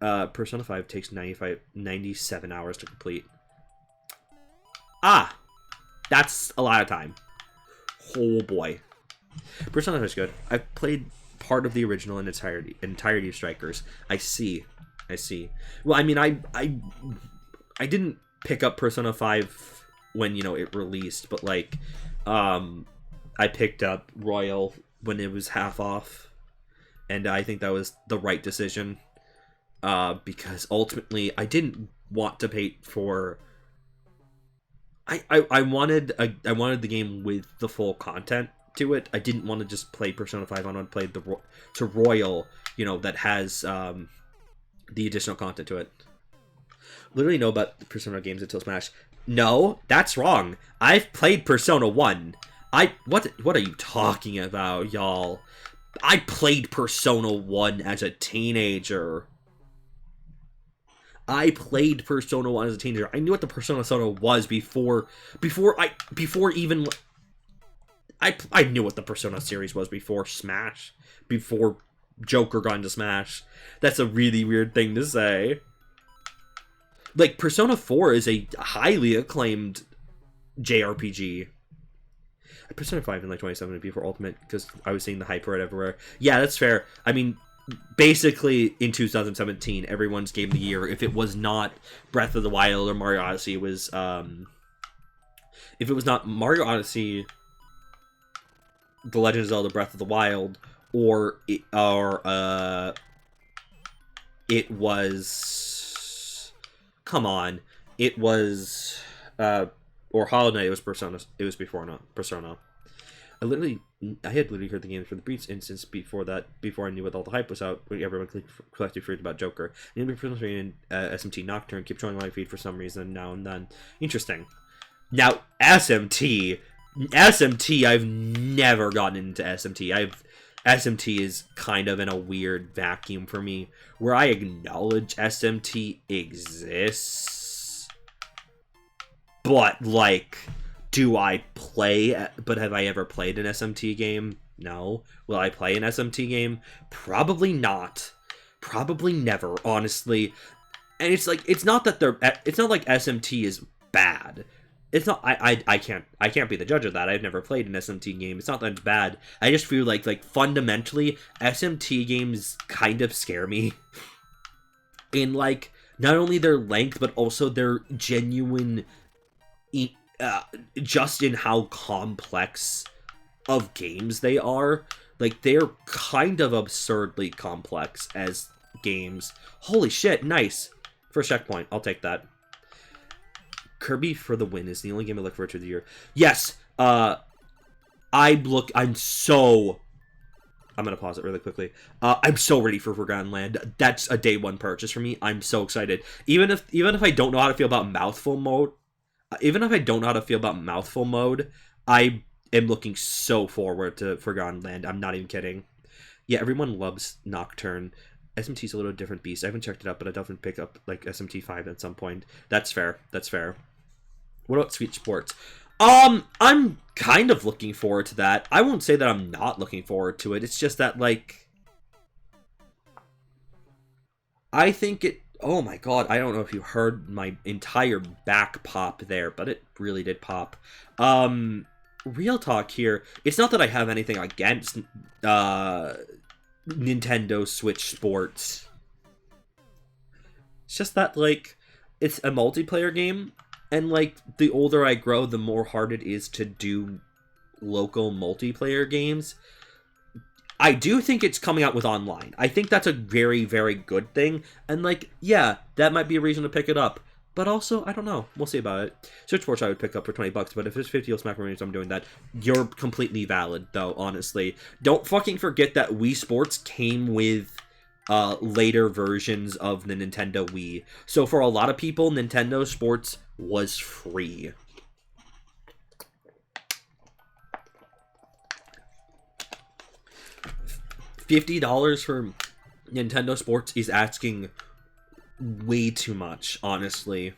Persona 5 takes 97 hours to complete. Ah! That's a lot of time. Oh boy. Persona 5 is good. I've played part of the original in entirety of Strikers. I see. Well, I mean, I didn't pick up Persona 5 when, you know, it released, but like, I picked up Royal when it was half off, and I think that was the right decision, because ultimately I didn't want to pay for. I wanted the game with the full content to it. I didn't want to just play Persona 5. I wanted to play to Royal, you know, that has the additional content to it. Literally know about the Persona games until Smash. No, that's wrong. I've played Persona 1. What are you talking about, y'all? I played Persona 1 as a teenager. I played Persona 1 as a teenager. I knew what the Persona was before even I knew what the Persona series was before Smash. Before Joker got into Smash. That's a really weird thing to say. Like, Persona 4 is a highly acclaimed JRPG. Persona 5 in like 2017 before Ultimate, because I was seeing the hype for it everywhere. Yeah, that's fair. I mean, basically in 2017, everyone's game of the year, if it was not Breath of the Wild or Mario Odyssey, was if it was not Mario Odyssey, The Legend of Zelda Breath of the Wild, or it was, come on, it was or Hollow Knight. It was Persona. It was before Persona. I had literally heard the games for the Beats instance before I knew what all the hype was out. Everyone collected fruit about Joker. And SMT Nocturne keep showing my feed for some reason now and then. Interesting. Now SMT, I've never gotten into SMT. SMT is kind of in a weird vacuum for me, where I acknowledge SMT exists, but like, do I play? But have I ever played an SMT game? No. Will I play an SMT game? Probably not. Probably never, honestly. And it's like, it's not like SMT is bad. It's not. I can't be the judge of that. I've never played an SMT game. It's not that it's bad. I just feel like fundamentally SMT games kind of scare me. In like, not only their length, but also their genuine, just in how complex of games they are. Like, they're kind of absurdly complex as games. Holy shit, nice. First checkpoint, I'll take that. Kirby for the win is the only game I look forward to the year. Yes, I'm gonna pause it really quickly. I'm so ready for Forgotten Land. That's a day one purchase for me. I'm so excited. Even if I don't know how to feel about mouthful mode, I am looking so forward to Forgotten Land. I'm not even kidding. Yeah, everyone loves Nocturne. SMT's a little different beast. I haven't checked it out, but I definitely pick up like SMT 5 at some point. That's fair. What about Switch Sports? I'm kind of looking forward to that. I won't say that I'm not looking forward to it. It's just that, like, I think it... Oh my god, I don't know if you heard my entire back pop there, but it really did pop. Real talk here. It's not that I have anything against, Nintendo Switch Sports. It's just that, like, it's a multiplayer game, and, like, the older I grow, the more hard it is to do local multiplayer games. I do think it's coming out with online. I think that's a very, very good thing. And, like, yeah, that might be a reason to pick it up. But also, I don't know. We'll see about it. Switch Sports I would pick up for $20, but if it's 50, you'll smack me, so I'm doing that. You're completely valid, though, honestly. Don't fucking forget that Wii Sports came with later versions of the Nintendo Wii. So for a lot of people, Nintendo Sports was free. $50 for Nintendo Sports is asking way too much, honestly.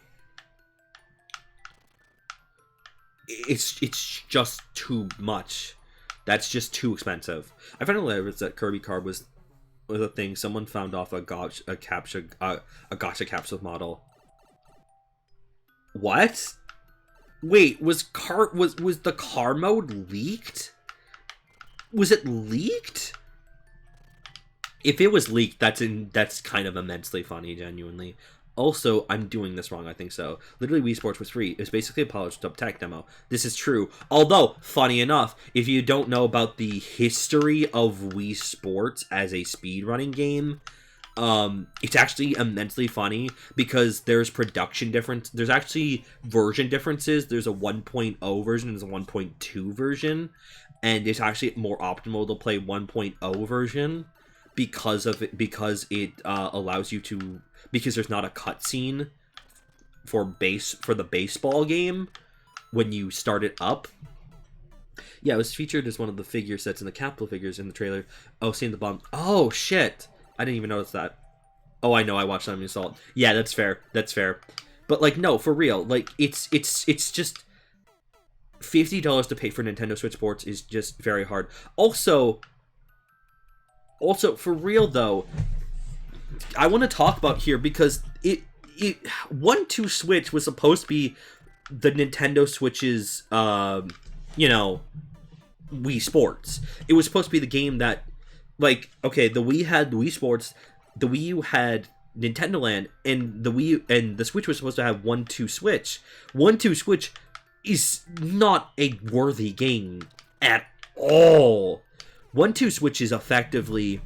It's just too much. That's just too expensive. I found out that Kirby card was a thing. Someone found off a gacha capsule model. What? Wait, was the car mode leaked? Was it leaked? If it was leaked, that's kind of immensely funny, genuinely. Also, I'm doing this wrong, I think so. Literally, Wii Sports was free. It's basically a polished up tech demo. This is true. Although, funny enough, if you don't know about the history of Wii Sports as a speedrunning game, it's actually immensely funny because there's production difference. There's actually version differences. There's a 1.0 version and there's a 1.2 version. And it's actually more optimal to play 1.0 version. Because it allows you to, because there's not a cutscene for the baseball game when you start it up. Yeah, it was featured as one of the figure sets in the capital figures in the trailer. Oh, seeing the bomb. Oh shit! I didn't even notice that. Oh, I know. I watched Lemon Salt. Yeah, that's fair. That's fair. But like, no, for real. Like, it's just $50 to pay for Nintendo Switch Sports is just very hard. Also, for real though, I want to talk about here because it 1-2 Switch was supposed to be the Nintendo Switch's, you know, Wii Sports. It was supposed to be the game that, like, okay, the Wii had Wii Sports, the Wii U had Nintendo Land, and the Switch was supposed to have 1-2 Switch. 1-2 Switch is not a worthy game at all. 1-2 Switch is effectively...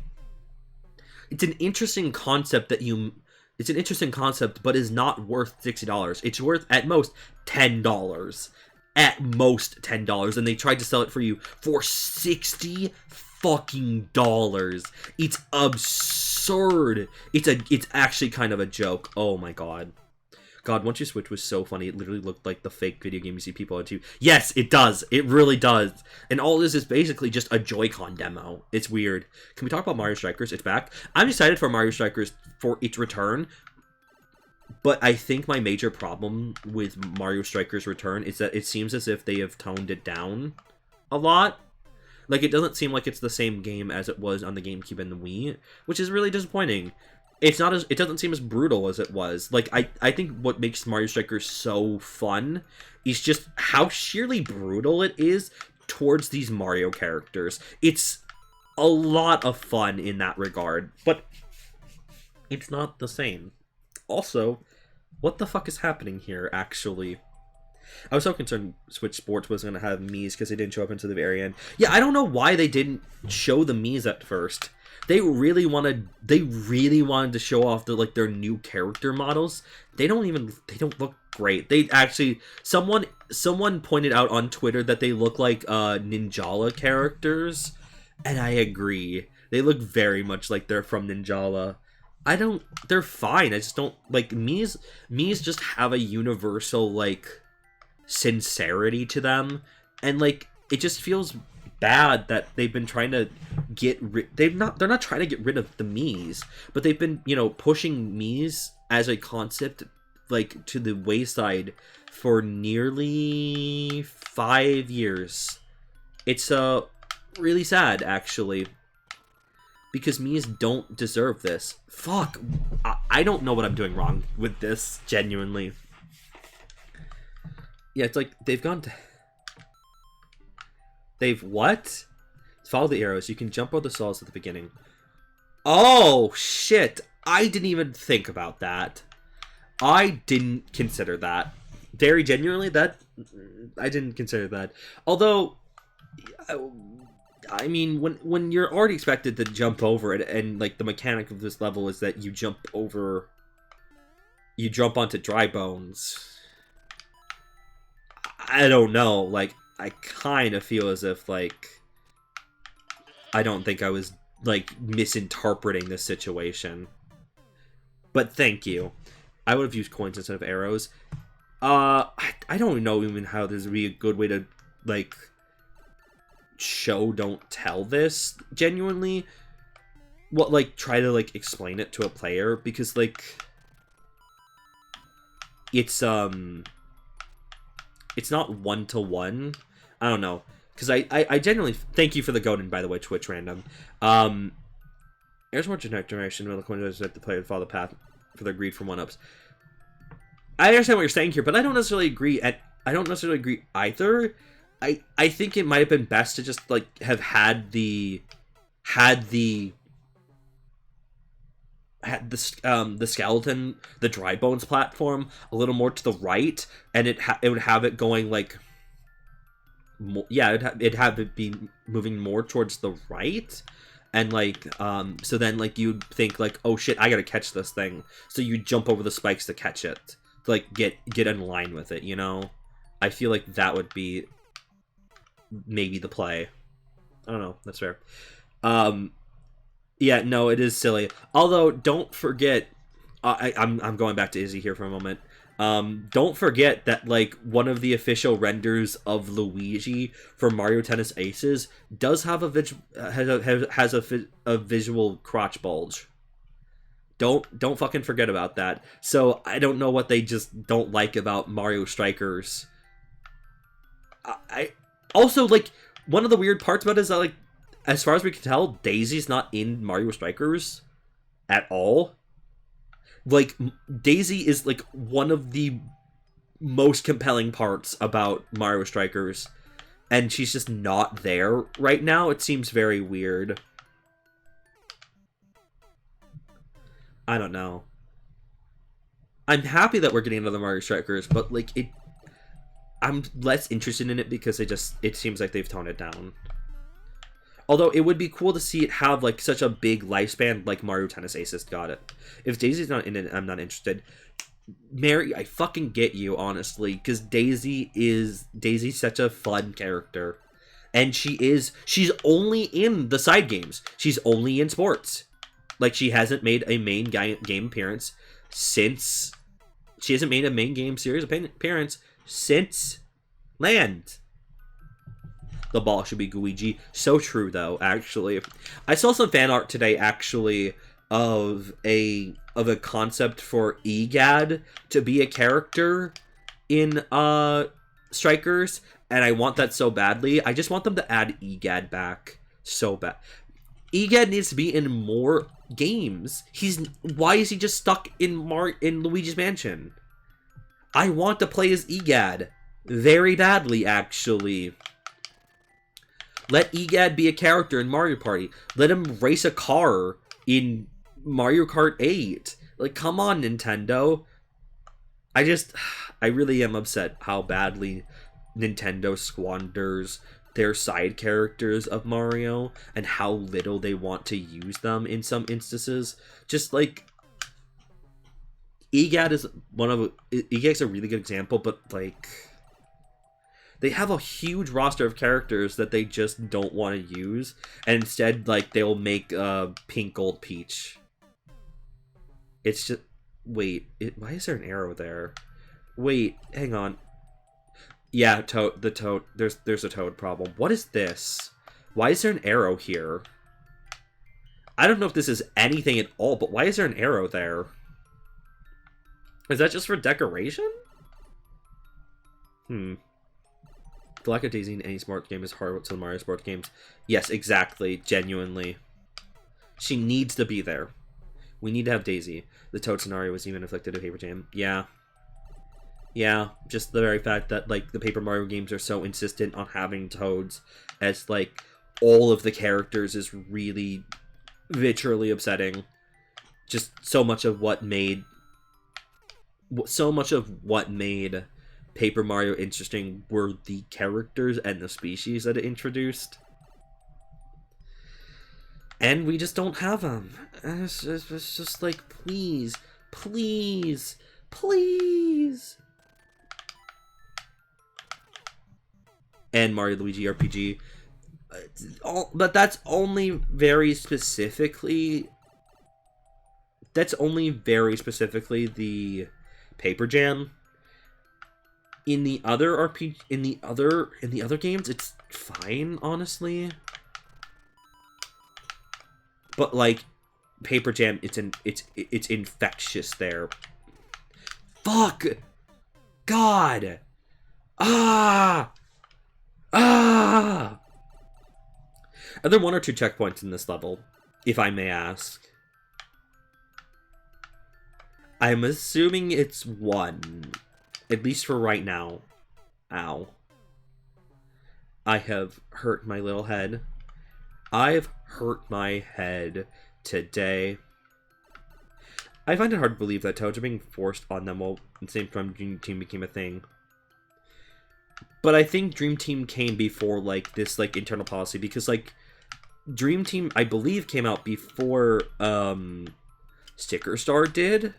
It's an interesting concept It's an interesting concept, but is not worth $60. It's worth, at most, $10. At most, $10. And they tried to sell it for you for $60 fucking dollars. It's absurd. It's actually kind of a joke. Oh my god. God, 1-2 Switch was so funny. It literally looked like the fake video game you see people on YouTube. Yes, it does. It really does. And all this is basically just a Joy-Con demo. It's weird. Can we talk about Mario Strikers? It's back. I'm excited for Mario Strikers for its return. But I think my major problem with Mario Strikers' return is that it seems as if they have toned it down a lot. Like, it doesn't seem like it's the same game as it was on the GameCube and the Wii, which is really disappointing. It doesn't seem as brutal as it was. Like, I think what makes Mario Strikers so fun is just how sheerly brutal it is towards these Mario characters. It's a lot of fun in that regard, but it's not the same. Also, what the fuck is happening here, actually? I was so concerned Switch Sports was going to have Miis because they didn't show up until the very end. Yeah, I don't know why they didn't show the Miis at first. They really wanted to show off their new character models. They don't look great. They actually, someone pointed out on Twitter that they look like Ninjala characters, and I agree. They look very much like they're from Ninjala. They're fine. I just don't like Miis just have a universal like sincerity to them, and like it just feels bad that they've been trying to they're not trying to get rid of the Miis, but they've been, pushing Miis as a concept like to the wayside for nearly 5 years. It's really sad, actually, because Mias don't deserve this. Fuck, I don't know what I'm doing wrong with this, genuinely. Yeah, it's like they've gone to... They've what? Follow the arrows. You can jump over the stalls at the beginning. Oh, shit. I didn't even think about that. I didn't consider that. Very genuinely, I didn't consider that. Although, I mean, when you're already expected to jump over it, and like the mechanic of this level is that you jump onto dry bones. I don't know. Like, I kind of feel as if like I don't think I was like misinterpreting this situation. But thank you. I would have used coins instead of arrows. I don't know even how this would be a good way to like show don't tell this genuinely. What, like, try to like explain it to a player, because like it's not 1-to-1. I don't know, because I genuinely thank you for the Godin, by the way, Twitch random. There's more genetic generation where the coin does that the player would follow the path for their greed for 1-ups. I understand what you're saying here, but I don't necessarily agree. I don't necessarily agree either. I think it might have been best to just like have had the skeleton, the dry bones platform a little more to the right, and it would have it going like it'd have it be moving more towards the right, and like so then like you'd think like, oh shit, I gotta catch this thing, so you jump over the spikes to catch it, to like get in line with it, you know. I feel like that would be maybe the play. I don't know, that's fair. Yeah, no, it is silly. Although, don't forget, I'm going back to Izzy here for a moment. Don't forget that like one of the official renders of Luigi for Mario Tennis Aces does have a visual crotch bulge. Don't fucking forget about that. So I don't know what they just don't like about Mario Strikers. I also, like, one of the weird parts about it is that, like, as far as we can tell, Daisy's not in Mario Strikers at all. Like, Daisy is, like, one of the most compelling parts about Mario Strikers, and she's just not there right now. It seems very weird. I don't know. I'm happy that we're getting another Mario Strikers, but, like, I'm less interested in it because it seems like they've toned it down. Although it would be cool to see it have like such a big lifespan like Mario Tennis Aces got it. If Daisy's not in it, I'm not interested. Mary, I fucking get you, honestly, because Daisy's such a fun character. And she's only in the side games. She's only in sports. Like, she hasn't made a main game appearance since... She hasn't made a main game series appearance since Land. The ball should be Guigi. So true, though, actually. I saw some fan art today, actually, of a concept for EGAD to be a character in Strikers, and I want that so badly. I just want them to add EGAD back so bad. EGAD needs to be in more games. Why is he just stuck in Luigi's Mansion? I want to play as EGAD very badly, actually. Let EGAD be a character in Mario Party. Let him race a car in Mario Kart 8. Like, come on, Nintendo. I really am upset how badly Nintendo squanders their side characters of Mario and how little they want to use them in some instances. Just like, EGAD is EGAD's a really good example, but like, they have a huge roster of characters that they just don't want to use, and instead, like, they'll make Pink Gold Peach. It's just... Wait, why is there an arrow there? Wait, hang on. Yeah, the Toad. There's a Toad problem. What is this? Why is there an arrow here? I don't know if this is anything at all, but why is there an arrow there? Is that just for decoration? The lack of Daisy in any sports game is hard to the Mario sports games. Yes, exactly. Genuinely. She needs to be there. We need to have Daisy. The Toad scenario was even inflicted a Paper Jam. Yeah. Yeah, just the very fact that, like, the Paper Mario games are so insistent on having Toads as, like, all of the characters is really viscerally upsetting. Just so much of what made Paper Mario interesting were the characters and the species that it introduced. And we just don't have them. It's just like, please, please, please. And Mario Luigi RPG. But that's only very specifically... That's only very specifically the Paper Jam. In the other RPG, in the other games, it's fine, honestly. But like, Paper Jam, it's infectious there. Fuck! God! Ah! Ah! Are there 1 or 2 checkpoints in this level, if I may ask? I'm assuming it's 1. At least for right now. Ow. I have hurt my little head. I've hurt my head today. I find it hard to believe that Toads are being forced on them while at the same time Dream Team became a thing. But I think Dream Team came before, like, this, like, internal policy, because, like, Dream Team, I believe, came out before, Sticker Star did.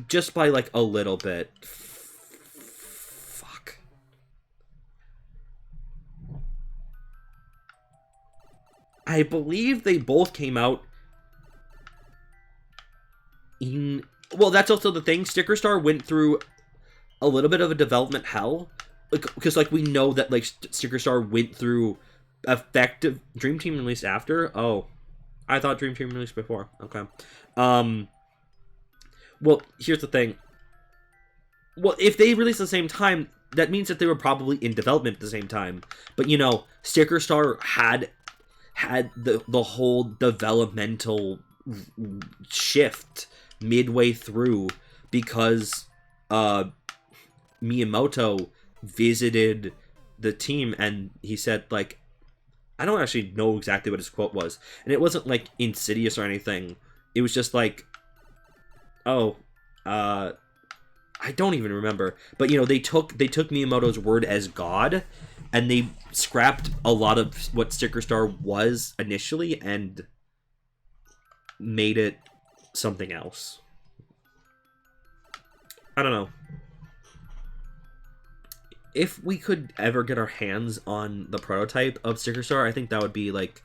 Just by, like, a little bit. Fuck. I believe they both came out in... Well, that's also the thing. Sticker Star went through a little bit of a development hell. Because, like, we know that, like, Sticker Star went through effective... Dream Team released after? Oh. I thought Dream Team released before. Okay. Well, here's the thing. Well, if they released at the same time, that means that they were probably in development at the same time. But, you know, Sticker Star had the whole developmental shift midway through because Miyamoto visited the team and he said, like, I don't actually know exactly what his quote was, and it wasn't like insidious or anything. It was just like, oh, I don't even remember, but you know, they took Miyamoto's word as God, and they scrapped a lot of what Sticker Star was initially and made it something else. I don't know. If we could ever get our hands on the prototype of Sticker Star, I think that would be, like,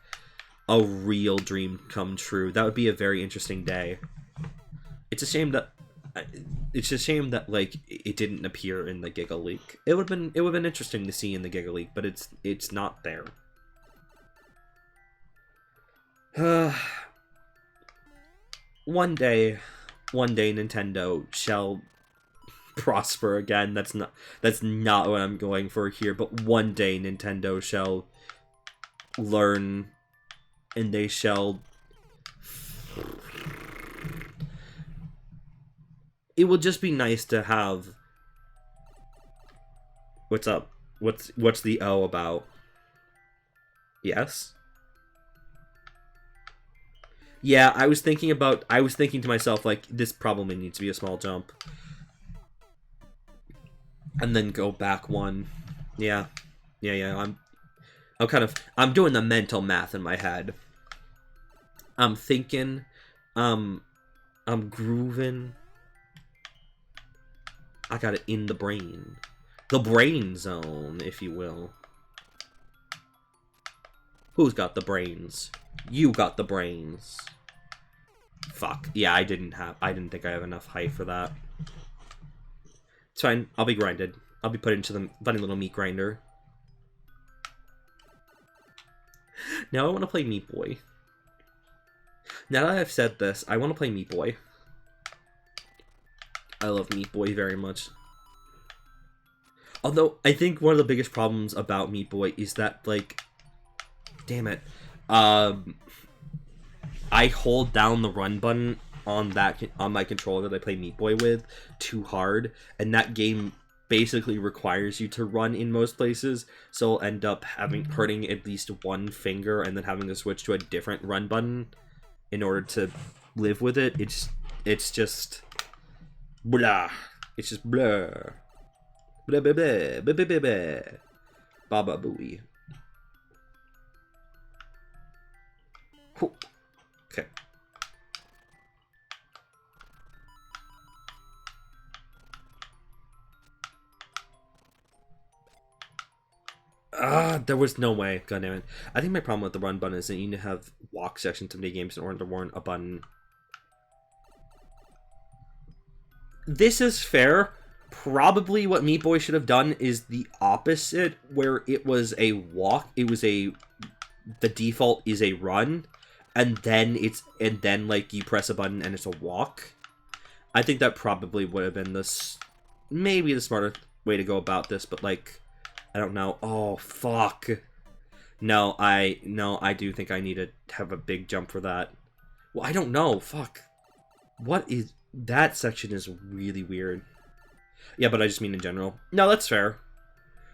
a real dream come true. That would be a very interesting day. It's a shame that... like, it didn't appear in the Giga Leak. It would have been interesting to see in the Giga Leak, but it's not there. One day Nintendo shall prosper again. That's not what I'm going for here, but one day Nintendo shall learn and they shall... It will just be nice to have... What's up? What's the O about? Yes? Yeah, I was thinking to myself, like, this probably needs to be a small jump. And then go back one. Yeah. I'm doing the mental math in my head. I'm thinking, I'm grooving. I got it in the brain. The brain zone, if you will. Who's got the brains? You got the brains. Fuck. Yeah, I didn't think I have enough height for that. It's fine. I'll be grinded. I'll be put into the funny little meat grinder. Now I want to play Meat Boy. Now that I've said this, I want to play Meat Boy. I love Meat Boy very much. Although, I think one of the biggest problems about Meat Boy is that, like... Damn it. I hold down the run button on my controller that I play Meat Boy with too hard, and that game basically requires you to run in most places, so I'll end up hurting at least one finger and then having to switch to a different run button in order to live with it. It's just blah. It's just blah. Blah blah blah blah blah blah blah. Baba booey. Cool. Okay. There was no way. God damn it. I think my problem with the run button is that you need to have walk sections to many games in order to warrant a button. This is fair. Probably what Meat Boy should have done is the opposite, where it was a walk. It was the default is a run, and then like you press a button and it's a walk. I think that probably would have been maybe the smarter way to go about this, but like, I don't know. Oh fuck. No, I do think I need to have a big jump for that. Well, I don't know. Fuck. What is that section is really weird. Yeah, but I just mean in general. No, that's fair.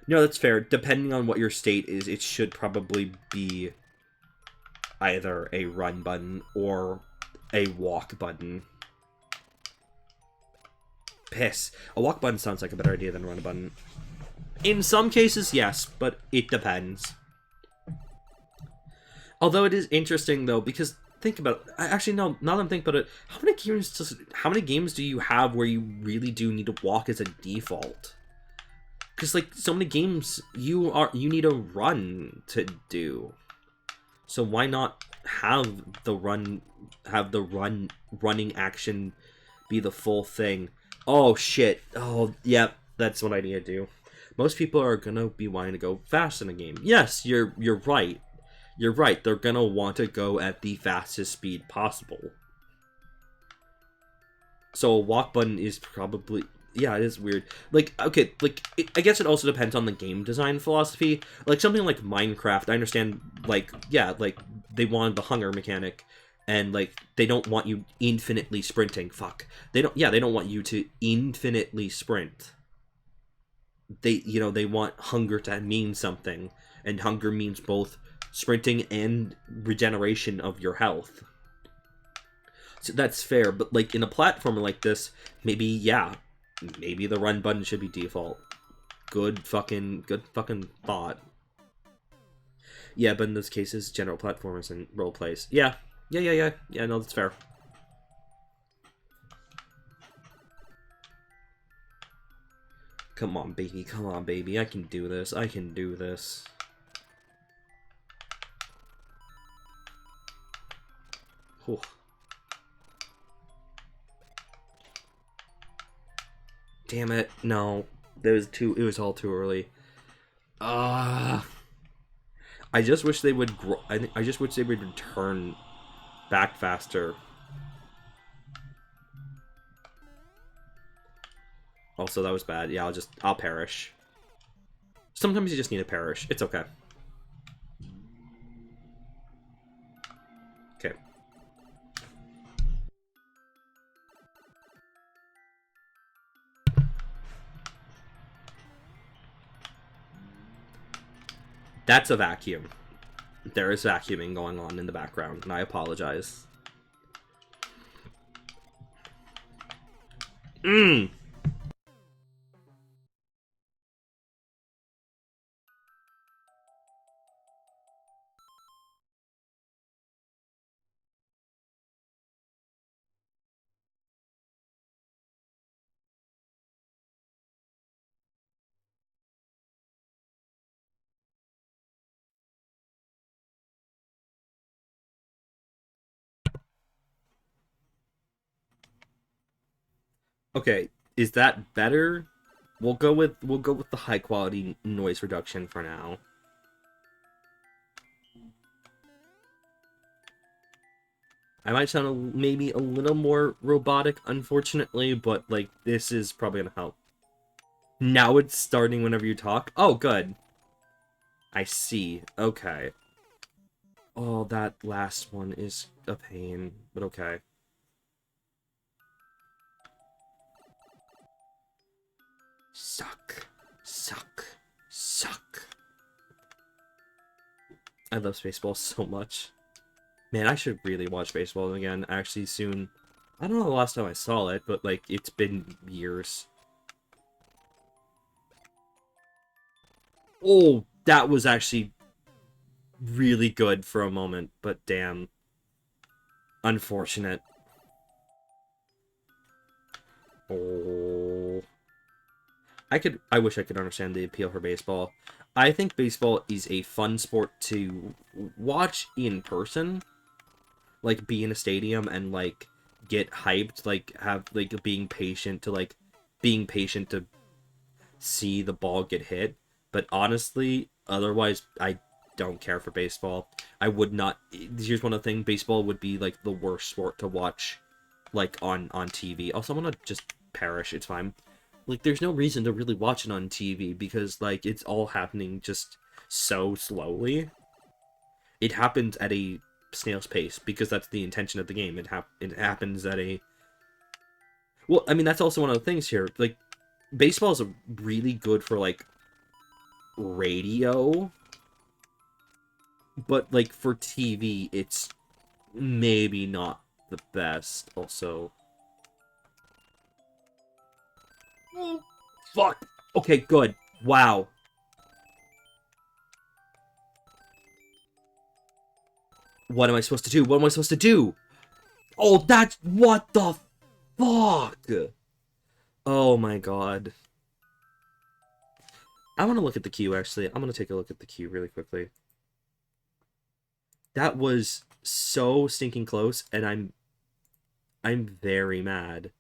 No, that's fair. Depending on what your state is, it should probably be either a run button or a walk button. Piss. A walk button sounds like a better idea than a run button. In some cases, yes, but it depends. Although it is interesting, though, because think about it. Actually, no, now that I'm thinking about it, how many games do you have where you really do need to walk as a default? Because, like, so many games you need a run to do. So why not have the running action be the full thing? Oh, shit. Oh, yep, that's what I need to do. Most people are gonna be wanting to go fast in a game. Yes, you're right. You're right. They're gonna want to go at the fastest speed possible. So a walk button is probably... Yeah, it is weird. Like, okay, like, I guess it also depends on the game design philosophy. Like, something like Minecraft, I understand, like, yeah, like, they wanted the hunger mechanic, and, like, they don't want you infinitely sprinting. Fuck. They don't want you to infinitely sprint. They want hunger to mean something, and hunger means both sprinting and regeneration of your health. So that's fair, but like in a platformer like this, maybe the run button should be default. Good fucking thought. Yeah, but in this case, it's general platformers and role plays. Yeah, no, that's fair. Come on, baby, I can do this. Whew. Damn it, no. It was all too early. I just wish they would I just wish they would return back faster. Also, that was bad. Yeah, I'll perish. Sometimes you just need to perish. It's okay. Okay. That's a vacuum. There is vacuuming going on in the background, and I apologize. Okay, is that better? We'll go with the high quality noise reduction for now. I might sound maybe a little more robotic, unfortunately, but, like, this is probably gonna help. Now it's starting whenever you talk? Oh, good. I see. Okay. Oh, that last one is a pain, but okay. Suck. Suck. Suck. I love Spaceball so much. Man, I should really watch baseball again, actually, soon. I don't know the last time I saw it, but, like, it's been years. Oh, that was actually really good for a moment, but damn. Unfortunate. Oh. I wish I could understand the appeal for baseball. I think baseball is a fun sport to watch in person, like be in a stadium and like get hyped, like have like being patient to see the ball get hit. But honestly, otherwise I don't care for baseball. I would not. Here's one of the things: baseball would be like the worst sport to watch, like on TV. Also, I'm gonna just perish. It's fine. Like, there's no reason to really watch it on TV because like it's all happening just so slowly. It happens at a snail's pace because that's the intention of the game. It happens at a well. I mean, that's also one of the things here. Like, baseball is really good for like radio, but like for TV, it's maybe not the best. Also, fuck. Okay, good. Wow. What am I supposed to do? What am I supposed to do? Oh, that's what the fuck. Oh my god. I want to look at the queue. Actually, I'm gonna take a look at the queue really quickly. That was so stinking close, and I'm very mad.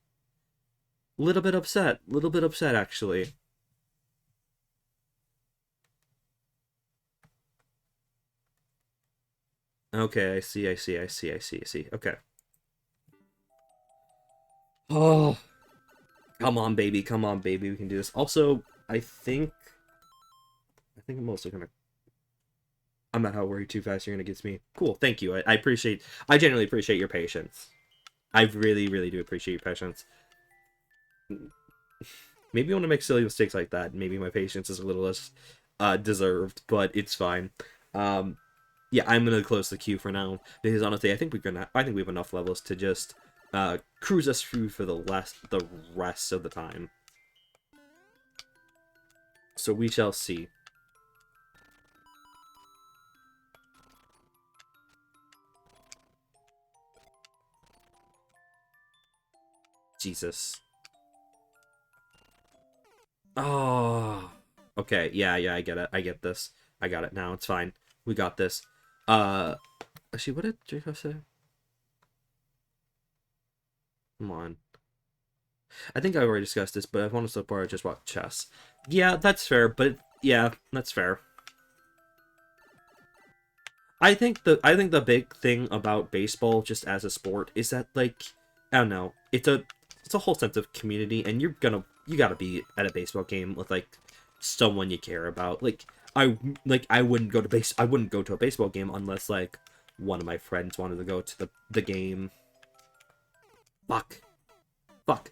Little bit upset. Little bit upset, actually. Okay, I see, I see, I see, I see, I see. Okay. Oh, come on, baby. Come on, baby. We can do this. Also, I think I'm also gonna. I'm not how worried too fast you're gonna get me. Cool, thank you. I genuinely appreciate your patience. I really, really do appreciate your patience. Maybe when I make silly mistakes like that, maybe my patience is a little less deserved, but it's fine. Um, yeah, I'm gonna close the queue for now because honestly, I think we have enough levels to just cruise us through for the rest of the time. So we shall see. Jesus. Oh. Okay, yeah, I get it. I get this. I got it now. It's fine. We got this. Uh, actually, what did Jacob say? Come on. I think I already discussed this, but I want to so far just watch chess. Yeah, that's fair, but yeah, that's fair. I think the big thing about baseball just as a sport is that like I don't know, it's a whole sense of community and you gotta be at a baseball game with like someone you care about. I wouldn't go to a baseball game unless like one of my friends wanted to go to the game. Fuck. Fuck.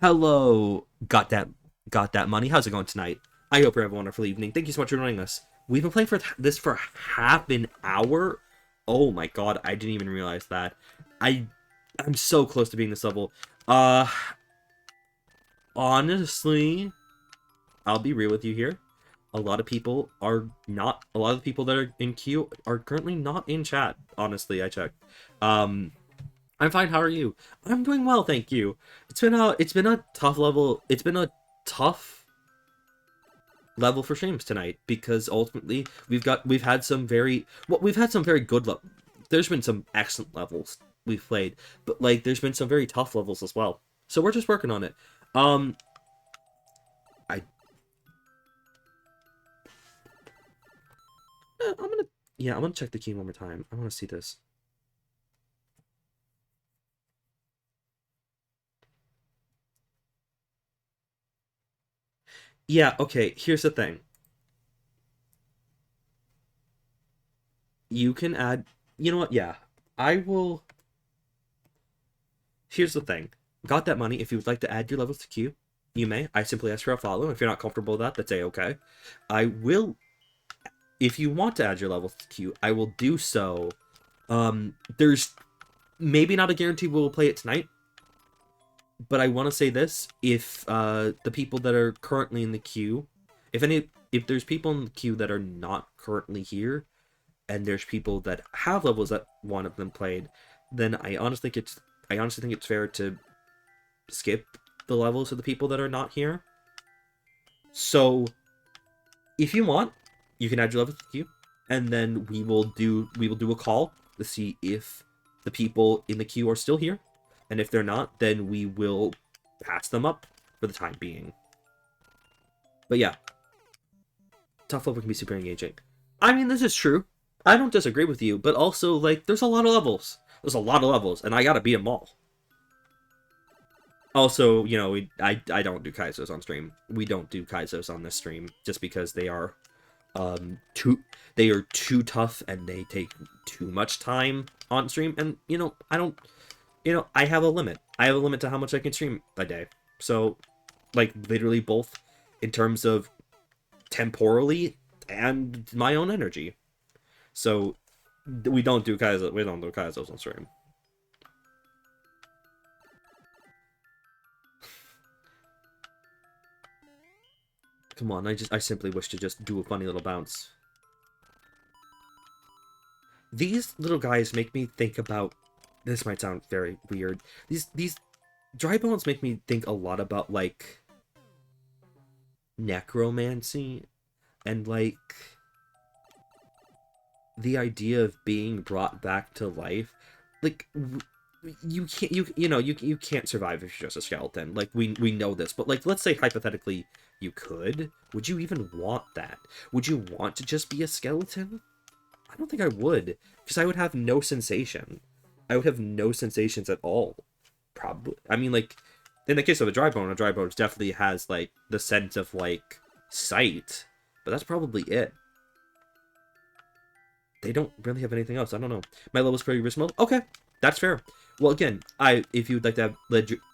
Hello. Got that money. How's it going tonight? I hope you have a wonderful evening. Thank you so much for joining us. We've been playing for this for half an hour. Oh my god, I didn't even realize that. I I'm so close to being this level. Uh Honestly, I'll be real with you here. A lot of the people that are in queue are currently not in chat. Honestly, I checked. Um I'm fine. How are you? I'm doing well, thank you. It's been a tough level. It's been a tough level for streams tonight because ultimately we've had some very good there's been some excellent levels we've played, but like there's been some very tough levels as well. So we're just working on it. Um, I I'm gonna check the key one more time. I want to see this. Yeah, okay, here's the thing. You can add, you know what? Yeah. I will Here's the thing. Got that money. If you would like to add your levels to queue, you may. I simply ask for a follow. If you're not comfortable with that, that's a-okay. I will, if you want to add your levels to queue, I will do so. There's maybe not a guarantee we'll play it tonight, but I want to say this: if the people that are currently in the queue, if there's people in the queue that are not currently here, and there's people that have levels that want them played, then I honestly think it's fair to skip the levels of the people that are not here. So if you want, you can add your level to the queue, and then we will do a call to see if the people in the queue are still here, and if they're not, then we will pass them up for the time being. But yeah, tough level can be super engaging. I mean, this is true. I don't disagree with you, but also like there's a lot of levels. There's a lot of levels, and I gotta beat them all. Also, I don't do Kaizos on stream. We don't do Kaizos on this stream just because too they are too tough and they take too much time on stream, and I don't I have a limit. I have a limit to how much I can stream a day. So like literally both in terms of temporally and my own energy. So we don't do Kaizos on stream. Come on, I simply wish to just do a funny little bounce. These little guys make me think about, this might sound very weird. These dry bones make me think a lot about like necromancy and like the idea of being brought back to life. Like you can't survive if you're just a skeleton. Like we know this, but like let's say hypothetically you could. Would you even want that? Would you want to just be a skeleton? I don't think I would, because I would have no sensation. I would have no sensations at all. Probably. I mean, like, in the case of a dry bone definitely has, like, the sense of, like, sight. But that's probably it. They don't really have anything else. I don't know. My level's pretty reasonable. Okay, that's fair. Well, again, if you'd like to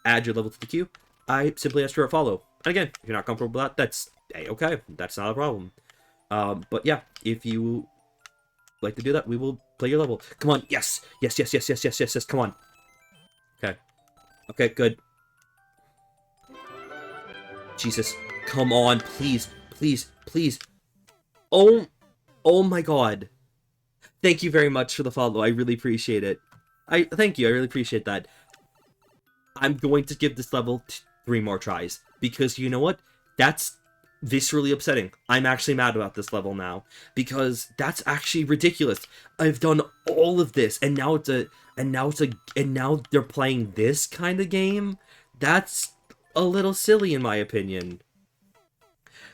add your level to the queue, I simply ask for a follow. And again, if you're not comfortable with that, that's a-okay. That's not a problem. But yeah, if you like to do that, we will play your level. Come on, yes, yes, yes, yes, yes, yes, yes, yes. Come on. Okay, okay, good. Jesus, come on, please, please, please. Oh, oh my God. Thank you very much for the follow. I really appreciate it. Thank you. I really appreciate that. I'm going to give this level 3 more tries because you know what? That's viscerally upsetting. I'm actually mad about this level now because that's actually ridiculous. I've done all of this and now now they're playing this kind of game. That's a little silly in my opinion.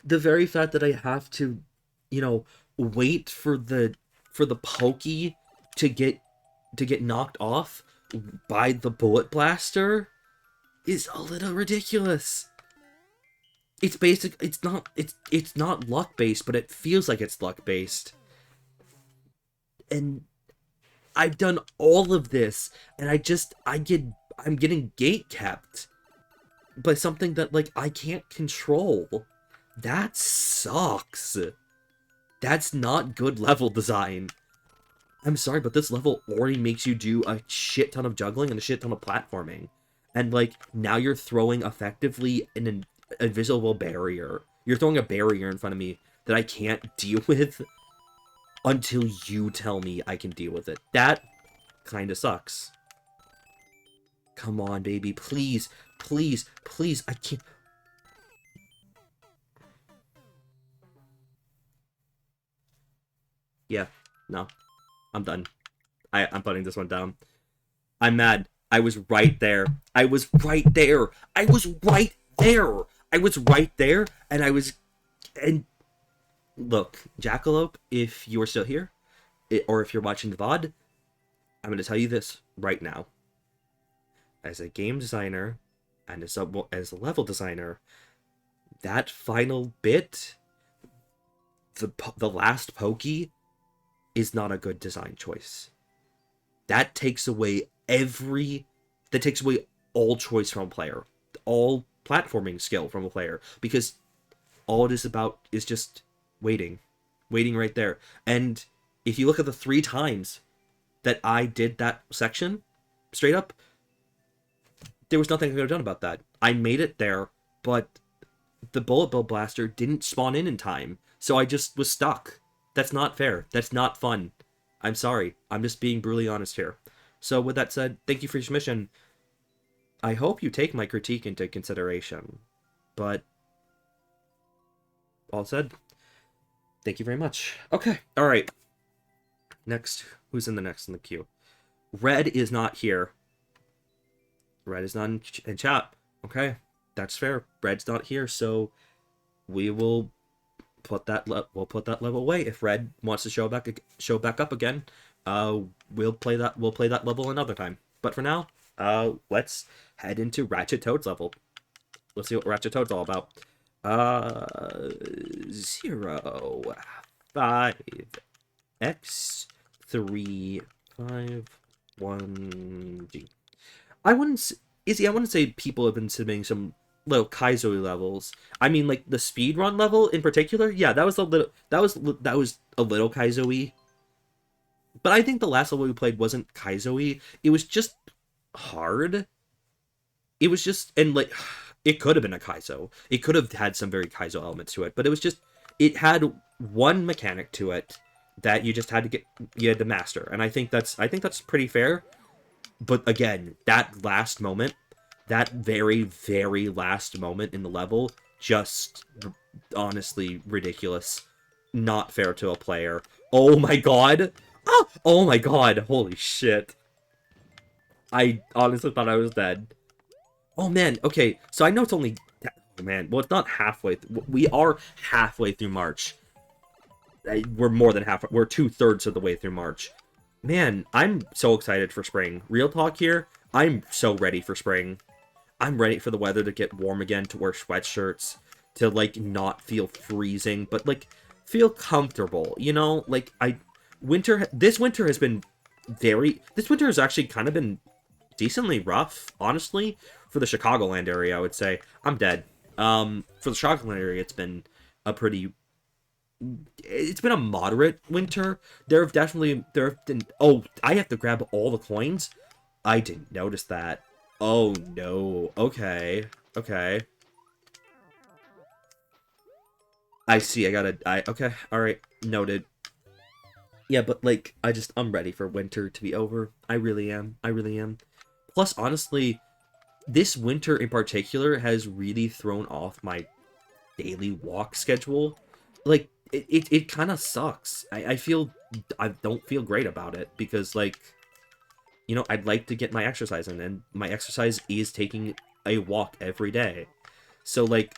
The very fact that I have to, wait for the pokey to get knocked off by the bullet blaster is a little ridiculous. It's not luck based, but it feels like it's luck based. And I've done all of this and I'm getting gate kept by something that like I can't control. That sucks. That's not good level design. I'm sorry, but this level already makes you do a shit ton of juggling and a shit ton of platforming. And, like, now you're throwing effectively an invisible barrier. You're throwing a barrier in front of me that I can't deal with until you tell me I can deal with it. That kind of sucks. Come on, baby. Please, please, please. I can't. Yeah, no. I'm done. I'm putting this one down. I'm mad. I was right there. I was right there. I was right there. I was right there, and and look, Jackalope, if you're still here, or if you're watching the VOD, I'm going to tell you this right now. As a game designer, and as a level designer, that final bit, the last pokey, is not a good design choice. That takes away that takes away all choice from a player, all platforming skill from a player, because all it is about is just waiting, waiting right there. And if you look at the 3 times that I did that section, straight up, there was nothing I could have done about that. I made it there, but the bullet bill blaster didn't spawn in time, so I just was stuck. That's not fair. That's not fun. I'm sorry. I'm just being brutally honest here. So with that said, thank you for your submission. I hope you take my critique into consideration. But all said, thank you very much. Okay, all right. Next, who's in the next in the queue? Red is not here. Red is not in chat. Okay, that's fair. Red's not here, so we will put that level away. If Red wants to show back up again, we'll play that level another time. But for now, let's head into Ratchet Toad's level. Let's see what Ratchet Toad's all about. 0, 5, X, 3, 5, 1, G. I wouldn't say people have been submitting some little Kaizo levels. I mean, like the speedrun level in particular. Yeah, that was a little Kaizo-y. But I think the last level we played wasn't Kaizo-y. It was just hard. It was just, and like, it could have been a Kaizo. It could have had some very Kaizo elements to it, but it had one mechanic to it that you just had to master, and I think that's pretty fair. But again, that last moment, that very, very last moment in the level, just honestly ridiculous. Not fair to a player. Oh my god! Oh my god! Holy shit. I honestly thought I was dead. Oh man, okay, so I know it's only... Oh man, well, it's not halfway. We are halfway through March. We're more than half. We're 2/3 of the way through March. Man, I'm so excited for spring. Real talk here, I'm so ready for spring. I'm ready for the weather to get warm again, to wear sweatshirts, to, like, not feel freezing, but, like, feel comfortable, you know? Like, this winter has actually kind of been decently rough, honestly, for the Chicagoland area, I would say. I'm dead. For the Chicagoland area, it's been a moderate winter. There have been... Oh, I have to grab all the coins? I didn't notice that. Oh, no. Okay. Okay. I see. Okay. Alright. Noted. Yeah, but, like, I'm ready for winter to be over. I really am. I really am. Plus, honestly, this winter in particular has really thrown off my daily walk schedule. Like, it kind of sucks. I don't feel great about it, because, like, you know, I'd like to get my exercise in, and my exercise is taking a walk every day. So, like,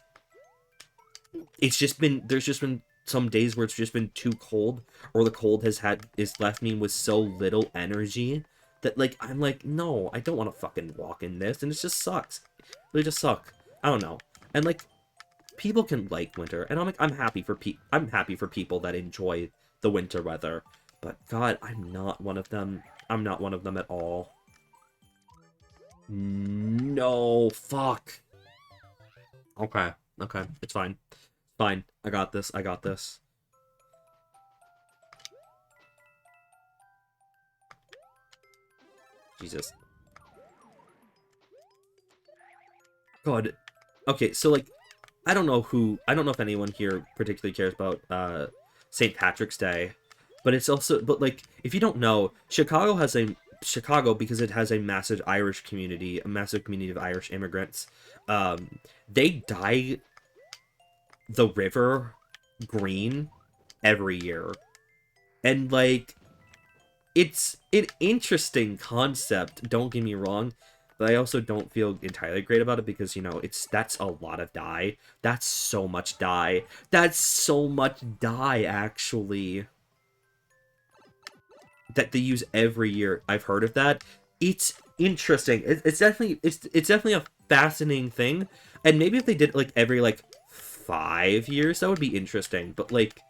there's just been some days where it's just been too cold, or the cold has left me with so little energy that, like, I'm like, no, I don't want to fucking walk in this, and it just sucks. They just suck. I don't know. And, like, people can like winter, and I'm happy for people that enjoy the winter weather. But God, I'm not one of them. I'm not one of them at all. No, fuck. Okay, okay, it's fine. Fine, I got this. I got this. Jesus. God. Okay, so, like, I don't know if anyone here particularly cares about St. Patrick's Day, but like, if you don't know, Chicago, because it has a massive Irish community, a massive community of Irish immigrants, they dye the river green every year. And, like, it's an interesting concept, don't get me wrong, but I also don't feel entirely great about it, because, you know, that's a lot of dye. That's so much dye. That's so much dye, actually, that they use every year. I've heard of that. It's interesting. It's definitely a fascinating thing. And maybe if they did it, like, every, like, 5 years. That would be interesting, but like,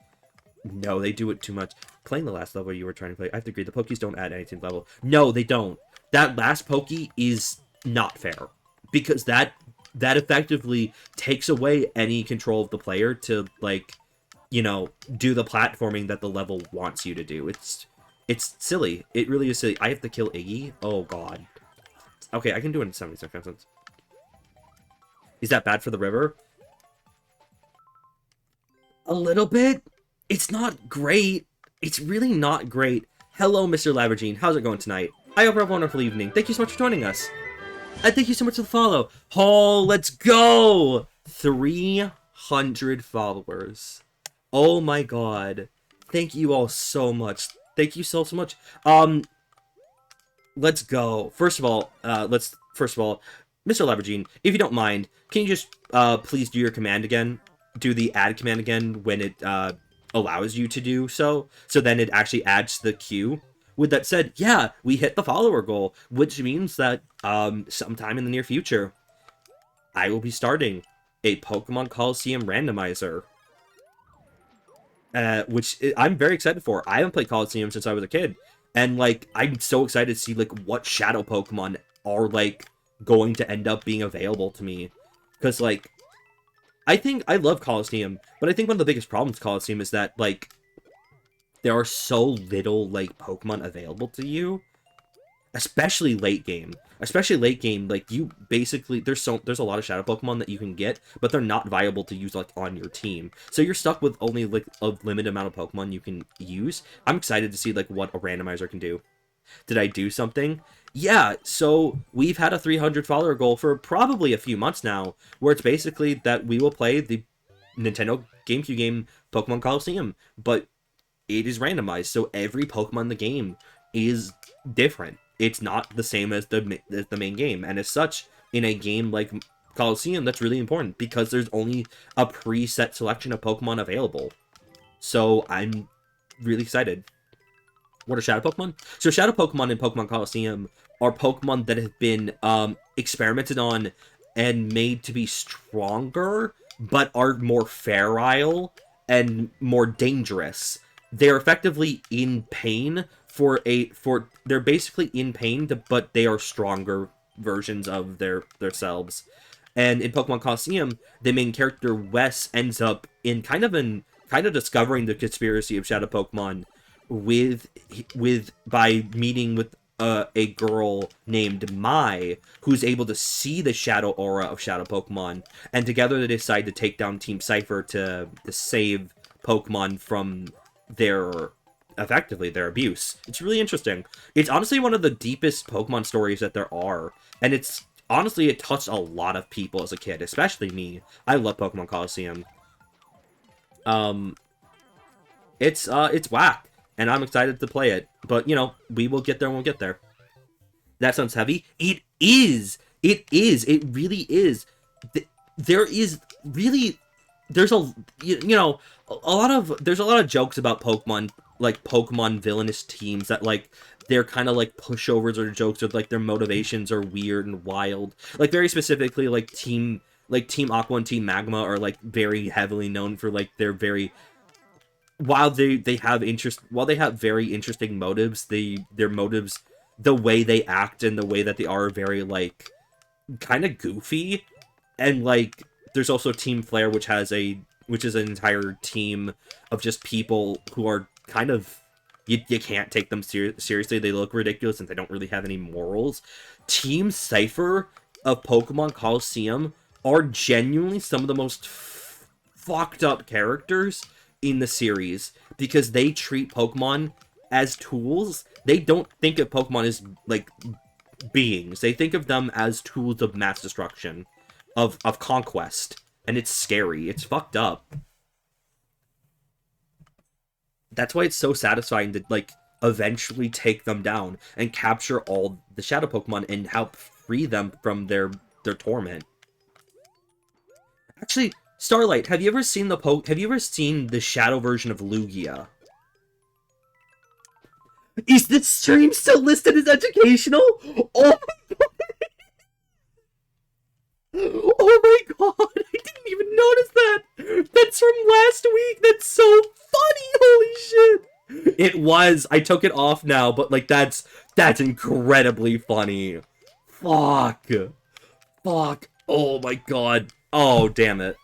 no, they do it too much. Playing the last level you were trying to play, I have to agree, the Pokies don't add anything to level. No, they don't. That last Poke is not fair, because that effectively takes away any control of the player to, like, you know, do the platforming that the level wants you to do. It's silly. It really is silly. I have to kill Iggy? Oh, God. Okay, I can do it in 70 seconds. Is that bad for the river? A little bit? It's not great. It's really not great. Hello, Mr. Labergine. How's it going tonight? I hope you have a wonderful evening. Thank you so much for joining us. And thank you so much for the follow. Oh, let's go! 300 followers. Oh my god. Thank you all so much. Thank you so much. Let's go. First of all, Mr. Labergine, if you don't mind, can you just, please do your command again? Do the add command again when it, allows you to do so. So then it actually adds the queue. With that said, yeah, we hit the follower goal, which means that, sometime in the near future, I will be starting a Pokemon Coliseum randomizer. Which I'm very excited for. I haven't played Coliseum since I was a kid. And, like, I'm so excited to see, like, what Shadow Pokemon are, like, going to end up being available to me. Because, like, I love Coliseum, but I think one of the biggest problems with Coliseum is that, like, there are so little, like, Pokemon available to you. Especially late game. Especially late game, like, you basically, there's a lot of Shadow Pokemon that you can get, but they're not viable to use, like, on your team. So you're stuck with only, like, a limited amount of Pokemon you can use. I'm excited to see, like, what a randomizer can do. Did I do something? Yeah, so we've had a 300 follower goal for probably a few months now, where it's basically that we will play the Nintendo GameCube game Pokemon Coliseum, but it is randomized, so every Pokemon in the game is different. It's not the same as the main game, and as such, in a game like Coliseum, that's really important, because there's only a preset selection of Pokemon available. So I'm really excited. What are Shadow Pokemon? So Shadow Pokemon in Pokemon Coliseum are Pokemon that have been experimented on and made to be stronger, but are more feral and more dangerous. They're effectively in pain they're basically in pain, but they are stronger versions of themselves. And in Pokemon Coliseum, the main character Wes ends up in kind of discovering the conspiracy of Shadow Pokemon by meeting with a girl named Mai, who's able to see the shadow aura of Shadow Pokemon, and together they decide to take down Team Cypher to save Pokemon from their abuse. It's really interesting. It's honestly one of the deepest Pokemon stories that there are, and it touched a lot of people as a kid, especially me. I love Pokemon Coliseum. It's whack, and I'm excited to play it, but, you know, we will get there when we'll get there. That sounds heavy. It is! It really is. There's a lot of jokes about Pokemon, like Pokemon villainous teams that, like, they're kind of like pushovers or jokes, or like their motivations are weird and wild. Like, very specifically, like Team Aqua and Team Magma are, like, very heavily known for, like, their very, while they have very interesting motives, their motives, the way they act and the way that they are very, like, kind of goofy. And, like, there's also Team Flare, which is an entire team of just people who are kind of, you can't take them seriously. They look ridiculous and they don't really have any morals. Team Cypher of Pokemon Coliseum are genuinely some of the most fucked up characters in the series, because they treat Pokemon as tools. They don't think of Pokemon as, like, beings. They think of them as tools of mass destruction, of conquest. And it's scary. It's fucked up. That's why it's so satisfying to, like, eventually take them down and capture all the Shadow Pokemon and help free them from their torment. Actually, Starlight, have you ever seen the Shadow version of Lugia? Is this stream still listed as educational? Oh my god! Oh my god! I didn't even notice that! was. I took it off now, but like that's incredibly funny. Fuck. Fuck. Oh my god. Oh, damn it.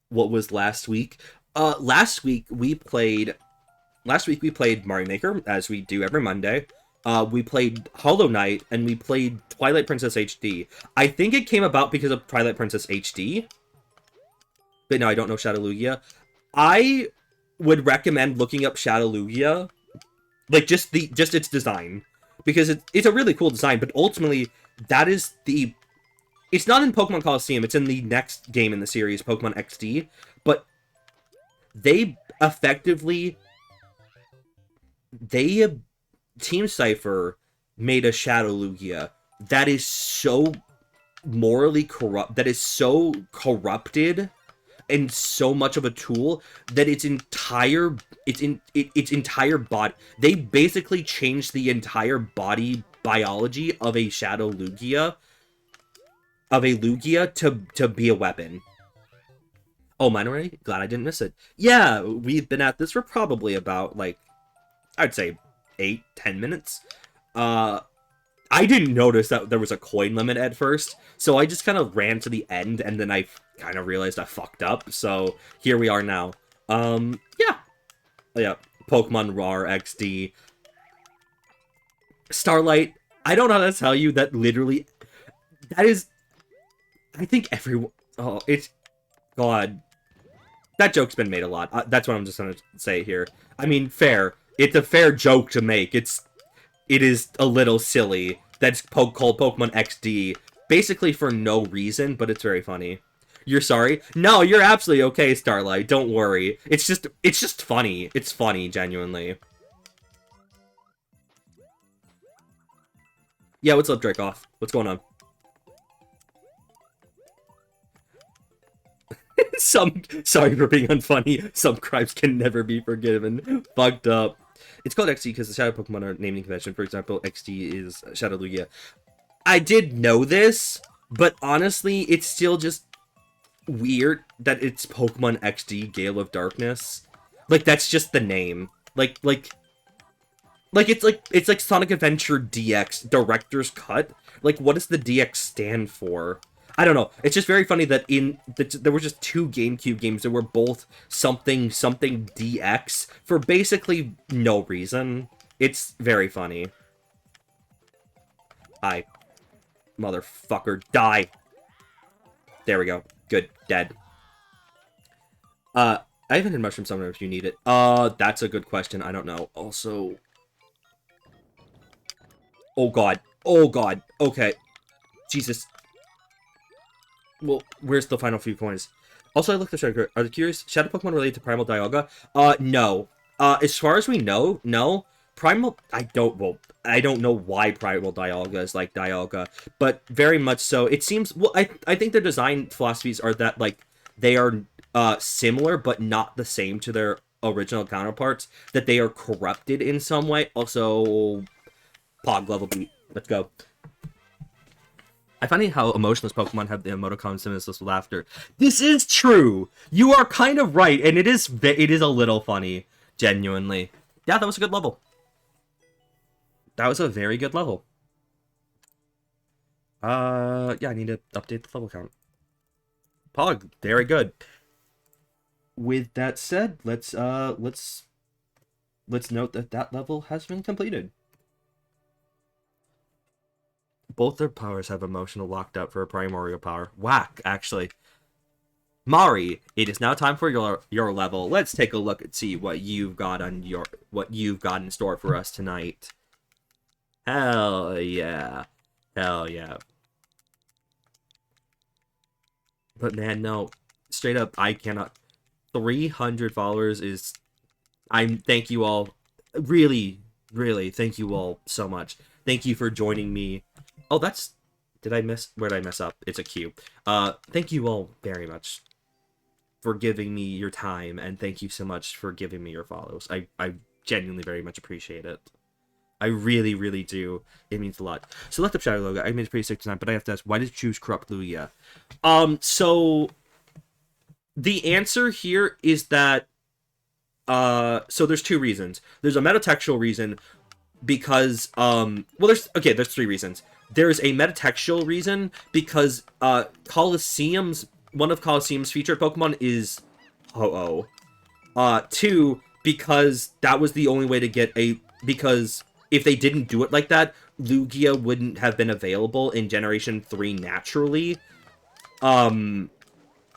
What was last week? Last week we played Mario Maker, as we do every Monday. We played Hollow Knight, and we played Twilight Princess HD. I think it came about because of Twilight Princess HD. But no, I don't know Shadowlugia. I would recommend looking up Shadowlugia. Like, just its design. Because it's a really cool design, but ultimately, that is the... It's not in Pokemon Coliseum, it's in the next game in the series, Pokemon XD. But they effectively... Team Cypher made a Shadowlugia that is so morally corrupt, that is so corrupted and so much of a tool that its entire body, they basically changed the entire body biology of a Shadowlugia, to be a weapon. Oh, mine already? Glad I didn't miss it. Yeah, we've been at this for probably about, like, I'd say 8-10 minutes. I didn't notice that there was a coin limit at first, so I just kind of ran to the end, and then I kind of realized I fucked up, so here we are now. Yeah. Yeah, Pokemon RAR XD. Starlight, I don't know how to tell you that literally... That is... I think everyone... Oh, it's... God. That joke's been made a lot. That's what I'm just gonna say here. I mean, fair. It's a fair joke to make. It is a little silly. That's called Pokemon XD, basically for no reason, but it's very funny. You're sorry? No, you're absolutely okay, Starlight. Don't worry. It's just funny. It's funny, genuinely. Yeah, what's up, Dracoff? What's going on? Sorry for being unfunny. Some crimes can never be forgiven. Fucked up. It's called XD because the Shadow Pokemon are naming convention. For example, XD is Shadowlugia. I did know this, but honestly, it's still just weird that it's Pokemon XD Gale of Darkness. Like, that's just the name. Like it's like Sonic Adventure DX Director's Cut. Like, what does the DX stand for? I don't know. It's just very funny that there were just 2 GameCube games that were both something DX for basically no reason. It's very funny. Die. Motherfucker, die. There we go. Good. Dead. I haven't had Mushroom Summoner if you need it. That's a good question. I don't know. Also... Oh god. Oh god. Okay. Jesus. Well, where's the final few coins? Also, I looked at Shadow. Are you curious? Shadow Pokemon related to Primal Dialga? No. As far as we know, no. Primal, I don't know why Primal Dialga is like Dialga, but very much so. It seems, well, I think their design philosophies are that, like, they are, similar, but not the same to their original counterparts, that they are corrupted in some way. Also, Pog level beat. Let's go. I find it how emotionless Pokemon have the emoticon symbols of laughter. This is true! You are kind of right, and it is a little funny, genuinely. Yeah, that was a good level. That was a very good level. Yeah, I need to update the level count. Pog, very good. With that said, let's note that level has been completed. Both their powers have emotional locked up for a primordial power. Whack, actually. Mari, it is now time for your level. Let's take a look and see what you've got in store for us tonight. Hell yeah. Hell yeah. But man, no. Straight up, I cannot. 300 followers is... thank you all. Really, really, thank you all so much. Thank you for joining me. Oh, that's... Where did I mess up? It's a Q. Thank you all very much for giving me your time, and thank you so much for giving me your follows. I genuinely very much appreciate it. I really, really do. It means a lot. Select up Shadow Logo. I made it pretty sick tonight, but I have to ask, why did you choose Corrupt Lugia? So... The answer here is that So there's two reasons. There's a metatextual reason because there's three reasons. There's a metatextual reason because one of Colosseum's featured Pokemon is Ho-Oh. Two, because that was the only way to get because if they didn't do it like that, Lugia wouldn't have been available in Generation 3 naturally.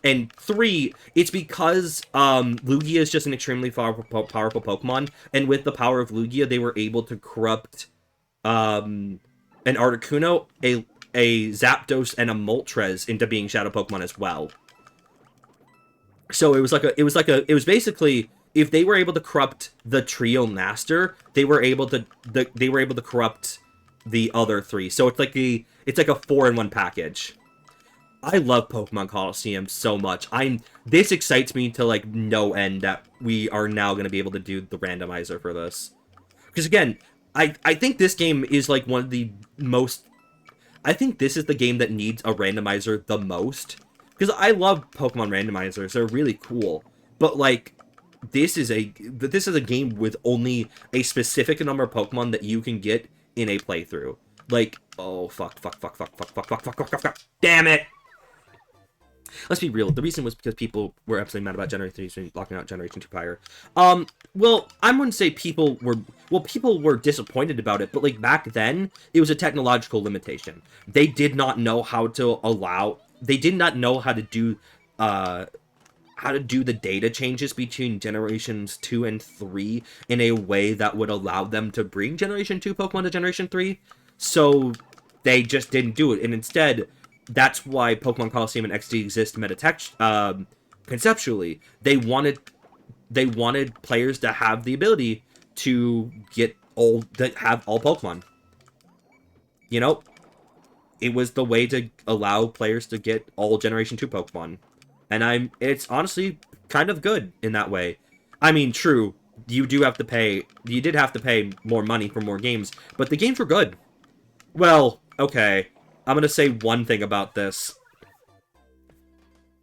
And three, it's because Lugia is just an extremely powerful Pokemon, and with the power of Lugia, they were able to corrupt an Articuno, a Zapdos, and a Moltres into being Shadow Pokemon as well. So it was basically, if they were able to corrupt the Trio Master, they were able to corrupt the other three. So it's like a 4-in-1 package. I love Pokemon Colosseum so much. This excites me to like no end that we are now going to be able to do the randomizer for this. Because again, I think this game is like one of the most... I think this is the game that needs a randomizer the most. Because I love Pokemon randomizers. They're really cool. But like, this is a game with only a specific number of Pokemon that you can get in a playthrough. Like, oh, fuck. Damn it! Let's be real. The reason was because people were absolutely mad about Generation 3 locking out Generation 2 prior. Well, I wouldn't say people were disappointed about it, but like back then, it was a technological limitation. They did not know how to do the data changes between Generations 2 and 3 in a way that would allow them to bring Generation 2 Pokemon to Generation 3. So they just didn't do it, and instead, that's why Pokemon Colosseum and XD exist conceptually. They wanted players to have the ability to have all Pokemon. You know, it was the way to allow players to get all Generation 2 Pokemon. And it's honestly kind of good in that way. I mean, true, you did have to pay more money for more games, but the games were good. Well, okay. I'm going to say one thing about this.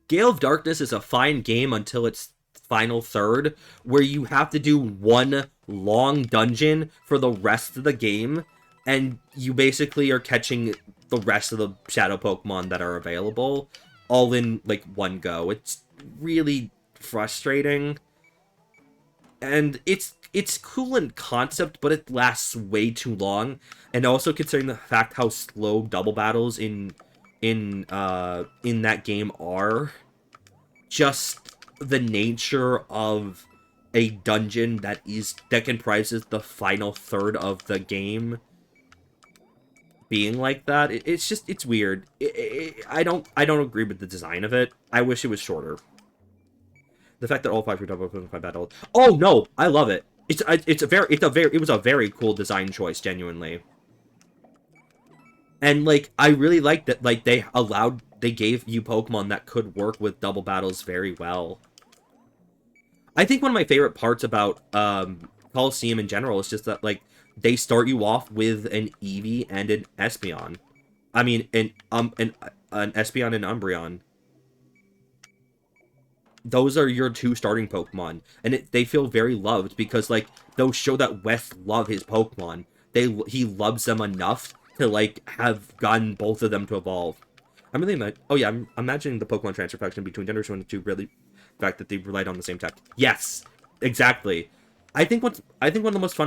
Gale of Darkness is a fine game until its final third, where you have to do one long dungeon for the rest of the game, and you basically are catching the rest of the Shadow Pokemon that are available, all in, like, one go. It's really frustrating. And it's cool in concept, but it lasts way too long. And also considering the fact how slow double battles in that game are, just the nature of a dungeon that comprises the final third of the game being like that, it's weird. I don't agree with the design of it. I wish it was shorter. The fact that all 5 double Pokemon fight battle. Oh no, I love it. It was a very cool design choice, genuinely. And like, I really liked that, like, they gave you Pokemon that could work with double battles very well. I think one of my favorite parts about Colosseum in general is just that, like, they start you off with an Eevee and an Espeon. I mean, an Espeon and Umbreon. Those are your two starting Pokemon, and they feel very loved because, like, those show that West love his Pokemon. He loves them enough to, like, have gotten both of them to evolve. I'm imagining the Pokemon transfer function between Generation 1 and 2 really, the fact that they relied on the same tech. Yes, exactly. I think one of the most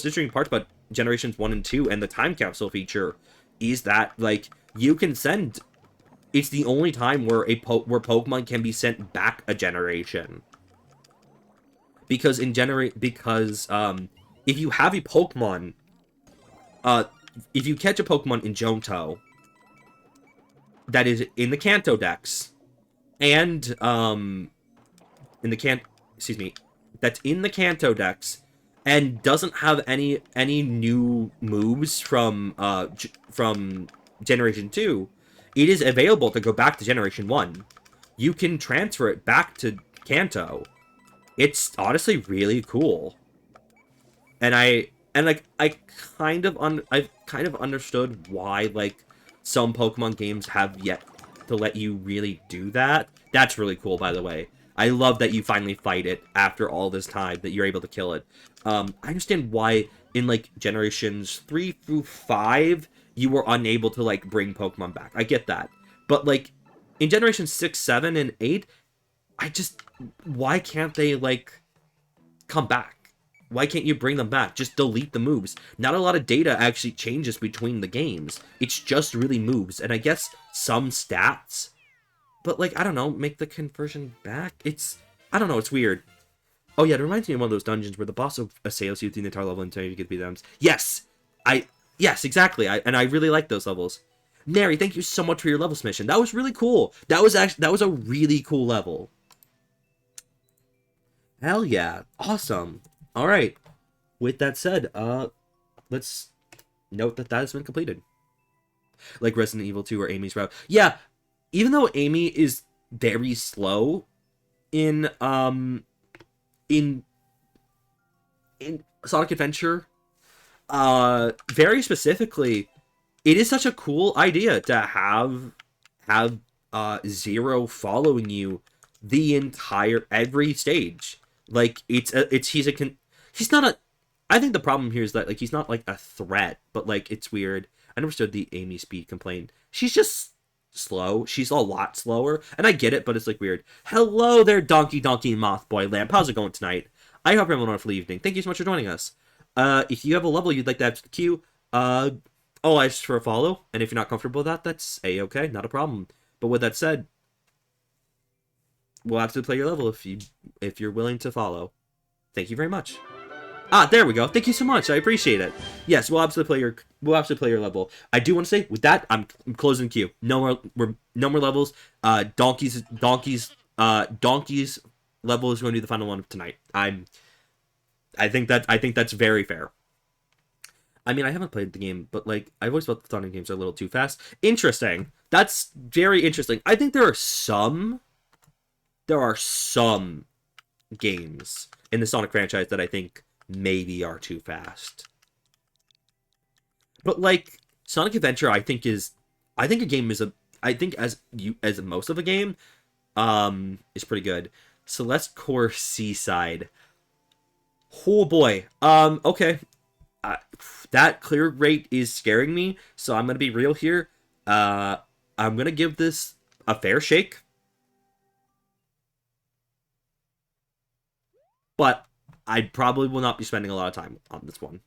interesting parts about Generations 1 and 2 and the time capsule feature is that, like, you can send... It's the only time where Pokemon can be sent back a generation. Because if you have a Pokemon, if you catch a Pokemon in Johto that is in the Kanto Dex, and that's in the Kanto Dex and doesn't have any new moves from Generation 2, it is available to go back to Generation 1. You can transfer it back to Kanto. It's honestly really cool. And I've kind of understood why, like, some Pokemon games have yet to let you really do that. That's really cool, by the way. I love that you finally fight it after all this time, that you're able to kill it. I understand why in, like, generations 3 through 5, you were unable to, like, bring Pokemon back. I get that. But, like, in generations 6, 7, and 8, why can't they, like, come back? Why can't you bring them back? Just delete the moves. Not a lot of data actually changes between the games. It's just really moves, and I guess some stats. But, like, I don't know, make the conversion back? I don't know, it's weird. Oh yeah, it reminds me of one of those dungeons where the boss assails you through the entire level until you get to beat them. Yes! Yes, exactly, and I really like those levels. Mary, thank you so much for your level submission. That was really cool. That was a really cool level. Hell yeah. Awesome. Alright. With that said, let's note that has been completed. Like Resident Evil 2 or Amy's route. Yeah, even though Amy is very slow in Sonic Adventure, very specifically, it is such a cool idea to have Zero following you the entire every stage. Like he's not a. I think the problem here is that, like, he's not like a threat, but like it's weird. I understood the Amy speed complaint. She's just slow. She's a lot slower, and I get it, but it's like weird. Hello there, Donkey Moth Boy Lamp. How's it going tonight? I hope everyone had a wonderful evening. Thank you so much for joining us. If you have a level you'd like to add to the queue, I'll ask for a follow, and if you're not comfortable with that, that's a-okay, not a problem. But with that said, we'll have to play your level if you're willing to follow. Thank you very much. Ah, there we go. Thank you so much. I appreciate it. Yes, we'll absolutely play your level. I do want to say, with that, I'm closing the queue. No more levels. Donkey's level is going to be the final one of tonight. I think that's very fair. I mean, I haven't played the game, but, like, I've always felt the Sonic games are a little too fast. Interesting. That's very interesting. I think there are some games in the Sonic franchise that I think maybe are too fast. But, like, Sonic Adventure, I think as most of a game, is pretty good. Celeste Core Seaside. Oh boy. Okay. That clear rate is scaring me, so I'm gonna be real here. I'm gonna give this a fair shake. But I probably will not be spending a lot of time on this one.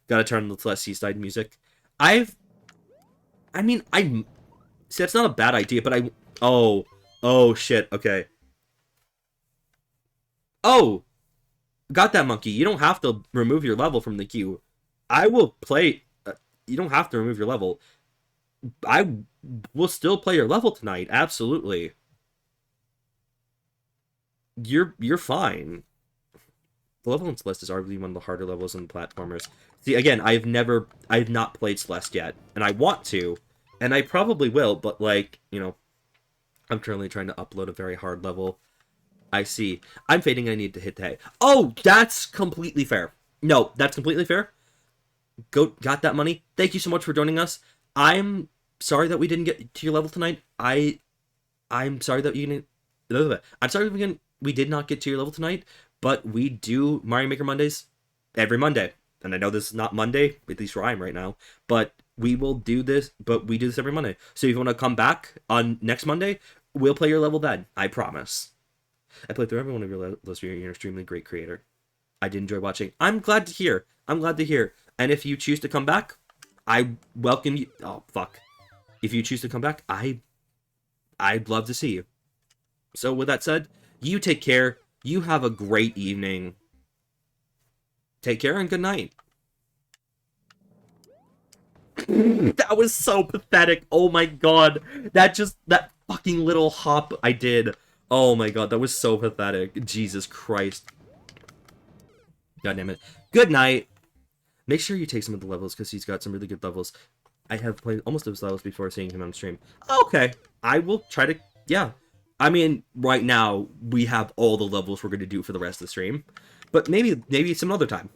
Gotta turn the Celeste Seaside music. See, that's not a bad idea, but oh shit, okay. Oh! Got that, monkey. You don't have to remove your level from the queue. I will play... you don't have to remove your level. I will still play your level tonight. Absolutely. You're fine. The level in Celeste is arguably one of the harder levels in the platformers. See, again, I've not played Celeste yet, and I want to, and I probably will, but, like, you know, I'm currently trying to upload a very hard level. I see. I'm fading. I need to hit hay. Oh, that's completely fair. No, that's completely fair. Got that money. Thank you so much for joining us. I'm sorry that we didn't get to your level tonight. I'm sorry that you didn't. I'm sorry we did not get to your level tonight, but we do Mario Maker Mondays every Monday. And I know this is not Monday, at least where I am right now, but we will do this, but we do this every Monday. So if you want to come back on next Monday, we'll play your level then. I promise. I played through every one of your levels. You're an extremely great creator. I did enjoy watching. I'm glad to hear. And if you choose to come back, I welcome you. Oh, fuck. If you choose to come back, I'd love to see you. So with that said, you take care. You have a great evening. Take care and good night. That was so pathetic. Oh my god. That fucking little hop I did. Oh my god, that was so pathetic. Jesus Christ. God damn it. Good night. Make sure you take some of the levels, because he's got some really good levels. I have played almost those levels before seeing him on stream. Okay. I will try to... Yeah. I mean, right now, we have all the levels we're going to do for the rest of the stream. But maybe some other time.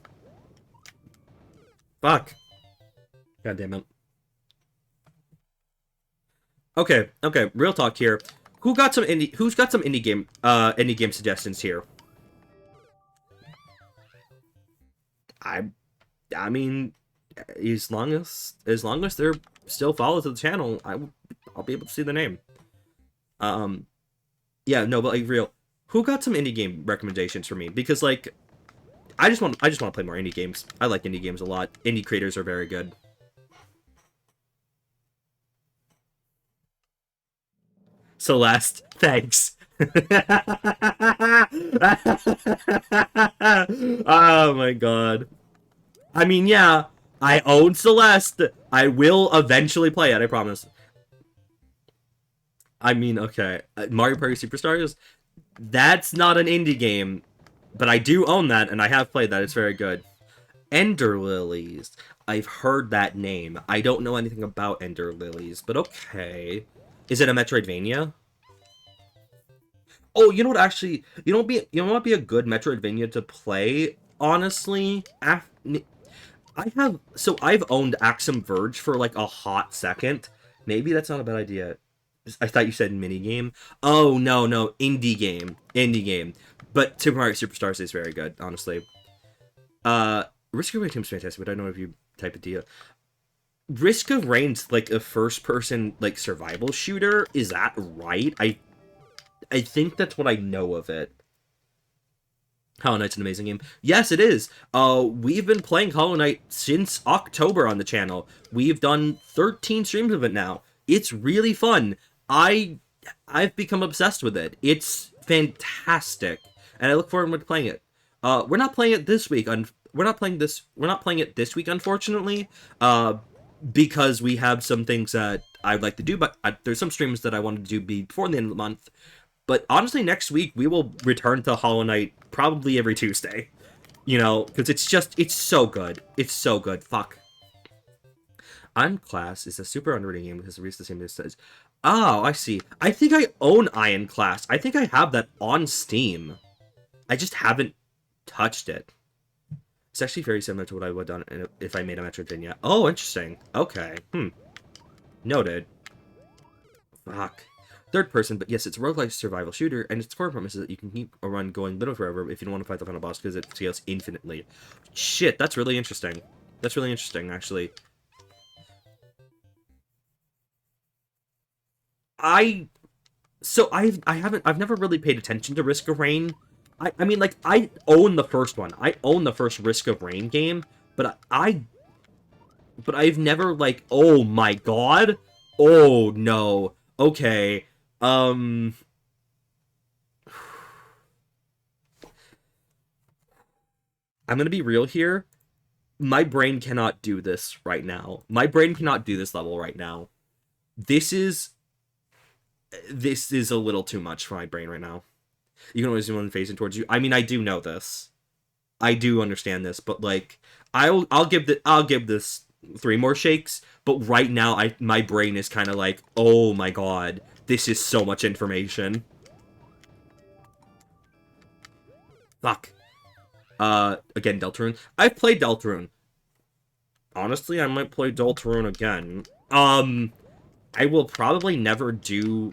Fuck. God damn it. Okay, real talk here. Who's got some indie game suggestions here? I I mean, as long as they're still followers of the channel, I'll be able to see the name. Um, yeah, no, but like real, who got some indie game recommendations for me? Because like, I just want to play more indie games. I like indie games a lot. Indie creators are very good. Celeste, thanks. Oh my god. I mean, yeah, I own Celeste. I will eventually play it, I promise. I mean, okay, Mario Party Superstars, that's not an indie game, but I do own that, and I have played that. It's very good. Ender Lilies. I've heard that name. I don't know anything about Ender Lilies, but okay. Is it a Metroidvania? Oh, you know what? Actually, you know what be a good Metroidvania to play. Honestly, I've owned Axum Verge for like a hot second. Maybe that's not a bad idea. I thought you said mini game. Oh no, no, indie game. But Super Mario Superstars is very good, honestly. Risk of Rain is fantastic, but I don't know if you type of deal. Risk of Rain's like a first-person like survival shooter. Is that right? I think that's what I know of it. Hollow Knight's an amazing game. Yes, it is. We've been playing Hollow Knight since October on the channel. We've done 13 streams of it now. It's really fun. I've become obsessed with it. It's fantastic, and I look forward to playing it. We're not playing it this week. We're not playing this. We're not playing it this week, unfortunately. Because we have some things that I'd like to do, but there's some streams that I wanted to do before the end of the month. But honestly, next week we will return to Hollow Knight probably every Tuesday. You know, because it's so good. It's so good. Fuck. Iron Class is a super underrated game because it reaches the same distance. Oh, I see. I think I own Iron Class. I think I have that on Steam. I just haven't touched it. It's actually very similar to what I would have done if I made a Metroidvania. Oh, interesting. Okay. Noted. Fuck. Third person, but yes, it's a roguelike survival shooter, and its core premise is that you can keep a run going little forever if you don't want to fight the final boss because it scales infinitely. Shit, that's really interesting. That's really interesting, actually. I've never really paid attention to Risk of Rain. I mean, like, I own the first one. I own the first Risk of Rain game, but I've never, like, oh my god? Oh, no. Okay. I'm gonna be real here. My brain cannot do this right now. My brain cannot do this level right now. This is a little too much for my brain right now. You can always do one facing towards you. I mean, I do know this. I do understand this, but like, I'll give this 3 more shakes. But right now, my brain is kind of like, oh my god, this is so much information. Fuck. Again, Deltarune. I've played Deltarune. Honestly, I might play Deltarune again. I will probably never do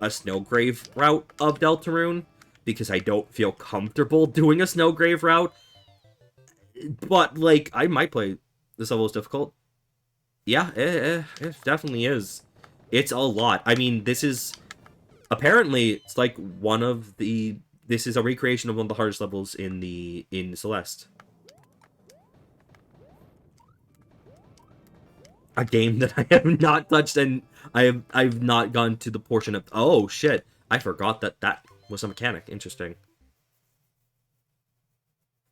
a Snowgrave route of Deltarune because I don't feel comfortable doing a Snowgrave route. But, like, I might play. This level is difficult. Yeah, it definitely is. It's a lot. I mean, this is... Apparently, it's like one of the... This is a recreation of one of the hardest levels in Celeste. A game that I have not touched, and I've not gone to the portion of... Oh, shit. I forgot that was a mechanic. Interesting.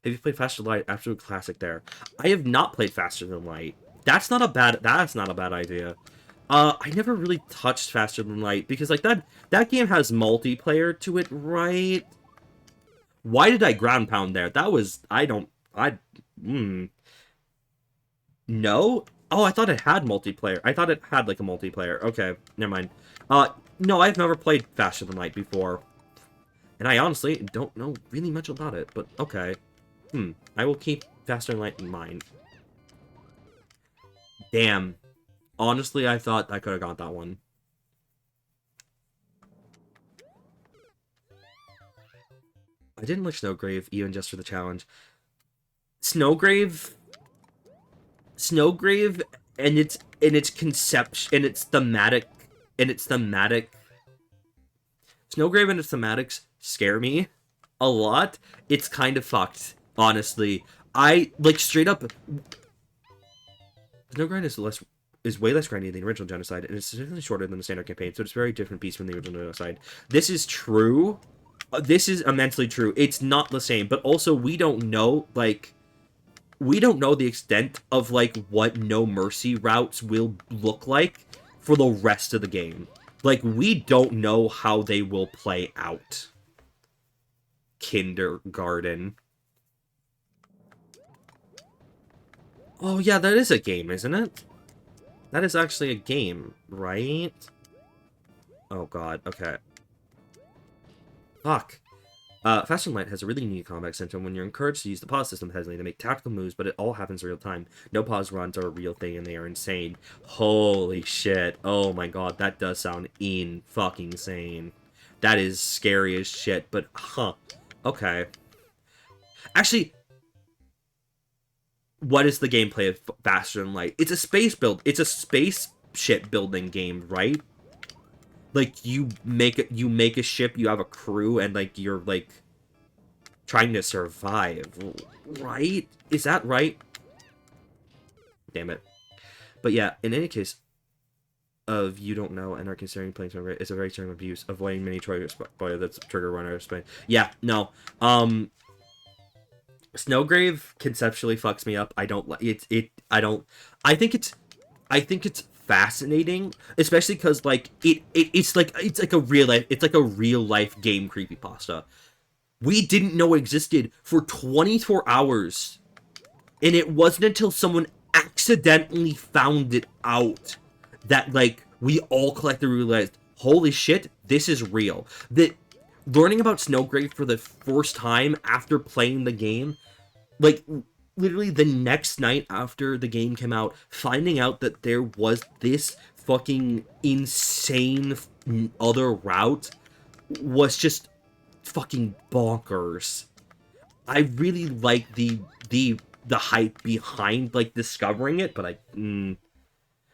Have you played Faster Than Light? Absolute classic there. I have not played Faster Than Light. That's not a bad idea. I never really touched Faster Than Light because like that game has multiplayer to it, right? Why did I ground pound there? That was no? Oh, I thought it had multiplayer. I thought it had like a multiplayer. Okay, never mind. No, I've never played Faster Than Light before. And I honestly don't know really much about it, but okay. I will keep Faster Than Light in mind. Damn. Honestly, I thought I could have got that one. I didn't like Snowgrave even just for the challenge. Snowgrave, Snowgrave, and its conception and its thematic and its thematic. Snowgrave and its thematics scare me a lot. It's kind of fucked, honestly. I like straight up. Snowgrind is way less grindy than the original Genocide, and it's significantly shorter than the standard campaign, so it's a very different beast from the original Genocide. This is true. This is immensely true. It's not the same, but also we don't know, like, we don't know the extent of, like, what No Mercy routes will look like for the rest of the game. Like, we don't know how they will play out. Kindergarten. Oh, yeah, that is a game, isn't it? That is actually a game, right? Oh, God. Okay. Fuck. Fast and Light has a really neat combat system when you're encouraged to use the pause system heavily to make tactical moves, but it all happens real time. No pause runs are a real thing, and they are insane. Holy shit. Oh my god, that does sound fucking insane. That is scary as shit, but huh. Okay. Actually, what is the gameplay of Faster Than Light? It's a spaceship building game, right? Like, you make a ship, you have a crew, and, like, you're, like, trying to survive, right? Is that right? Damn it. But yeah, in any case, of you don't know and are considering playing Snowgrave, it's a very strong abuse. Avoiding many trigger spoiler that's trigger runner spin. Yeah, no. Snowgrave conceptually fucks me up. I don't like it. I don't. I think it's fascinating, especially because like it's like a real life game creepypasta. We didn't know it existed for 24 hours, and it wasn't until someone accidentally found it out that like we all collectively realized, holy shit, this is real. That learning about Snowgrave for the first time after playing the game, like literally the next night after the game came out, finding out that there was this fucking insane other route was just fucking bonkers. I really like the hype behind like discovering it, but I feel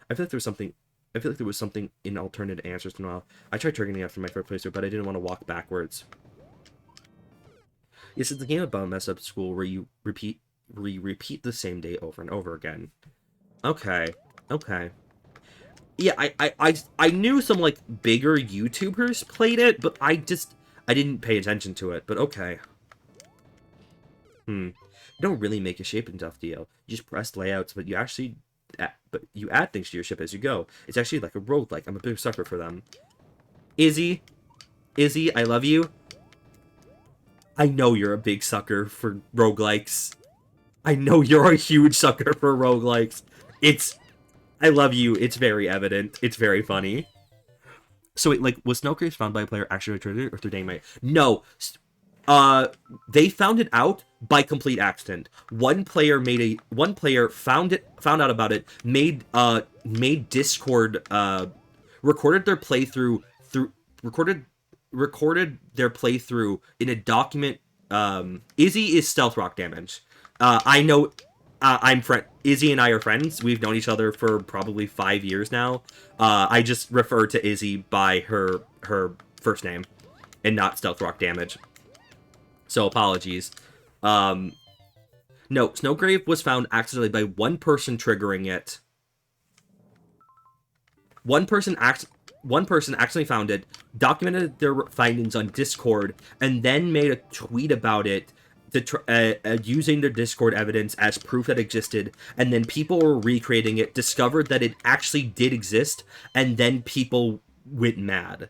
like there was something. I feel like there was something in alternate answers to know. I tried triggering it after my first playthrough, but I didn't want to walk backwards. Yes, it's a game about mess up school where you repeat the same day over and over again. Okay. Okay. Yeah, I knew some like bigger YouTubers played it, but I didn't pay attention to it, but okay. You don't really make a shape in Tough DL. You just press layouts, but you add things to your ship as you go. It's actually like a roguelike. I'm a big sucker for them. Izzy, I love you. I know you're a big sucker for roguelikes. I know you're a huge sucker for roguelikes. I love you. It's very evident. It's very funny. So wait, like, was Snowgrave found by a player actually triggered or through dynamite? No. They found it out by complete accident. One player found out about it, made Discord, recorded their playthrough recorded their playthrough in a document. Izzy is stealth rock damage. I know. Izzy and I are friends. We've known each other for probably 5 years now. I just refer to Izzy by her first name, and not stealth rock damage. So apologies. No, Snowgrave was found accidentally by one person triggering it. One person accidentally found it, documented their findings on Discord, and then made a tweet about it, using their Discord evidence as proof that it existed, and then people were recreating it, discovered that it actually did exist, and then people went mad.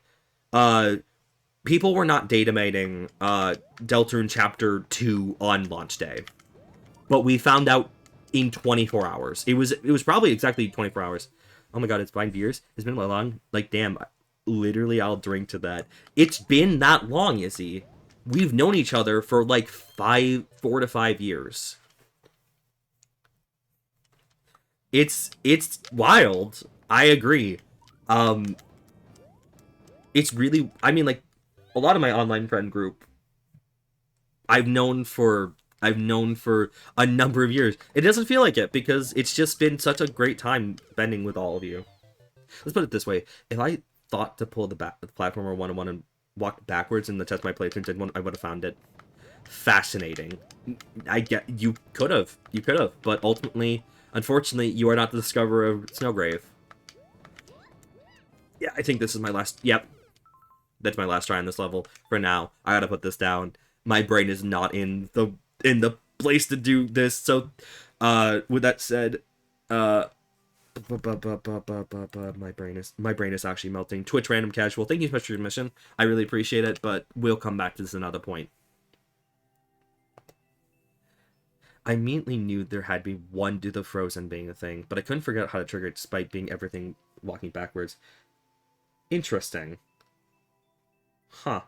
People were not datamining Deltarune Chapter 2 on launch day, but we found out in 24 hours. It was probably exactly 24 hours. Oh my god, it's 5 years? It's been that long? Like, damn, literally I'll drink to that. It's been that long, Izzy. We've known each other for like 4 to 5 years. It's wild. I agree. It's really, I mean, like, a lot of my online friend group I've known for a number of years. It doesn't feel like it because it's just been such a great time spending with all of you. Let's put it this way: if I thought to pull the platformer 101 and walk backwards in the test my playthrough did one, I would have found it fascinating. I get you could have, but ultimately, unfortunately, you are not the discoverer of Snowgrave. Yeah, I think this is my last. Yep, that's my last try on this level for now. I gotta put this down. My brain is not in the place to do this. So, with that said, my brain is actually melting. Twitch random casual. Thank you so much for your mission. I really appreciate it, but we'll come back to this another point. I immediately knew there had to be one do the frozen being a thing, but I couldn't figure out how to trigger it despite being everything walking backwards. Interesting. Huh.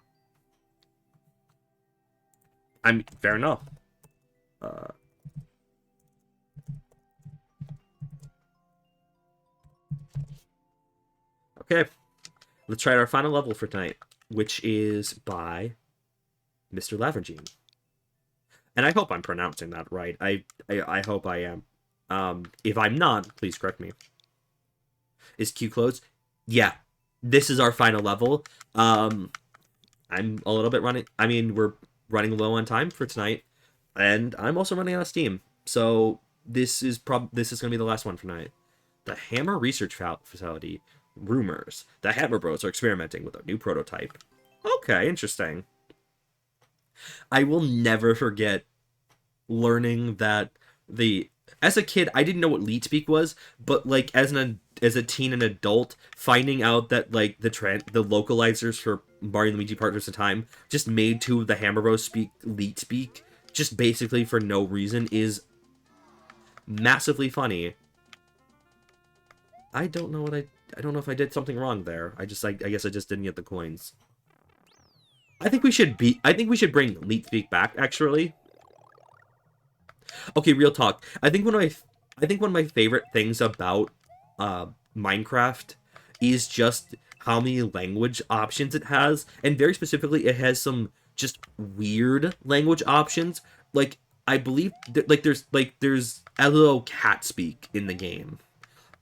I'm fair enough. Okay. Let's try our final level for tonight, which is by Mr. Lavergene. And I hope I'm pronouncing that right. I hope I am. If I'm not, please correct me. Is Q closed? Yeah. This is our final level. I'm a little bit running... I mean, we're running low on time for tonight. And I'm also running out of steam. So this is going to be the last one for tonight. The Hammer Research Facility. Rumors. The Hammer Bros are experimenting with a new prototype. Okay, interesting. I will never forget learning that as a kid, I didn't know what leet speak was, but like as a teen and adult, finding out that like the localizers for Mario and Luigi Partners of Time just made two of the Hammer Bros speak leet speak just basically for no reason is massively funny. I don't know if I did something wrong there. I guess I just didn't get the coins. I think we should bring leet speak back actually. Okay, real talk. I think one of my favorite things about Minecraft is just how many language options it has, and very specifically, it has some just weird language options. Like I believe, there's LO cat speak in the game,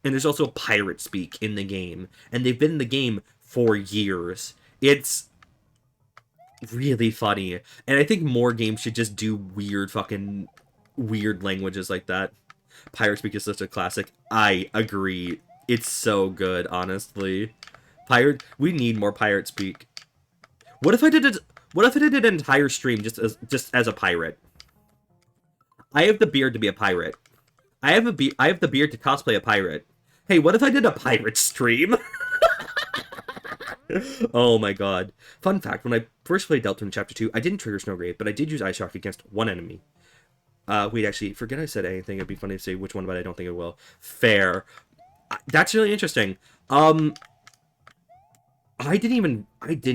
and there's also pirate speak in the game, and they've been in the game for years. It's really funny, and I think more games should just do weird languages like that. Pirate speak is such a classic. I agree. It's so good, honestly. We need more pirate speak. What if I did an entire stream just as a pirate? I have the beard to be a pirate. I have the beard to cosplay a pirate. Hey, what if I did a pirate stream? Oh my god. Fun fact, when I first played Delta in Chapter 2, I didn't trigger Snowgrave, but I did use Ice Shock against one enemy. Wait, actually, forget I said anything. It'd be funny to say which one, but I don't think it will. Fair. That's really interesting. I didn't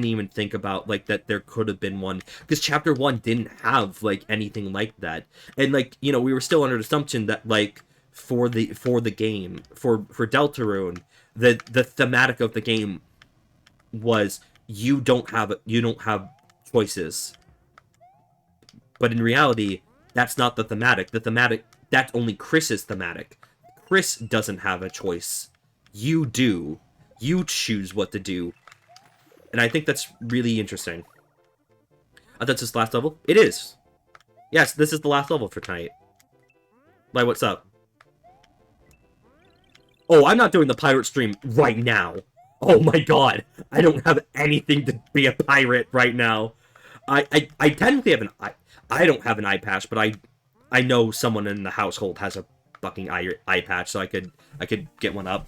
even think about, like, that there could have been one, because Chapter 1 didn't have, like, anything like that. And, like, you know, we were still under the assumption that, like, for the game, for Deltarune, the thematic of the game was you don't have choices. But in reality, that's not the thematic. That's only Chris's thematic. Chris doesn't have a choice. You do. You choose what to do. And I think that's really interesting. That's this last level? It is. Yes, this is the last level for tonight. Like, what's up? Oh, I'm not doing the pirate stream right now. Oh my god. I don't have anything to be a pirate right now. I technically have I don't have an eye patch, but I know someone in the household has a fucking eye patch, so I could get one up.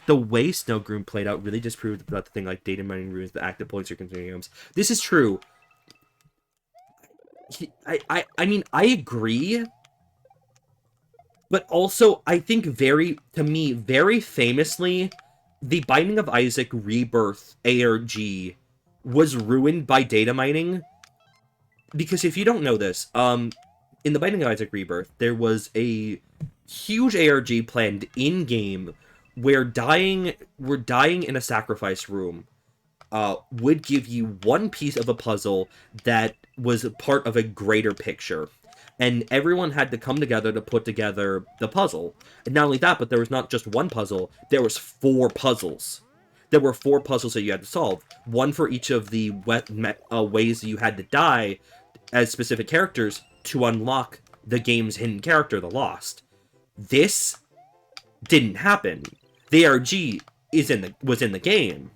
The way Snowgroom played out really disproved about the thing like data mining ruins, the active points or continuums. This is true. I mean, I agree. But also, I think very famously, the Binding of Isaac Rebirth ARG was ruined by data mining. Because if you don't know this, in the Binding of Isaac Rebirth, there was a huge ARG planned in-game where dying in a sacrifice room would give you one piece of a puzzle that was part of a greater picture. And everyone had to come together to put together the puzzle. And not only that, but there was not just one puzzle, there was 4 puzzles. There were 4 puzzles that you had to solve. One for each of the ways that you had to die as specific characters to unlock the game's hidden character, the Lost. This didn't happen. The ARG was in the game,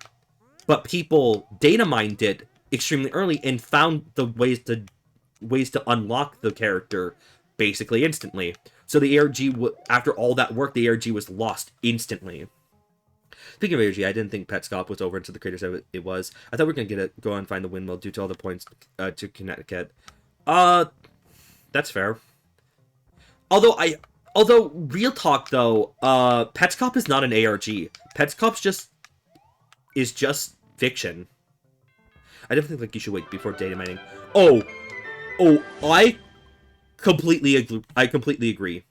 but people data mined it extremely early and found the ways to unlock the character basically instantly. So the ARG, after all that work, the ARG was lost instantly. Speaking of ARG, I didn't think Petscop was over until the creator said it was. I thought we were gonna go and find the windmill due to all the points to Connecticut. That's fair. Although real talk though, Petscop is not an ARG. Petscop is just fiction. I definitely think you should wait before data mining. Oh, I completely agree.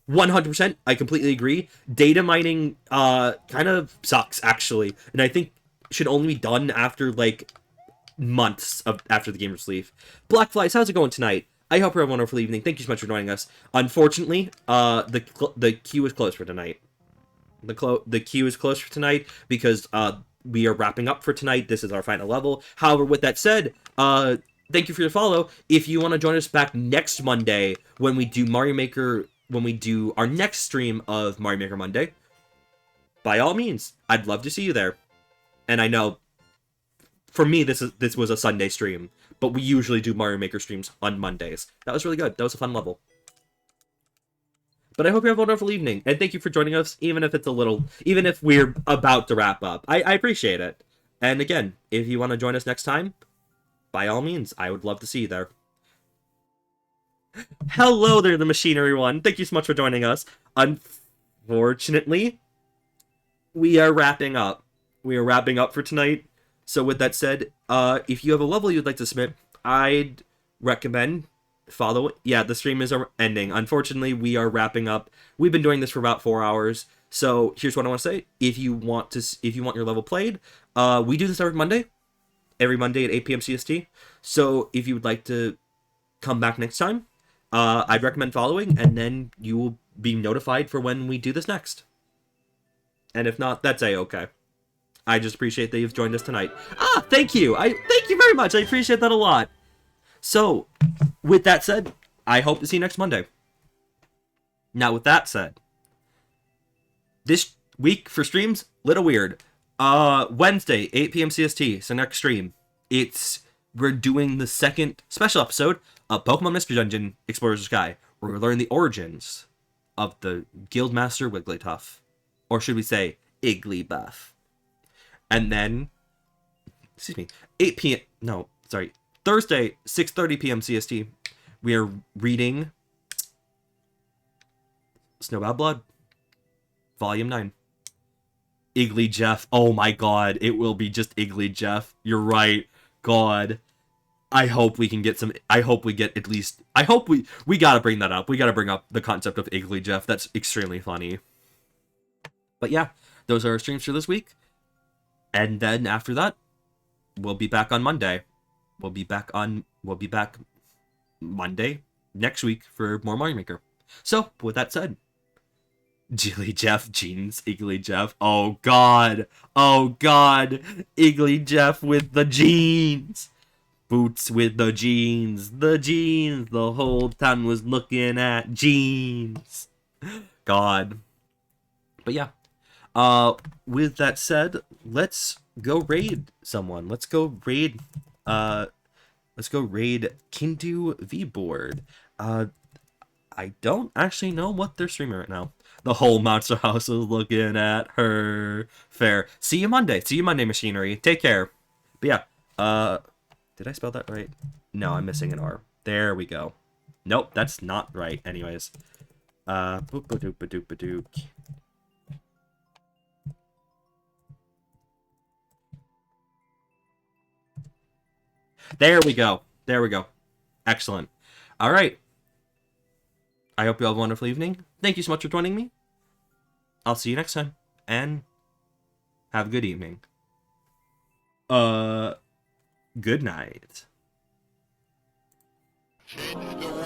100%, I completely agree. Data mining kind of sucks actually, and I think should only be done after like months after the game's release. Blackflies, how's it going tonight? I hope you have a wonderful evening. Thank you so much for joining us. Unfortunately, the queue is closed for tonight. The queue is closed for tonight because we are wrapping up for tonight. This is our final level. However, with that said, thank you for your follow. If you want to join us back next Monday when we do Mario Maker, when we do our next stream of Mario Maker Monday, by all means, I'd love to see you there. And I know, for me, this was a Sunday stream, but we usually do Mario Maker streams on Mondays. That was really good. That was a fun level. But I hope you have a wonderful evening, and thank you for joining us, even if we're about to wrap up. I appreciate it. And again, if you want to join us next time, by all means, I would love to see you there. Hello there, the Machinery One. Thank you so much for joining us. Unfortunately, we are wrapping up. We are wrapping up for tonight. So with that said, if you have a level you'd like to submit, I'd recommend follow it. Yeah, the stream is ending. Unfortunately, we are wrapping up. We've been doing this for about 4 hours. So here's what I want to say. If you want your level played, we do this every Monday at 8 p.m. CST. So if you would like to come back next time, I'd recommend following, and then you will be notified for when we do this next. And if not, that's a-okay. I just appreciate that you've joined us tonight. Thank you. Thank you very much. I appreciate that a lot. So, with that said, I hope to see you next Monday. Now, with that said, this week for streams, little weird. Wednesday, 8 p.m. CST, so next stream. We're doing the second special episode of Pokemon Mystery Dungeon Explorers of Sky, where we learn the origins of the Guildmaster Wigglytuff. Or should we say, Igglybuff. And then, Thursday, 6:30 p.m. CST, we are reading Snowbound Blood, Volume 9. Iggly Jeff. Oh my god, it will be just Iggly Jeff. You're right. God. I hope we can get some... I hope we get at least... I hope we gotta bring that up. We gotta bring up the concept of Iggly Jeff. That's extremely funny. But yeah, those are our streams for this week. And then after that, we'll be back on Monday. We'll be back Monday next week for more Mario Maker. So, with that said, Jilly Jeff jeans, Iggly Jeff. Oh god. Oh god. Iggly Jeff with the jeans. Boots with the jeans. The jeans. The whole town was looking at jeans. God. But yeah. With that said, let's go raid someone. Let's go raid Kindu V-Board. I don't actually know what they're streaming right now. The whole Monster House is looking at her. Fair. See you Monday. See you Monday, Machinery. Take care. But yeah, did I spell that right? No, I'm missing an R. There we go. Nope, that's not right. Anyways. Boop-a-doop-a-doop-a-doop. There we go. There we go. Excellent. All right. I hope you have a wonderful evening. Thank you so much for joining me. I'll see you next time. And have a good evening. Good night. Change the